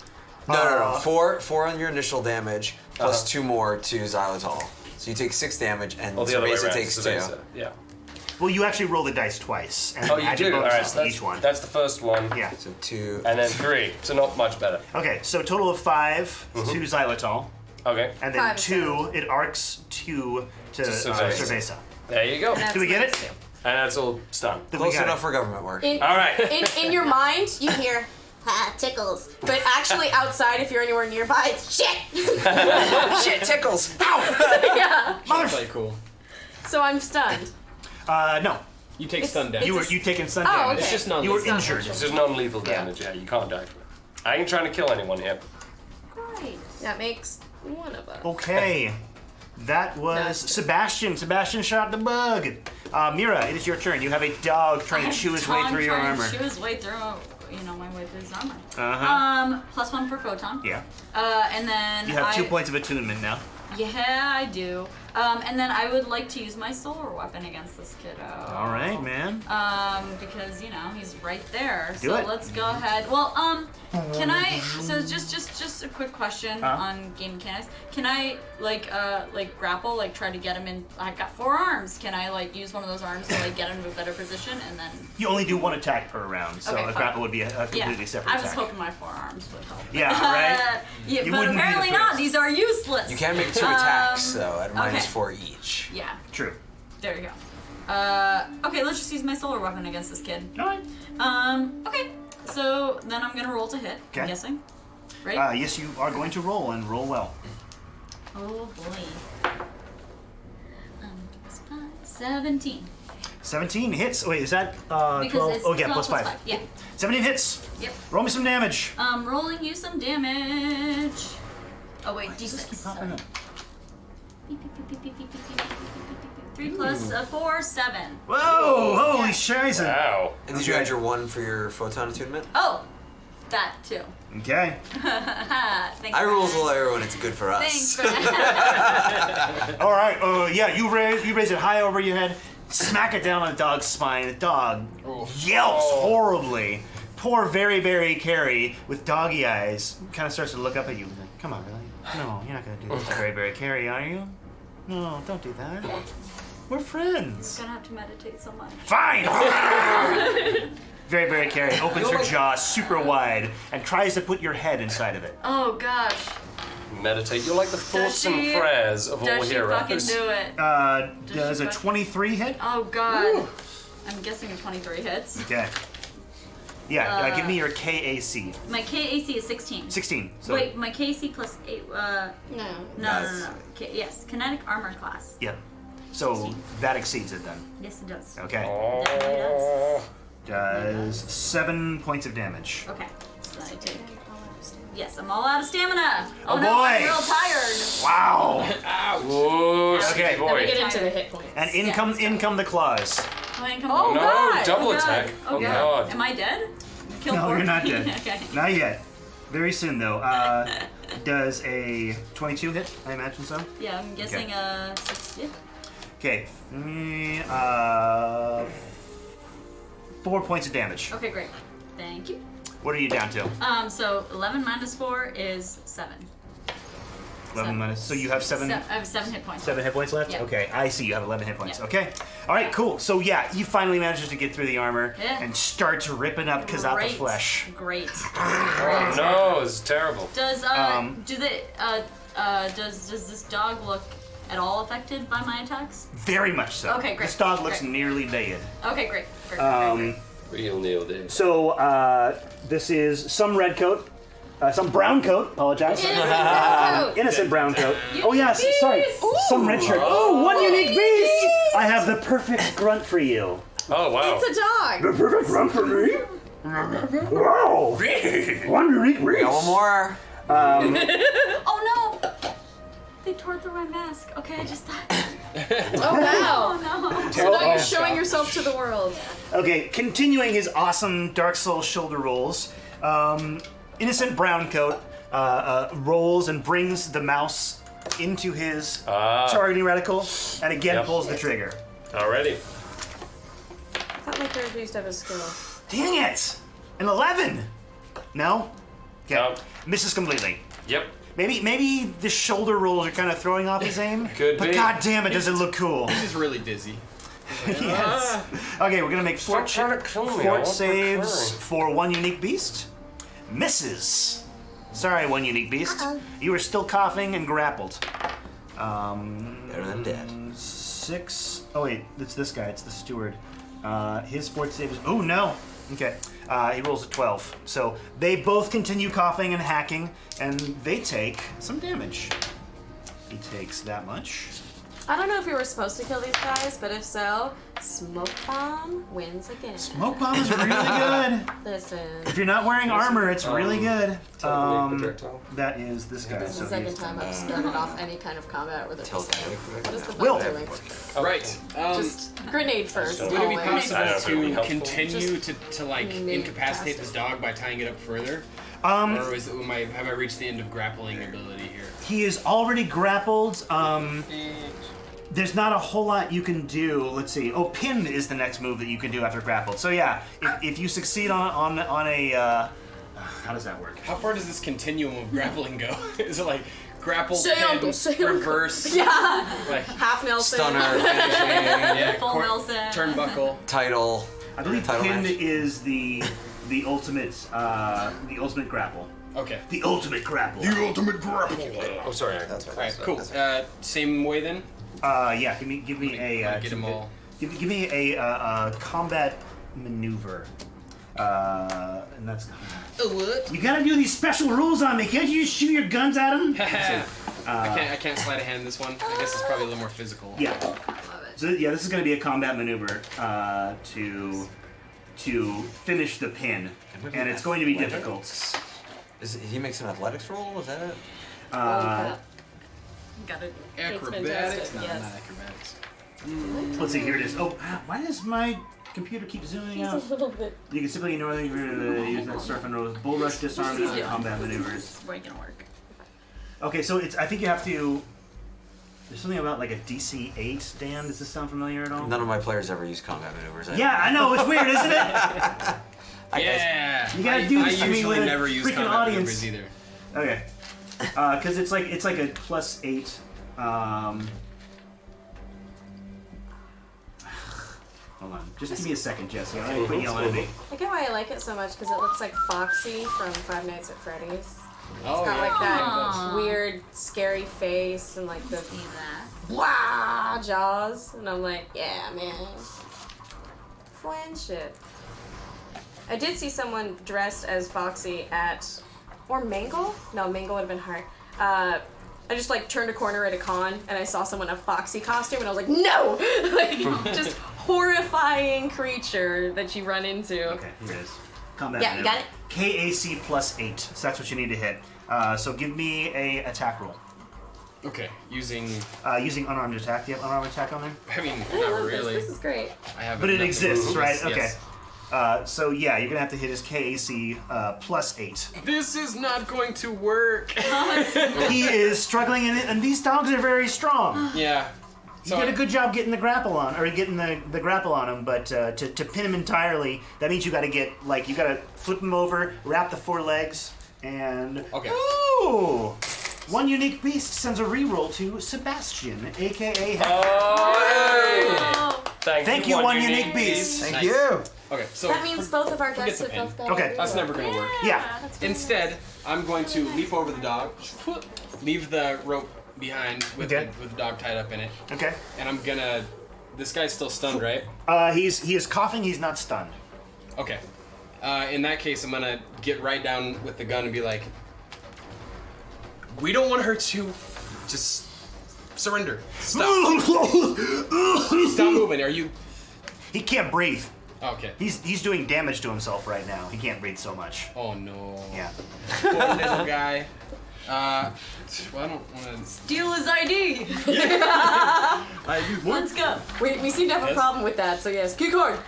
No. 4 on your initial damage, plus 2 more to Xylitol. So you take 6 damage, and Or the other way Cerveza around. takes 2. Cerveza. Yeah. Well, you actually roll the dice twice, and Oh, you add your do? bonuses Alright, to so each one. that's the first one. Yeah. So 2... And then 3, so not much better. Okay, so total of 5 to xylitol, Okay, and then 5 2 it arcs 2 to Cerveza. Cerveza. there you go. Do we get it? And that's all stun. Then we Close got enough it. for government work. In, Alright. in your mind, you hear, Ha, tickles. but actually outside, if you're anywhere nearby, it's shit. Shit, tickles! Yeah. Play cool. So I'm stunned. No. You take It's- stun damage. You taking stun Oh, damage. okay. It's just non. You were It's not injured. It's just non-lethal damage, yeah, you can't die from it. I ain't trying to kill anyone here. Great. That makes one of us. Okay. That was No. Sebastian. Sebastian shot the bug. Mira, it is your turn. You have a dog trying to chew his way through your armor. Chew his way through, my way through his armor. Uh-huh. +1 for photon. Yeah. And then You have 2 points of attunement now. Yeah, I do. And then I would like to use my solar weapon against this kiddo. All right, man. Because he's right there. Do so it. let's go ahead. Well, can I? So just a quick question on game mechanics. Can I like grapple, like try to get him in? I got 4 arms. Can I like use one of those arms to like get him to a better position and then? You only do 1 attack per round, so Okay, a fine. grapple would be a completely separate I was attack. hoping my 4 arms would help. Yeah, right? Yeah, You but wouldn't be the apparently not. first. These are useless. You can make 2 attacks, though, at okay. -4 each. Yeah. True. There you go. Okay, let's just use my solar weapon against this kid. All right. Okay. So then I'm gonna roll to hit. Okay. I'm guessing. Right? Yes, you are going to roll and roll well. Oh boy. 17. 17 hits. Wait, is that 12? Because it's Oh, yeah, 12 plus 5. Yeah. 17 hits. Yep. Roll me some damage. Rolling you some damage. Oh wait, D6. Keep popping up. 3 plus 4, 7. Whoa! Holy scheiße. Wow. And did you add your 1 for your photon attunement? Oh, that too. Okay. Thanks. I rules a lawyer when it's good for us. Thanks for that. All right. Yeah, you raise it high over your head, smack it down on the dog's spine. The dog yelps horribly. Poor very, very Carrie with doggy eyes kind of starts to look up at you. Like, come on, really? No, you're not gonna do this to very, very Carrie, are you? No, don't do that. We're friends. Gonna have to meditate so much. Fine. Very, very Carrie opens her jaw super wide and tries to put your head inside of it. Oh gosh. Meditate. You're like the thoughts and she- prayers of all Does she heroes. fucking do it? Does a fuck- 23 hit? Oh god. I'm guessing a 23 hits. Okay. Yeah, give me your KAC. My KAC is 16. 16. So Wait, my KAC plus 8. No. No. Yes, kinetic armor class. Yep. So that exceeds it then. Yes, it does. Okay. Definitely does. Does 7 points of damage. Okay. So I take. Yes, I'm all out of stamina. Oh, no, boy. I'm real tired. Wow. Whoa, Okay. boy. Then we get into the hit points. And in come the claws. Oh, I didn't come Oh, No, God. double Oh, God. attack. Oh, Oh, God. God. Am I dead? Killed No, you're not dead. Okay. Not yet. Very soon though. Does a 22 hit? I imagine so. Yeah, I'm guessing 60. Okay. 4 points of damage. Okay, great. Thank you. What are you down to? So 11 minus 4 is 7. 11 minus. So you have 7. I have 7 hit points. 7 hit points left? Yeah. Okay, I see. You have 11 hit points. Yeah. Okay. All right, cool. So yeah, you finally manages to get through the armor Yeah. and start to ripping up because out the Great. flesh. Great. Oh, no, it's terrible. Does does this dog look at all affected by my attacks? Very much so. Okay, great. This dog looks Great. nearly dead. Okay, great. Great. Real Neil did. So this is some red coat, some brown coat. Apologize. Innocent brown coat. Oh yes, sorry. Some red shirt. Oh, one unique beast. I have the perfect grunt for you. Oh, wow. It's a dog. The perfect grunt for me. Wow. One unique beast. One more. Oh no! They tore through my mask. Okay, I just thought. Oh wow. Oh no. So now you're showing yourself to the world. Okay, continuing his awesome Dark Souls shoulder rolls, innocent brown coat rolls and brings the mouse into his targeting reticle, and again pulls the trigger. Already. I thought my character used to have a skill. Dang it! An 11. No. Okay. No. Misses completely. Yep. Maybe the shoulder rolls are kind of throwing off his aim. Could but be. God damn it, does it look cool? He's just really dizzy. Yes. Okay, we're gonna make Stop trying to kill me. I fort want saves recurring. for one unique beast. Misses. Sorry, one unique beast. You are still coughing and grappled. Better than dead. 6. Oh wait, it's this guy. It's the steward. His fort save is. Oh no. Okay. He rolls a 12. So they both continue coughing and hacking, and they take some damage. He takes that much. I don't know if we were supposed to kill these guys, but if so, Smoke Bomb wins again. Smoke bomb is really good. Listen. If you're not wearing armor, it's really good. Telekinetic projectile. That is this guy. This is So the second he's- time I've started off any kind of combat with a pistol. What is the Will. button doing? Right. Just grenade first. Would it be always. I don't know if possible it would be to helpful. continue to like incapacitate this dog by tying it up further? Or is it, have I reached the end of grappling ability here? He is already grappled. There's not a whole lot you can do. Let's see. Oh, pin is the next move that you can do after grappled. So yeah, if you succeed on a how does that work? How far does this continuum of grappling go? Is it like grapple, Say pin, uncle, say uncle. reverse, Yeah. like Half Nelson. Stunner, finishing, yeah, Full Nelson. turnbuckle? title. I believe Title pin match. is the ultimate grapple. Okay. The ultimate grapple. ultimate grapple. Oh, sorry. That's right. All right, cool. Same way then. Yeah. Give me a Get them all. Give me a combat maneuver. And that's. What? You gotta do these special rules on me. Can't you just shoot your guns at them? I can't sleight of hand this one. I guess it's probably a little more physical. Yeah. So yeah, this is going to be a combat maneuver to finish the pin, and it's going to be difficult. He makes an athletics roll? Was that it? Got it. Acrobatics? fantastic, No, yes. not acrobatics. Let's see, here it is. Oh, why does my computer keep zooming He's out? a little bit. You can simply ignore the use that Starfinder with bull rush, disarm, and combat maneuvers. It's gonna work. Okay, so it's. I think you have to. There's something about like a DC 8, Dan. Does this sound familiar at all? None of my players ever use combat maneuvers. Yeah, I know. It's weird, isn't it? Yeah. You gotta do this I to me usually with a never use freaking combat audience. maneuvers either. Okay. Because it's like a +8. Hold on. Just give me a second, Jesse. I don't quit yelling at me. I get why I like it so much because it looks like Foxy from Five Nights at Freddy's. Oh, It's got yeah. like that Aw. weird, scary face and like the See that? wow jaws, and I'm like, yeah, man, friendship. I did see someone dressed as Foxy at, or Mangle? No, Mangle would have been hard. I just like turned a corner at a con and I saw someone in a Foxy costume and I was like, no! Like, just horrifying creature that you run into. Okay, here it is. Combat Yeah, you got it? KAC +8. So that's what you need to hit. So give me a attack roll. Okay, using. Using unarmed attack. Do you have unarmed attack on there? I mean, I not love really. This is great. I have. But it nothing exists, to right? use, Okay. yes. So yeah, you're gonna have to hit his KAC +8. This is not going to work. He is struggling in it, and these dogs are very strong. Yeah. You did a good job getting the grapple on, or getting the grapple on him, but to pin him entirely, that means you got to you got to flip him over, wrap the 4 legs, and Okay. ooh, one unique beast sends a reroll to Sebastian, aka. Oh. Thank you, one unique beast. Thank Nice. you. Okay, so That means both of our forget guests the have pen. both got Okay. a that's reroll. never gonna work. Yeah. Instead, I'm going to leap over the dog, leave the rope behind with Okay. the dog tied up in it, Okay. and I'm gonna. This guy's still stunned, right? He is coughing. He's not stunned. Okay. In that case, I'm gonna get right down with the gun and be like, "We don't want her to just surrender. Stop. Stop moving. Are you?" He can't breathe. Okay. He's doing damage to himself right now. He can't breathe so much. Oh no. Yeah. Poor little guy. Well, I don't want to. Steal his ID. Let's go. We seem to have a Yes. problem with that, so yes, key card.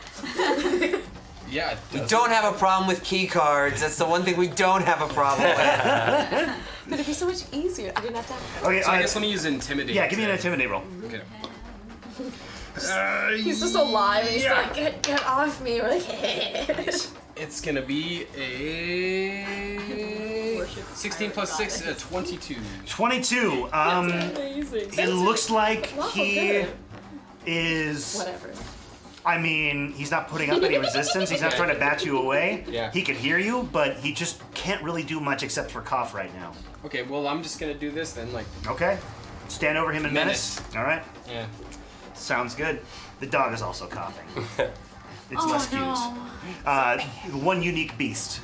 Yeah. it We does. don't have a problem with key cards. That's the one thing we don't have a problem with. But it'd be so much easier if we didn't have to have Okay. So I guess let me use intimidate. yeah. Give me an intimidate roll. Okay. He's just alive and he's like, get off me. We're like, It's gonna be a 16 plus 6, 22. 22. amazing. It looks like Wow, he good. is. Whatever. I mean, he's not putting up any resistance. He's not trying to bat you away. Yeah. He can hear you, but he just can't really do much except for cough right now. Okay, well I'm just gonna do this then, like, Okay. Stand over him and menace. All right. yeah. Sounds good. The dog is also coughing. It's Oh, less no. cute. One unique beast.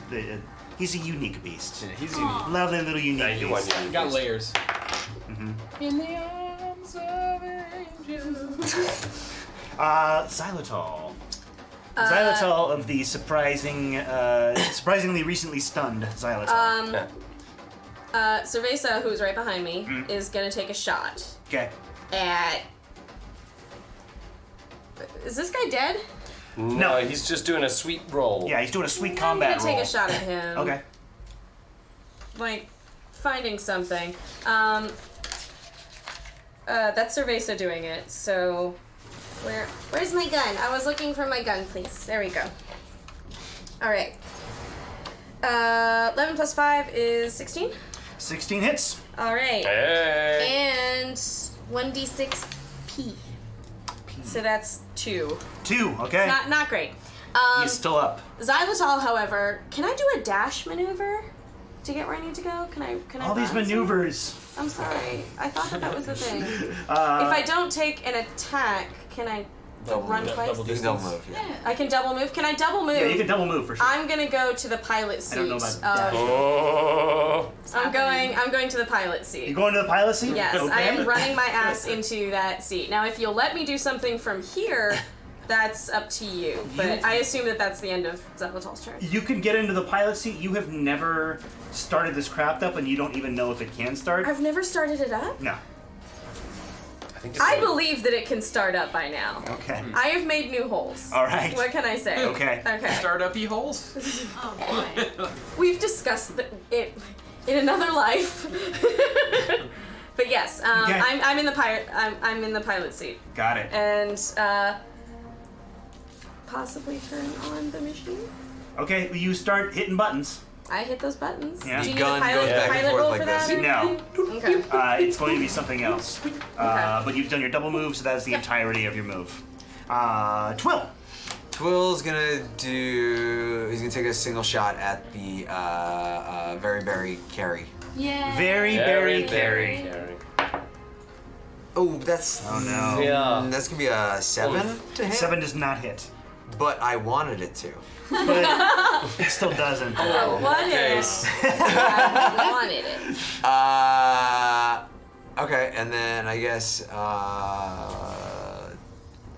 He's a unique beast. Yeah, he's unique. Lovely little unique Thank you, one beast. unique Got beast. layers. In the arms of angels. Xylitol. Xylitol of the surprisingly recently stunned Xylitol. Cerveza, who's right behind me, is gonna take a shot Okay. at. Is this guy dead? No, he's just doing a sweet roll. Yeah, he's doing a sweet I'm combat gonna take roll. a shot at him. Okay. Like, finding something. That's Cerveza doing it, so. Where's my gun? I was looking for my gun, please. There we go. Alright. 11 plus 5 is 16. 16 hits. Alright. Hey. And 1d6 P. So that's 2. 2. Okay. Not great. He's still up. Xylitol, however, can I do a dash maneuver to get where I need to go? Can I All these run maneuvers. I'm sorry. I thought that was the thing. If I don't take an attack, can I run twice? double You can double move, yeah. I can double move. Can I double move? Yeah, you can double move for sure. I'm gonna go to the pilot seat. I don't know about of- Oh. I'm going to the pilot seat. You going to the pilot seat? Yes, Okay. I am running my ass into that seat. Now, if you'll let me do something from here, that's up to you. But I assume that that's the end of Xylitol's turn. You can get into the pilot seat. You have never started this craft up, and you don't even know if it can start. I've never started it up. No. I believe that it can start up by now. Okay. I have made new holes. All right. What can I say? Okay. Okay. Start-up-y holes. Oh boy. We've discussed it in another life. But yes, Okay. I'm in the pilot. I'm in the pilot seat, Got it. and possibly turn on the machine. Okay, you start hitting buttons. I hit those buttons. Yeah. Do you The need a gun pilot, goes back and pilot forth roll like for this. that? No. Okay. It's going to be something else. But you've done your double move, so that's the entirety of your move. Twill. Twill's gonna do. He's gonna take a single shot at the very carry. Yeah. Very carry. Oh, that's. Oh no. Yeah. That's gonna be a 7 to hit. 7 does not hit. But I wanted it to. But it still doesn't. Oh, what is? I wanted it. Okay, and then I guess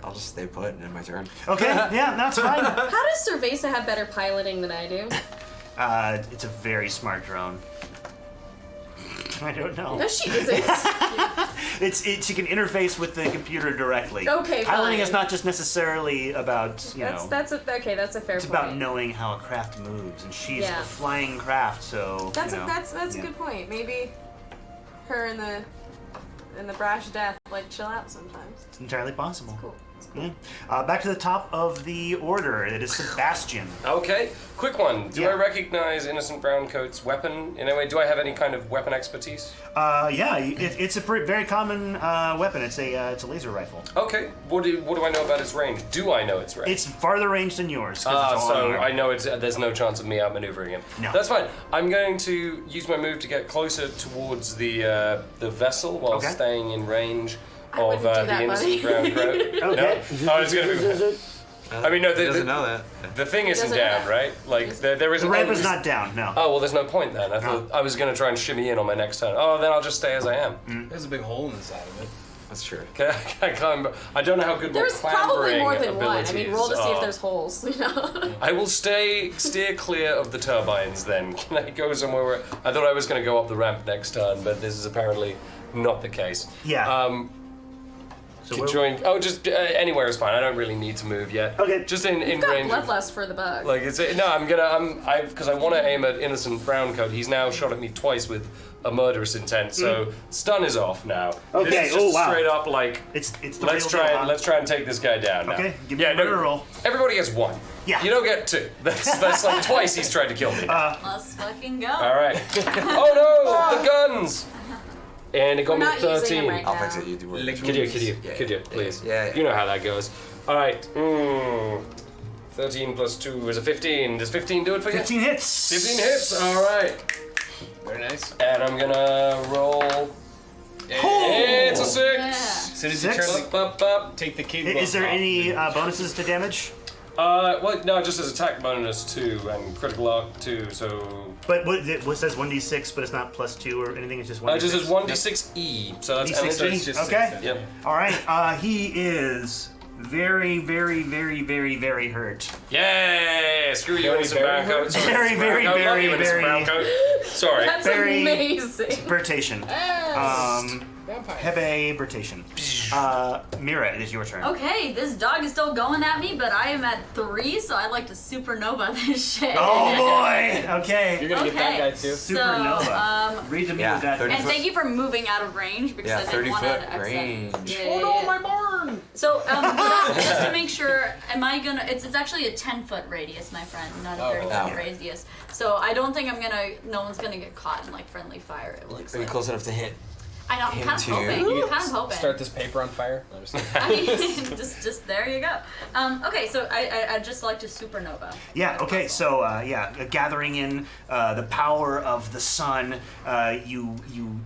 I'll just stay put and end my turn. Okay, yeah, that's fine. How does Cerveza have better piloting than I do? It's a very smart drone. I don't know. No, she isn't. She can interface with the computer directly. Okay, Piloting fine. is not just necessarily about, That's a fair it's point. about knowing how a craft moves, and she's Yeah. a flying craft, so That's you know, that's a yeah. good point. Maybe her and the brash death like chill out sometimes. It's entirely possible. Cool. It's cool. Yeah. Back to the top of the order. It is Sebastian. Okay, quick one. Do Yeah. I recognize Innocent Browncoat's weapon in any way? Do I have any kind of weapon expertise? Yeah, it's a very common weapon. It's a laser rifle. Okay, what do I know about its range? Do I know its range? It's farther range than yours. 'Cause it's all So unarmed. I know there's no chance of me outmaneuvering him. No. That's fine. I'm going to use my move to get closer towards the vessel while Okay. staying in range I of wouldn't do the that, Innocent buddy. Brown Coat. Okay. No? Oh, it's going to be... I mean, no, He doesn't know that. the thing isn't doesn't know down, that. right? Like, there isn't... The ramp oh, is not down. No. Oh, well, there's no point then. I thought I was going to try and shimmy in on my next turn. Oh, then I'll just stay as I am. There's a big hole in the side of it. That's true. Can I climb? I don't know how good There's my probably clambering more than one. I abilities mean, roll to see are. if there's holes. You know. I will steer clear of the turbines then. Can I go somewhere where... I thought I was going to go up the ramp next turn, but this is apparently not the case. Yeah. So Could join... Oh, just anywhere is fine. I don't really need to move yet. Okay. Just in You've got range of... bloodlust for the bug. Like, it's... No, because I want to aim at Innocent Browncoat. He's now shot at me twice with a murderous intent, so stun is off now. Okay, This is just wow. straight up like... it's the Let's real try deal, and huh? let's try and take this guy down now. Okay, give me a murder roll. Everybody gets 1. Yeah. You don't get 2. That's like twice he's tried to kill me. Let's fucking go. All right. Oh no, the guns! And it got We're me not using 13. them right I'll now. fix it. You do work. Could you, please? Yeah. You know how that goes. All right. 13 plus 2 is a 15. Does 15 do it for you? 15 hits. 15 hits. All right. Very nice. And I'm gonna roll. It's a 6. Yeah. As soon as you Six? turn the Up. take the cable. Is there any bonuses to damage? Well, no, just as attack bonus 2 and critical arc 2. So But what says 1d6, but it's not +2 or anything. It's just 1d6. just as 1d6e. So that's D6E? energy. Just Okay. six, Yep. All right. He is very, very, very, very, very hurt. Yeah, screw you, Very, Innocent very Browncoat. Sorry, Very, Innocent very, Browncoat. Love very, you, Innocent very- Browncoat. Sorry. That's Very- amazing. Bertation. Vampire. Hebe Bertation. Mira, it is your turn. Okay, this dog is still going at me, but I am at 3, so I'd like to supernova this shit. Oh boy. Okay. You're gonna get that Okay. guy too. Supernova. So, Read to me Yeah, what that 30 and thank you for moving out of range because Yeah, I didn't 30 want foot to range. Yeah. barn! So, just to make sure, am I gonna? It's actually a 10-foot radius, my friend, not a 30-foot Oh. radius. So I don't think I'm gonna. No one's gonna get caught in like friendly fire. It looks Maybe like. close enough to hit. I know. I'm him kind of too. hoping. I'm kind of hoping. Start this paper on fire. No, just- I mean, just there you go. Okay, so I'd just like to supernova. Yeah, okay, so, gathering in the power of the sun, you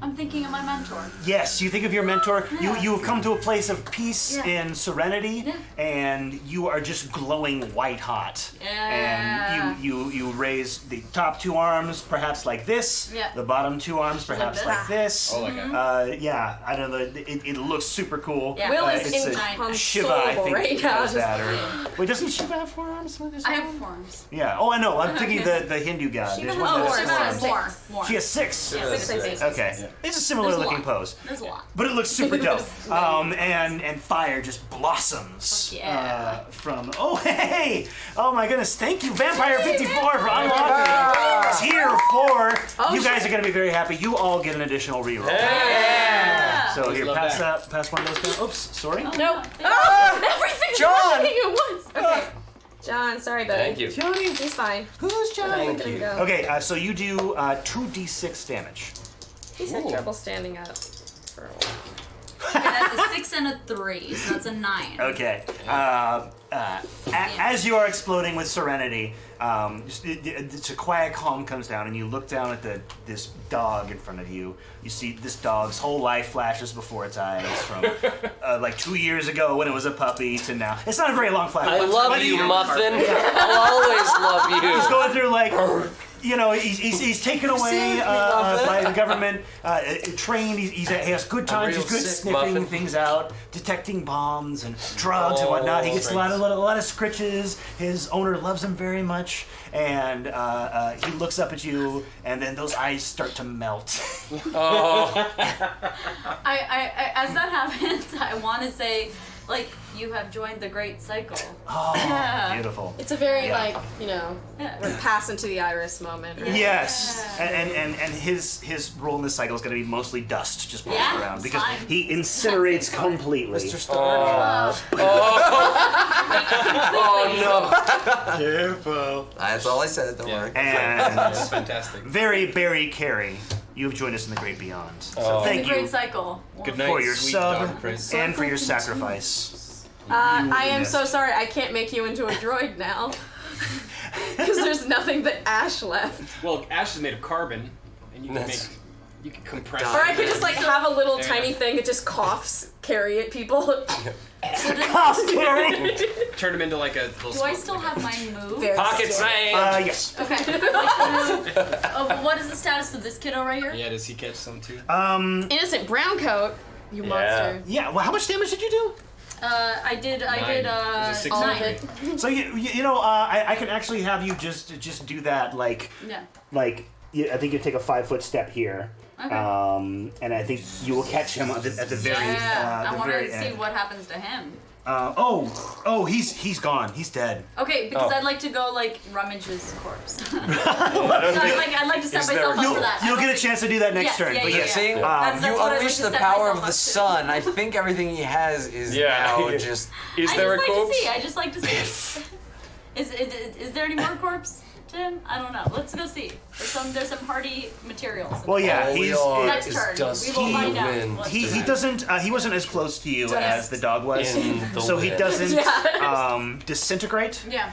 I'm thinking of my mentor. yes, you think of your mentor. Yeah. You have come to a place of peace Yeah. and serenity, Yeah. and you are just glowing white hot. Yeah. And you raise the top 2 arms, perhaps like this. Yeah. The bottom 2 arms, perhaps this. like this. Oh, like a yeah, I don't know. It looks super cool. Yeah. Will is it's a inconsolable Shiva, I think, right now. does that. Wait, doesn't Shiva have forearms? I have forms. Yeah. Oh, I know. I'm thinking the Hindu god. Shiva There's has one Oh, that Shiva has has forearms. more. She has 6. Yeah, Six, I think. Okay. It's a similar There's a looking lot. pose. There's a lot. But it looks super dope. And fire just blossoms Yeah. from. Oh, hey! Oh my goodness! Thank you, Vampire 54, for unlocking Tier 4. Oh, You guys are gonna be very happy. You all get an additional reroll. Yeah. So here, love pass that. pass one of those down. Oops, sorry. Nope. Everything's John! happening at once. Okay. John, sorry, buddy. Thank you. Johnny, He's fine. who's Johnny? Look at him go. Okay, so you do 2d6 damage. He's had trouble standing up for a while. Okay, that's a 6 and a 3, so that's a 9. Okay. As you are exploding with serenity, it's a quiet calm comes down, and you look down at this dog in front of you. You see this dog's whole life flashes before its eyes, from like 2 years ago when it was a puppy to now. It's not a very long flash. I but- love but you, he- Muffin. I'll always love you. He's going through like. You know, he's taken away by the government, trained. He has good times. real He's good sick sniffing muffin. things out, detecting bombs and drugs and whatnot. He gets a lot of scritches. His owner loves him very much, and he looks up at you, and then those eyes start to melt. I as that happens, I want to say, like, you have joined the great cycle. Oh, Yeah. beautiful. It's a very, Yeah. like, you know, Yeah. we're pass into the iris moment. Right? Yes, and his role in this cycle is going to be mostly dust, just blowing Yeah, around, it's because fine. he incinerates completely. Mr. Stark. Careful. That's all I said. Don't worry. And That's fantastic. Barry Carey, you have joined us in the great beyond. So The thank great you cycle. Good night, for your sweet sub dog prince. and for your sacrifice. I am missed. so sorry. I can't make you into a droid now. Because there's nothing but ash left. Well, ash is made of carbon, and you can That's- you can compress. Or I could just, like, have a little There you tiny go. thing that just coughs, carry at people. Cost Carey. turn him into like a little. Do I smoke, still like have my move? Very Pocket scary. sand. Yes. Okay. What is the status of this kiddo right here? Yeah, does he catch some too? Innocent brown coat, you monster. Yeah. Well, how much damage did you do? I did. It was a 6 all and of a it. 3. So you know, I can actually have you just do that like Yeah. I think you take a 5-foot step here. Okay. And I think you will catch him at the very Yeah. I the want very to see end. what happens to him. He's gone. He's dead. Okay, because Oh. I'd like to go like rummage his corpse. So I'd like to set myself up for that. You'll get a chance to do that next Yes, turn. yeah, but yeah, yes, See, That's you what I'd like unleash to the set power myself of the up to. sun. I think everything he has is Yeah. now just. Is I there a just like corpse? to see. I just like to see. Is there any more corpse to him? I don't know. Let's go see. There's some hardy materials. Well, yeah, All we he's are Next is turn, dust we will in find the out. wind. Let's he doesn't he wasn't as close to you as the dog was, In the so he wind. doesn't Yeah. disintegrate. Yeah.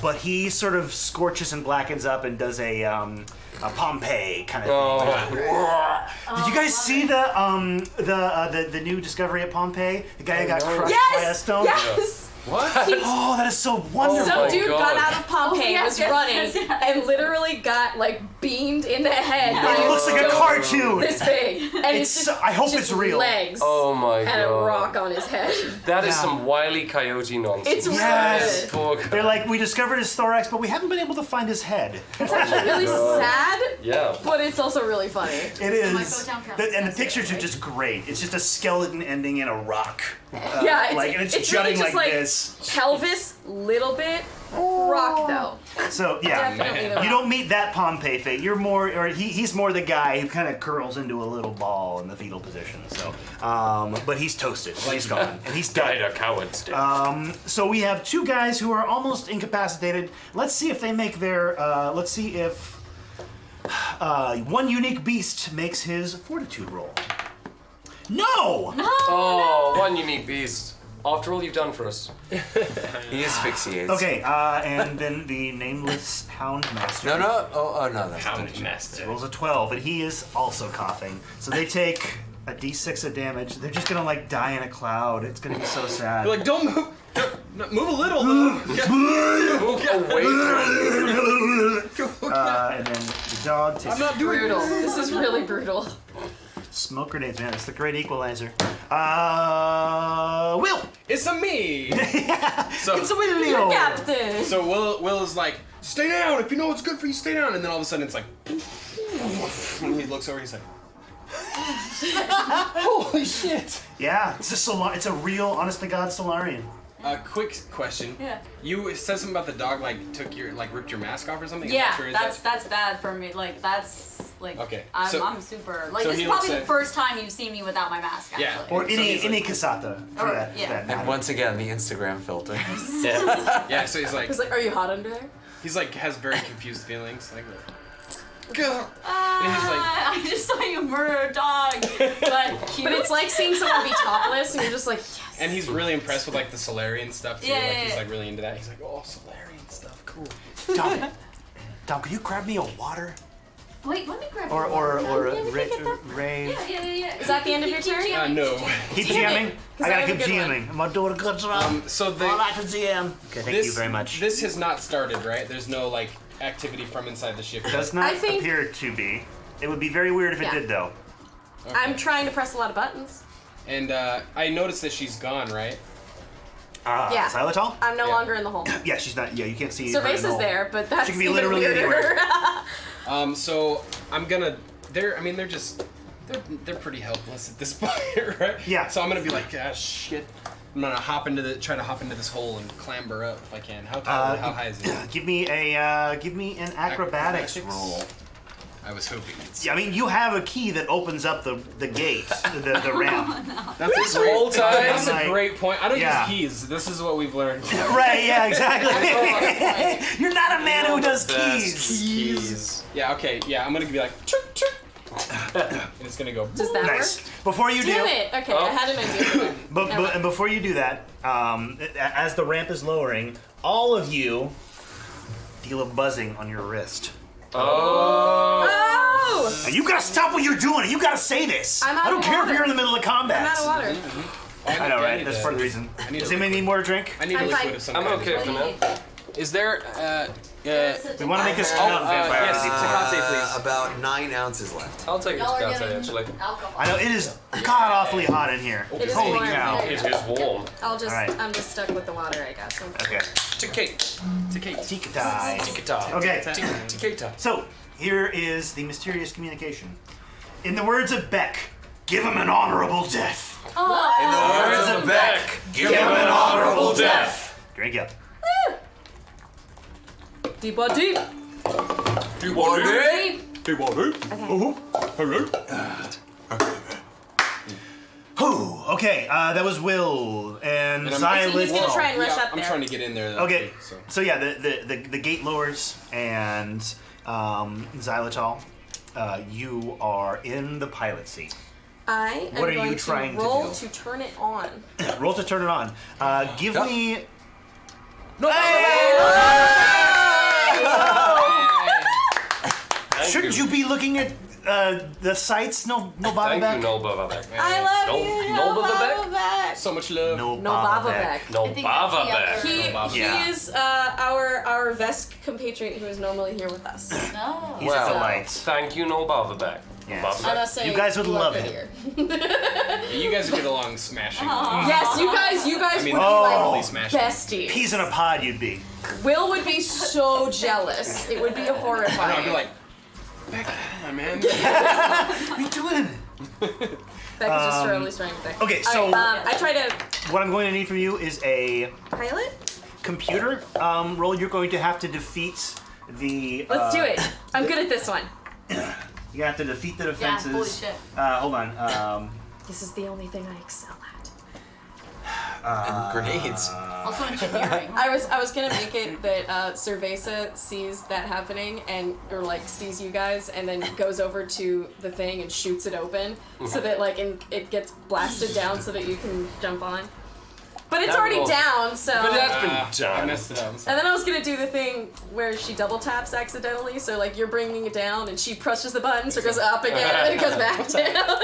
But he sort of scorches and blackens up and does a Pompeii kind of thing. Oh, Did you guys see the new discovery at Pompeii? The guy who got crushed by a Yes! stone. Yes! What? Oh, that is so wonderful. Some my dude God. got out of Pompeii, Oh, yes, was yes, running, yes, yes. and literally got, like, beamed in the head by It looks like a stone cartoon. this big. And It's it's so- just, I hope just it's real. legs oh my and a god. rock on his head. That is Yeah. some Wile E. Coyote nonsense. It's really Yes. good. Poor guy. They're like, we discovered his thorax, but we haven't been able to find his head. It's actually really sad, Yeah. but it's also really funny. It my is. photon count And the is pictures are just great. It's just a skeleton ending in a rock. Yeah, it's, like, and it's it's jutting really just like like this. pelvis, little bit, rock though. So yeah, Definitely the rock. you don't meet that Pompeii fate. You're more, or he's more the guy who kind of curls into a little ball in the fetal position. So, but he's toasted. He's gone, and he's Died dead. a coward's death. So we have two guys who are almost incapacitated. Let's see if they make their. Let's see if one unique beast makes his fortitude roll. No. Oh, one unique beast. After all you've done for us. He asphyxiates. Okay, and then the nameless Hound Master. No. Oh no. That's Hound master. Rolls a 12, and he is also coughing. So they take a d6 of damage. They're just gonna like die in a cloud. It's gonna be so sad. You're like, don't move. No, move a little. Move away from And then the dog takes. I'm not doing Brutal. this. This is really brutal. Smoke grenades, man. It's the great equalizer. Will! It's a me. So It's a Will! You're captain. So Will is like, stay down. If you know what's good for you, stay down. And then all of a sudden it's like, when he looks over, he's like, holy shit. Yeah, it's a real, honest to God Solarian. Quick question. Yeah. You said something about the dog ripped your mask off or something? Is Yeah, that true? Is that's that- bad for me. Like that's like Okay, I'm so- super like so this is he probably said- the first time you've seen me without my mask. Actually. Yeah. Or So any he's like- Casata, for Or- that, yeah. for that And matter. once again, the Instagram filter. Yeah, so he's like, He's like, are you hot under there? has very confused feelings. Like, I just saw you murder a dog, but cute. But it's like seeing someone be topless, and you're just like, yes. and he's really impressed with like the Solarian stuff too. Yeah, like yeah, he's yeah. like really into that. He's like, oh, Solarian stuff, cool. Dom, could you grab me a water? Wait, let me grab Or Yeah, we can Ray? get that. Yeah. Is that the end of your turn? No. Keep Damn GMing? it, 'cause I I gotta have a keep good one. GMing. I'm gonna do a good job. So the I like to GM. Okay, thank you very much. This has not started, right? There's no like activity from inside the ship. Does not I think- appear to be. It would be very weird if it Yeah. did, though. Okay. I'm trying to press a lot of buttons. And I noticed that she's gone, right? Yeah. Xylitol? I'm no Yeah. longer in the hole. Yeah, she's not. Yeah, you can't see her in the Cerveza's hole. there, but that's She could be even literally weirder. anywhere. So I'm gonna. They're pretty helpless at this point, right? Yeah. So I'm gonna be like, ah, shit. I'm gonna try to hop into this hole and clamber up if I can. How high is it? Give me an acrobatics Acrobatics? roll. I was hoping it's. Yeah, I mean, you have a key that opens up the gate, the ramp. That's This whole time? That's a Like, great point. I don't yeah. use keys. This is what we've learned. Right? Yeah, exactly. You're not a man who does Best keys. keys. Yeah. Okay. Yeah. I'm gonna be like, chirp, chirp. And it's gonna go. Does that Nice. work? Before you Damn do, it. Okay, Oh. I had an idea. and before you do that, as the ramp is lowering, all of you feel a buzzing on your wrist. Oh. Oh! And you gotta stop what you're doing. You gotta say this. I'm out I don't of care if water. you're in the middle of combat. I'm out of water. I know, right? That's part of the reason. need Does a anybody need more to drink? I need a I'm liquid fine. of some I'm kind. okay for now. Is there? We want to make this count, vampire. yes, Tecate, please. About 9 ounces left. I'll take it to Y'all are Tecate, getting actually. alcohol. I know it is god awfully hot in here. It is Holy warm. cow! It is warm. I'll just, Alright. I'm just stuck with the water, I guess. Okay. Tecate. Tikatai. Tikata. Okay. Tikata. So here is the mysterious communication. In the words of Beck, give him an honorable death. Words of Beck. Give him an honorable death. Drink up. Deep what deep? Whew. Okay. That was Will and And I'm- Xylitol. He's gonna try and rush up I'm there. trying to get in there. Though, Okay, too, so yeah, the gate lowers, and Xylitol, you are in the pilot seat. I am What are going you trying to roll do? to turn it on. Roll to turn it on. Give Yeah. me. Shouldn't you be looking at the sights? No Baba Thank back. you, no Baba Beck. I love No- you. no Baba Beck? Baba Beck. So much love. No No Baba Baba back. Beck. No think Baba that's the Beck. other- He, Baba. he Yeah. is our Vesk compatriot who is normally here with us. No. He's Well, at the lights. Thank you, no Baba Beck. Yes. Baba I Beck. must say, You guys would love him. prettier. You guys would get along smashing. Yes, you guys I mean, would oh. be smashing. like besties. Peas in a pod, you'd be. Will would be so jealous. It would be horrifying. I'd be like, Beck, come on, man. What are you doing? Becca's just totally starting with Okay, so I try to what I'm going to need from you is a pilot. computer roll. You're going to have to defeat the. Let's do it. I'm good at this one. You have to defeat the Yeah, defenses. holy shit. Hold on. This is the only thing I excel at. And grenades. Also engineering. I was gonna make it that Cerveza sees that happening and or like sees you guys and then goes over to the thing and shoots it open so that like it gets blasted down so that you can jump on. But it's That already will- down, so. But that's been I done. messed it up. And then I was gonna do the thing where she double taps accidentally, so like you're bringing it down and she presses the button so it goes up again and then it goes back down.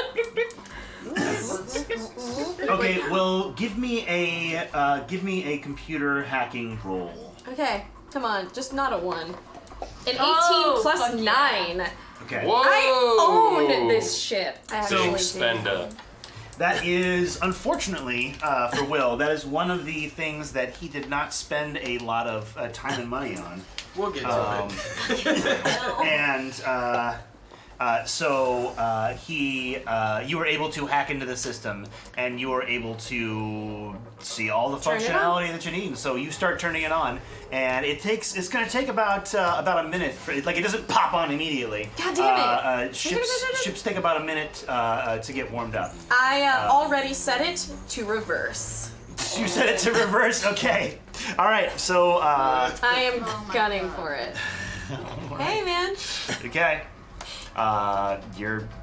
Okay, well, give me a computer hacking roll. Okay, come on, just not a 1. An 18 Oh, plus fuck 9. yeah. Okay. Whoa! I own this ship. I actually Big do. spender. That is, unfortunately, for Will, that is one of the things that he did not spend a lot of time and money on. We'll get to it. And so you were able to hack into the system, and you were able to see all the Turn it on. functionality that you need. So you start turning it on, and it's going to take about a minute. It doesn't pop on immediately. God damn it. Ships take about a minute to get warmed up. I already set it to reverse. You set it to reverse. Okay. All right. So I am gunning for it. Hey, man. okay.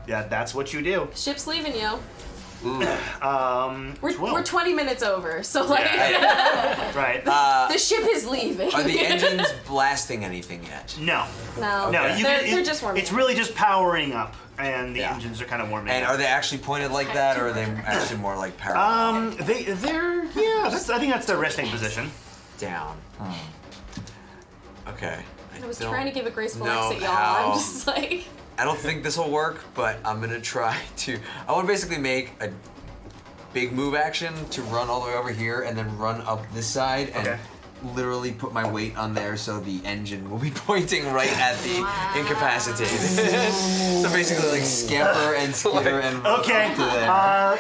That's what you do. Ship's leaving, yo. We're We're 20 minutes over, so like right. the ship is leaving. Are the engines blasting anything yet? No. No, No, Okay. they're just warming. It's really just powering up, and the Yeah. engines are kind of warming And up. are they actually pointed like that, or are they actually more like parallel? They're I think that's their resting position. Down. Okay. I was don't trying to give a graceful know exit, y'all. how- I'm just like, I don't think this will work, but I'm gonna try to. I want to basically make a big move action to run all the way over here and then run up this side and Okay. literally put my weight on there so the engine will be pointing right at the incapacitated. So basically, like scamper and skitter and run Okay. up to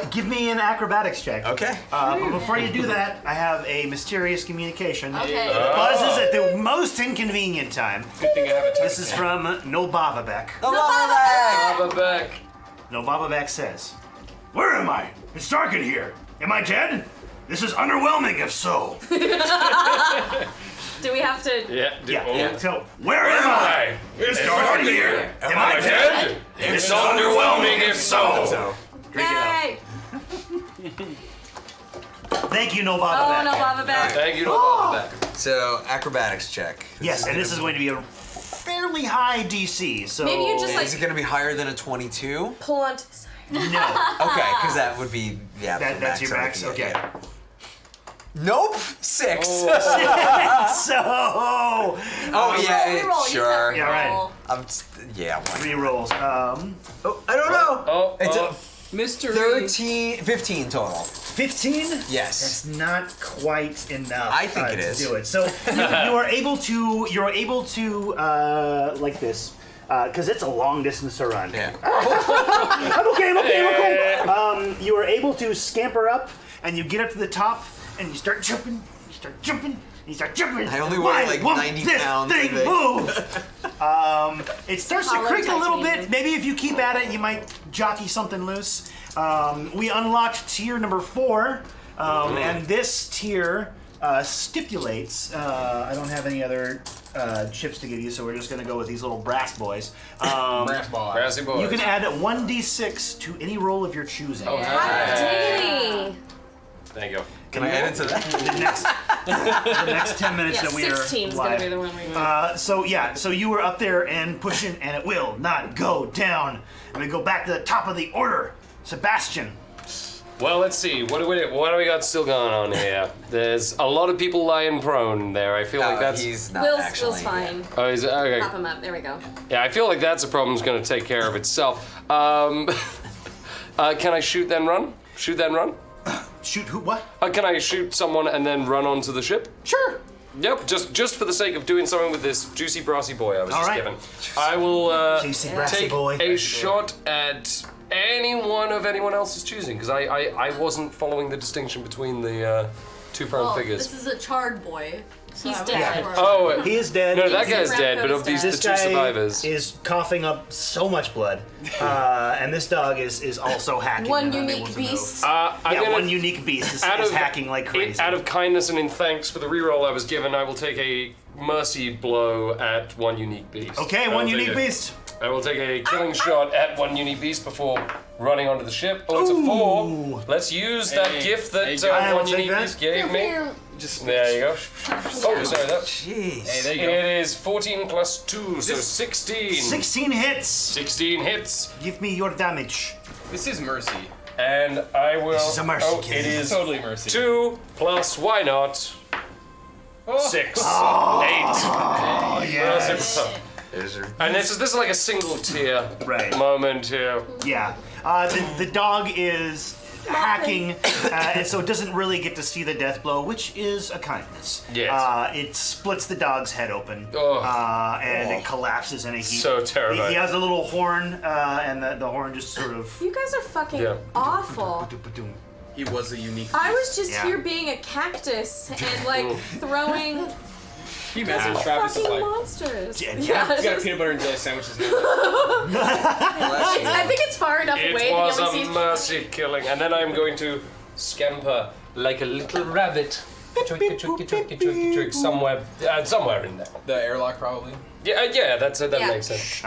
there. Give me an acrobatics check. Okay. But before you do that, I have a mysterious communication. Okay. Buzzes at the most inconvenient time. Good thing I have a touch This is from Nobababek. Baba back. Nobababek says, "Where am I? It's dark in here. Am I dead? This is underwhelming if so." do we have to? Yeah. So, where am I? It's dark in here. Am I dead? It's underwhelming if so. Drink it up. Yay! Thank you, Oh Nobababek. no, Baba back. Thank you to Baba back. So acrobatics check. Yes, and this is going to be a fairly high DC. So Maybe you just Is it going to be higher than a 22? Pull onto the side. no. Okay, because that would be the absolute That's your max. I can Okay. get. Nope. 6. So. Oh yeah, Reroll, use sure. that Yeah, right. reroll. Yeah. Why? Three rolls. Oh, I don't know. Oh, It's oh. a Mystery. 15 total. 15? Yes. That's not quite enough. I think it to is. do it. So you are able to. You're able to like this. Because it's a long distance to run. Yeah. I'm okay. You are able to scamper up, and you get up to the top, and you start jumping. You start jumping. You start jumping. I only Why weigh like won't 90 this pounds, I thing think. move? It starts to Hollow creak a little bit. titanium. Maybe if you keep at it, you might jockey something loose. We unlocked tier number 4, and this tier stipulates. I don't have any other chips to give you, so we're just going to go with these little brass boys. Brass ball. Brassy boys. You can add 1d6 to any roll of your choosing. Oh, Hot diggity. Thank you. Can I add it to that? The next 10 minutes Yeah, that we are 16's live. gonna be the one we So you were up there and pushing, and it will not go down. And we go back to the top of the order. Sebastian. Well, let's see. What do we got still going on here? There's a lot of people lying prone there. I feel like that's. He's not Will's, actually. Will's fine. Oh, is it? Okay. Pop him up. There we go. Yeah, I feel like that's a problem that's going to take care of itself. Can I shoot then run? Shoot then run? Shoot who? What? Can I shoot someone and then run onto the ship? Sure. Yep, just for the sake of doing something with this juicy brassy boy I was All just right. given. I will Juicy brassy take boy. a shot at anyone of anyone else's choosing, because I wasn't following the distinction between the two-pronged Well, figures. this is a charred boy. So He's I would dead. go for- Oh, He is dead. no, that He's guy's a dead, but raccoon's of these, dead. the This two guy survivors. is coughing up so much blood, and this dog is also hacking. One and unable unique to move. beast. I'm Yeah, gonna, one unique beast is out of hacking like crazy. Out of kindness and in thanks for the reroll I was given, I will take a mercy blow at one unique beast. Okay, I one will take unique a- beast. I will take a killing shot at one unique beast before running onto the ship. Oh, it's a 4. Let's use that Hey, gift there that you go. I will one take unique that. beast gave me. Just there you go. Oh, sorry, that. Jeez. Hey, there you go. It is 14 plus 2, so 16. 16 hits. 16 hits. Give me your damage. This is mercy. And I will. This is a mercy Oh, kill. it is Totally mercy. 2 plus why not? 6. 8. Oh, yes. And this is like a single tier moment here. Yeah. The dog is hacking, and so it doesn't really get to see the death blow, which is a kindness. Yes. It splits the dog's head open, Oh. and it collapses in a heap. So terrifying. He has a little horn, and the horn just sort of... You guys are fucking awful. He was a unique. I was just here being a cactus and like throwing Can you imagine Travis is fucking like, monsters. he's got a peanut butter and jelly sandwich. His name. I think it's far enough away It was that a you'll see. mercy killing, and then I'm going to scamper like a little rabbit, trick, somewhere in there. The airlock probably. Yeah, that Yeah. makes sense.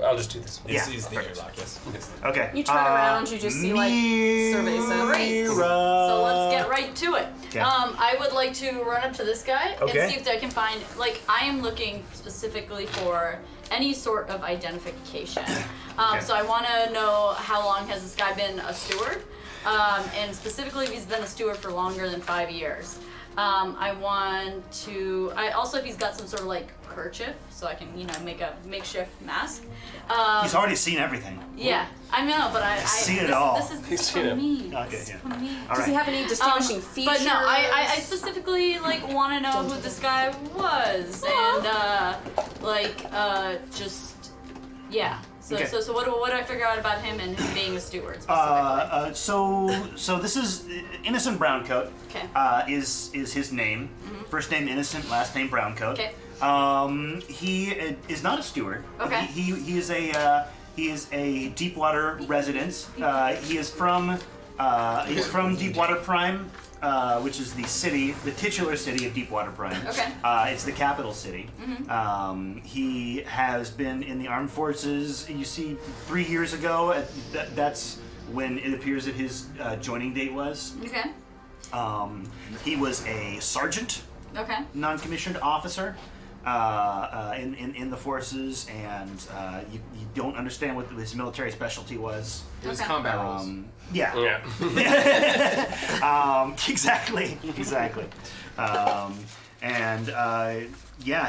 I'll just do this. It's the airlock. Yes. Okay. You turn around, you just see like cerveza. Great. So let's get right to it. Yeah. I would like to run up to this guy Okay. and see if I can find, like, I am looking specifically for any sort of identification. So I want to know how long has this guy been a steward, and specifically if he's been a steward for longer than 5 years. I want to, also if he's got some sort of like kerchief, so I can, make a makeshift mask. He's already seen everything. Yeah, I know, but I seen it this, all. This is He's for seen it. me. Okay, This is yeah. for me. All Does he right. have any distinguishing features? But no, I specifically like want to know who this guy was, and just yeah. So Okay. so what do I figure out about him and him being a steward specifically? So this is Innocent Browncoat. Okay. Is his name? First name Innocent, last name Browncoat. Okay. He is not a steward. Okay. He is a Deepwater resident. He is from Deepwater Prime, which is the titular city of Deepwater Prime. Okay. It's the capital city. He has been in the armed forces. You see, 3 years ago, that's when it appears that his joining date was. Okay. He was a sergeant, Okay. non-commissioned officer in the forces, and you don't understand what his military specialty was. It was Okay. combat rolls. Yeah. Yeah. Exactly.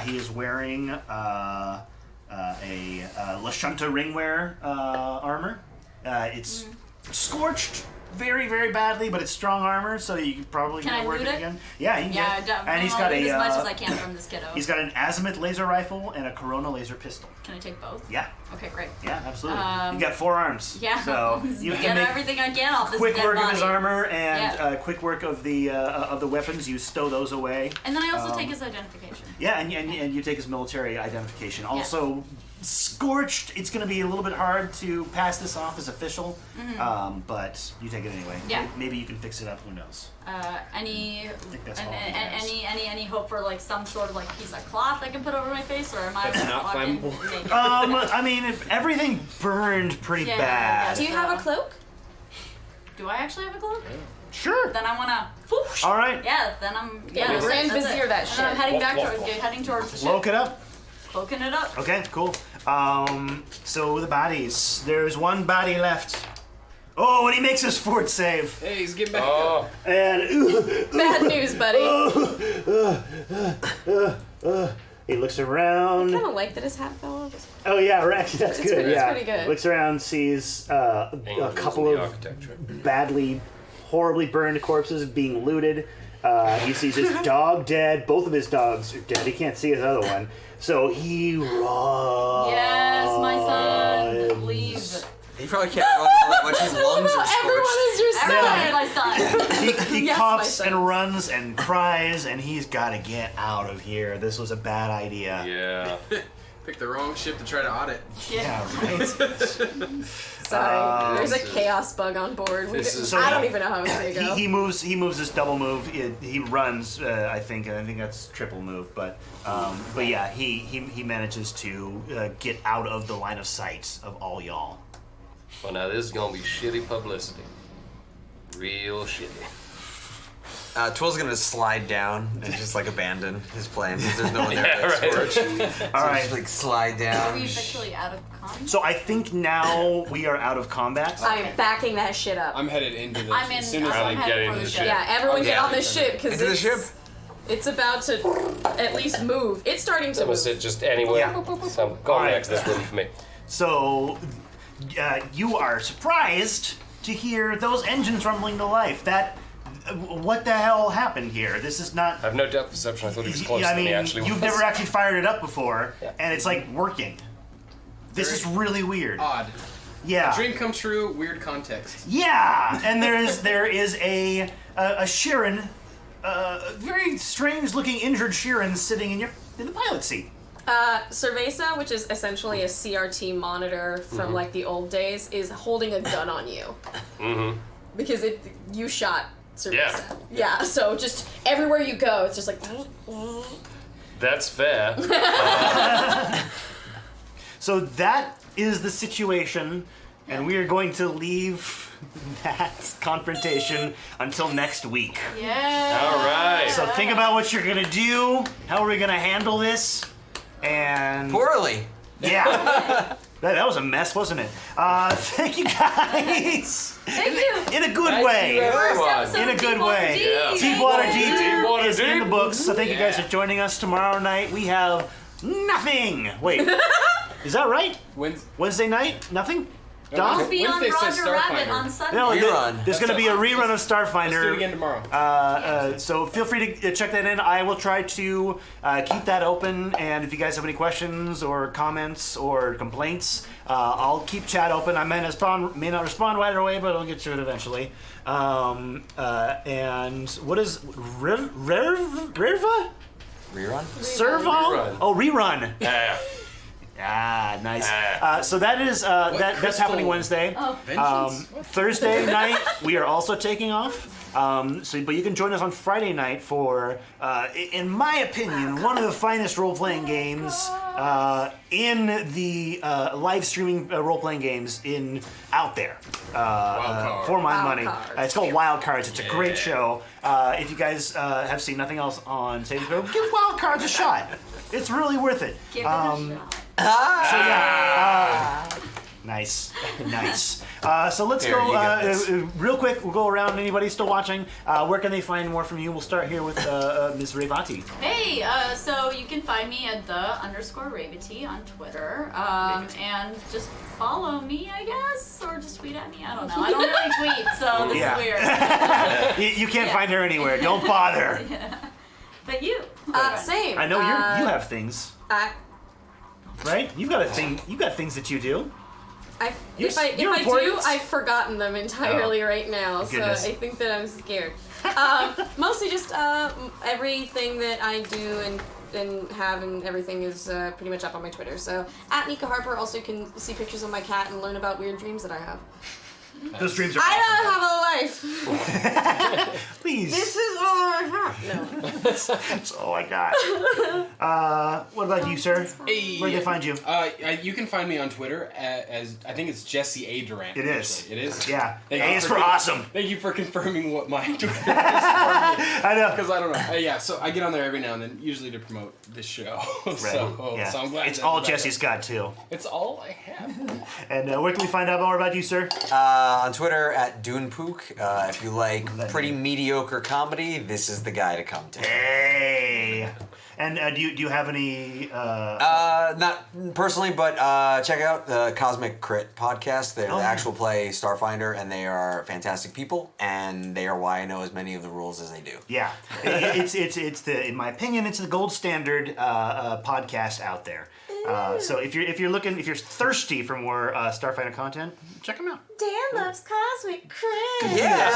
He is wearing a Lashunta ringwear armor. It's scorched very, very badly, but it's strong armor, so you could probably Can I work loot it? again. Yeah, you can Yeah, get it. And he's got as much as I a can from this kiddo. he's got an azimuth laser rifle and a Corona laser pistol. Can I take both? Yeah, Okay, great. yeah, absolutely. You got 4 arms. Yeah. So you Get can make everything I can off this quick dead work body. of his armor and Yeah. quick work of the weapons. You stow those away. And then I also take his identification. Yeah, and you take his military identification. Also, scorched. It's going to be a little bit hard to pass this off as official, but you take it anyway. Yeah. Maybe you can fix it up. Who knows? Any think that's all he has. any hope for like some sort of like piece of cloth I can put over my face, or am I That's not walking flammable. naked? I mean, if everything burned pretty Yeah, bad. Do you have a cloak? Do I actually have a cloak? Sure. Then I wanna. Whoosh. All right. Yeah. Then I'm. Yeah. that's Grand it, that's Vizier it. that And then I'm shit. heading back towards the ship. Cloak it up. Cloaking it up. Okay, cool. So the bodies. There's one body left. Oh, and he makes his fort save. Hey, he's getting back Oh, And Bad news, buddy. he looks around. Kind of like that his hat fell off. Oh yeah, right. That's It's good. pretty- it's Yeah. pretty good. Looks around, sees a couple the of architecture. badly, horribly burned corpses being looted. He sees his dog dead. Both of his dogs are dead. He can't see his other one, so he runs. Yes, my son. Leave. He probably can't run all that much. His lungs are Everyone scorched. is your son. Everybody, my son. He Yes, coughs my and son. runs and cries, and he's got to get out of here. This was a bad idea. Yeah. Picked the wrong ship to try to audit. Yeah, right. Sorry, there's a chaos bug on board. This is- I don't even know how it's gonna go. He moves this double move. He runs. I think that's triple move. But yeah, he manages to get out of the line of sight of all y'all. Well, now this is gonna be shitty publicity. Real shitty. Twill's gonna slide down and just like abandon his plane because there's no one there Yeah, to right. escort. So All right. just like slide Are down. we officially out of con? So I think now we are out of combat. I'm backing that shit up. I'm headed into the I'm in. as soon as I'm I get headed for into the the ship. ship. Yeah, everyone get Yeah. on the ship because Into the ship. It's about to at least move. It's starting to I'm gonna move. sit just anywhere. Yeah. So go on Alright. next. There's room for me. So, you are surprised to hear those engines rumbling to life. What the hell happened here? This is not. I have no depth perception. I thought he was closer I than he mean, actually you've was. never actually fired it up before, Yeah. and it's like working. This is really weird. Odd. Yeah. Dream come true, weird context. Yeah, and there is a Sheeran, very strange looking injured Sheeran sitting in the pilot seat. Cerveza, which is essentially a CRT monitor from like the old days, is holding a gun on you. Mm-hmm. Because you shot Cerveza. Yeah, so just everywhere you go, it's just like. That's fair. So that is the situation, and we are going to leave that confrontation until next week. Yeah. All right. So think about what you're gonna do. How are we gonna handle this? And Poorly. yeah, that was a mess, wasn't it? Thank you guys. Thank you. In a good Thank way. you, everyone. First episode In a of good Deepwater way. Deep. Yeah. Deepwater Deep Deepwater is in the Deep. books, so thank you guys for joining us. Tomorrow night we have nothing. Wait, is that right? Wednesday night, nothing? I'll Dom? be on Wednesday says Roger Rabbit Starfinder. on Sunday. No, Rerun. there's going to be a rerun of Let's do it Starfinder. again tomorrow. So feel free to check that in. I will try to keep that open, and if you guys have any questions or comments or complaints, I'll keep chat open. I may not respond right away, but I'll get to it eventually. And what is Rerva? Rerun? Servo? Rerun. Oh, rerun. Yeah. Ah, nice. So that is that's crystal- happening Wednesday. Oh. Vengeance? Thursday night we are also taking off. But you can join us on Friday night for, in my opinion, one of the finest role-playing games in the live streaming role-playing games out there. Card. For my Wild money. Cards. It's called Wild Cards. It's a great show. If you guys have seen nothing else on Saving Throw, give Wild Cards a shot. It's really worth it. Give it a shot. So yeah, nice. So let's Here, go you got this. real quick. We'll go around. Anybody still watching? Where can they find more from you? We'll start here with Ms. Revati. Hey, so you can find me at _Ravity on Twitter, and just follow me, I guess, or just tweet at me. I don't know. I don't really tweet, so this Yeah. is weird. You can't Yeah. find her anywhere. Don't bother. But you. Same. I know you have things, I, right? You've got a thing. You got things that you do. if I you're do, important. I've forgotten them entirely right now, so Goodness. I think that I'm scared. Mostly just everything that I do and have and everything is pretty much up on my Twitter. So at Nika Harper, also you can see pictures of my cat and learn about weird dreams that I have. Those dreams are I awesome. don't have a life. Please. This is all I have. No. That's all I got. What about you, sir? Hey. Where can they find you? You can find me on Twitter as I think it's Jesse A. Durant. It is. It is. Yeah. Thank A you is for awesome. Thank you for confirming what my Twitter is. I know. Because I don't know. Yeah, so I get on there every now and then, usually to promote this show. So I'm glad. It's that- all that- Jesse's got too. It's all I have. And where can we find out more about you, sir? On Twitter at DunePook. If you like pretty mediocre comedy, this is the guy to come to. Hey. And do you have any? Not personally, but check out the Cosmic Crit podcast. They're the actual play Starfinder, and they are fantastic people, and they are why I know as many of the rules as I do. Yeah, it's the, in my opinion, it's the gold standard podcast out there. So if you're thirsty for more Starfinder content, check them out. Dan loves Cosmic Crit. Yeah.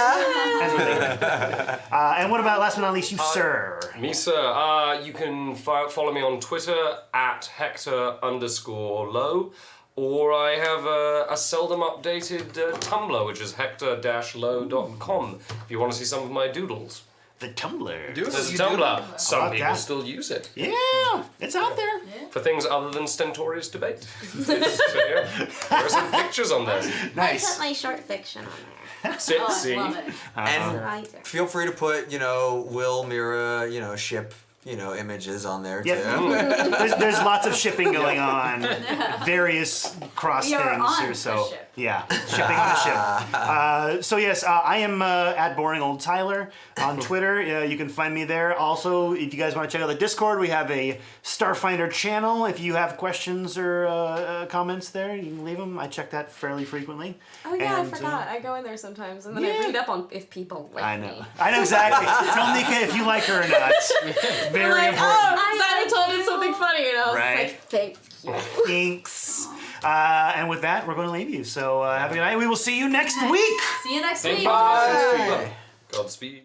And what about, last but not least, you, sir? Me, sir. You can follow me on Twitter at Hector_low, or I have a seldom updated Tumblr, which is hector-low.com. If you want to see some of my doodles. The Tumblr. There's a Tumblr. Some people still use it. Yeah, it's out there. For things other than stentorious debate. So, yeah, there are some pictures on there. I put Nice. my short fiction on there. Sit, Oh, I see. love it. And Writer. feel free to put, Will, Mira, ship, images on there too. Yep. there's lots of shipping going on. Various cross We are things on here, the so. ship. Yeah, shipping on the ship. So yes, I am at Boring Old Tyler on Twitter. You can find me there. Also, if you guys want to check out the Discord, we have a Starfinder channel. If you have questions or comments there, you can leave them. I check that fairly frequently. Oh yeah, And, I forgot. I go in there sometimes, and then yeah. I read up on if people like I know. me. I know exactly. Tell Nika if you like her or not. Very Like, important. oh, Zaddy told us something funny, and I was Right. like, thank you. Thanks. And with that, we're going to leave you. So have a good night. We will see you next week. See you next Thank week. you. Godspeed.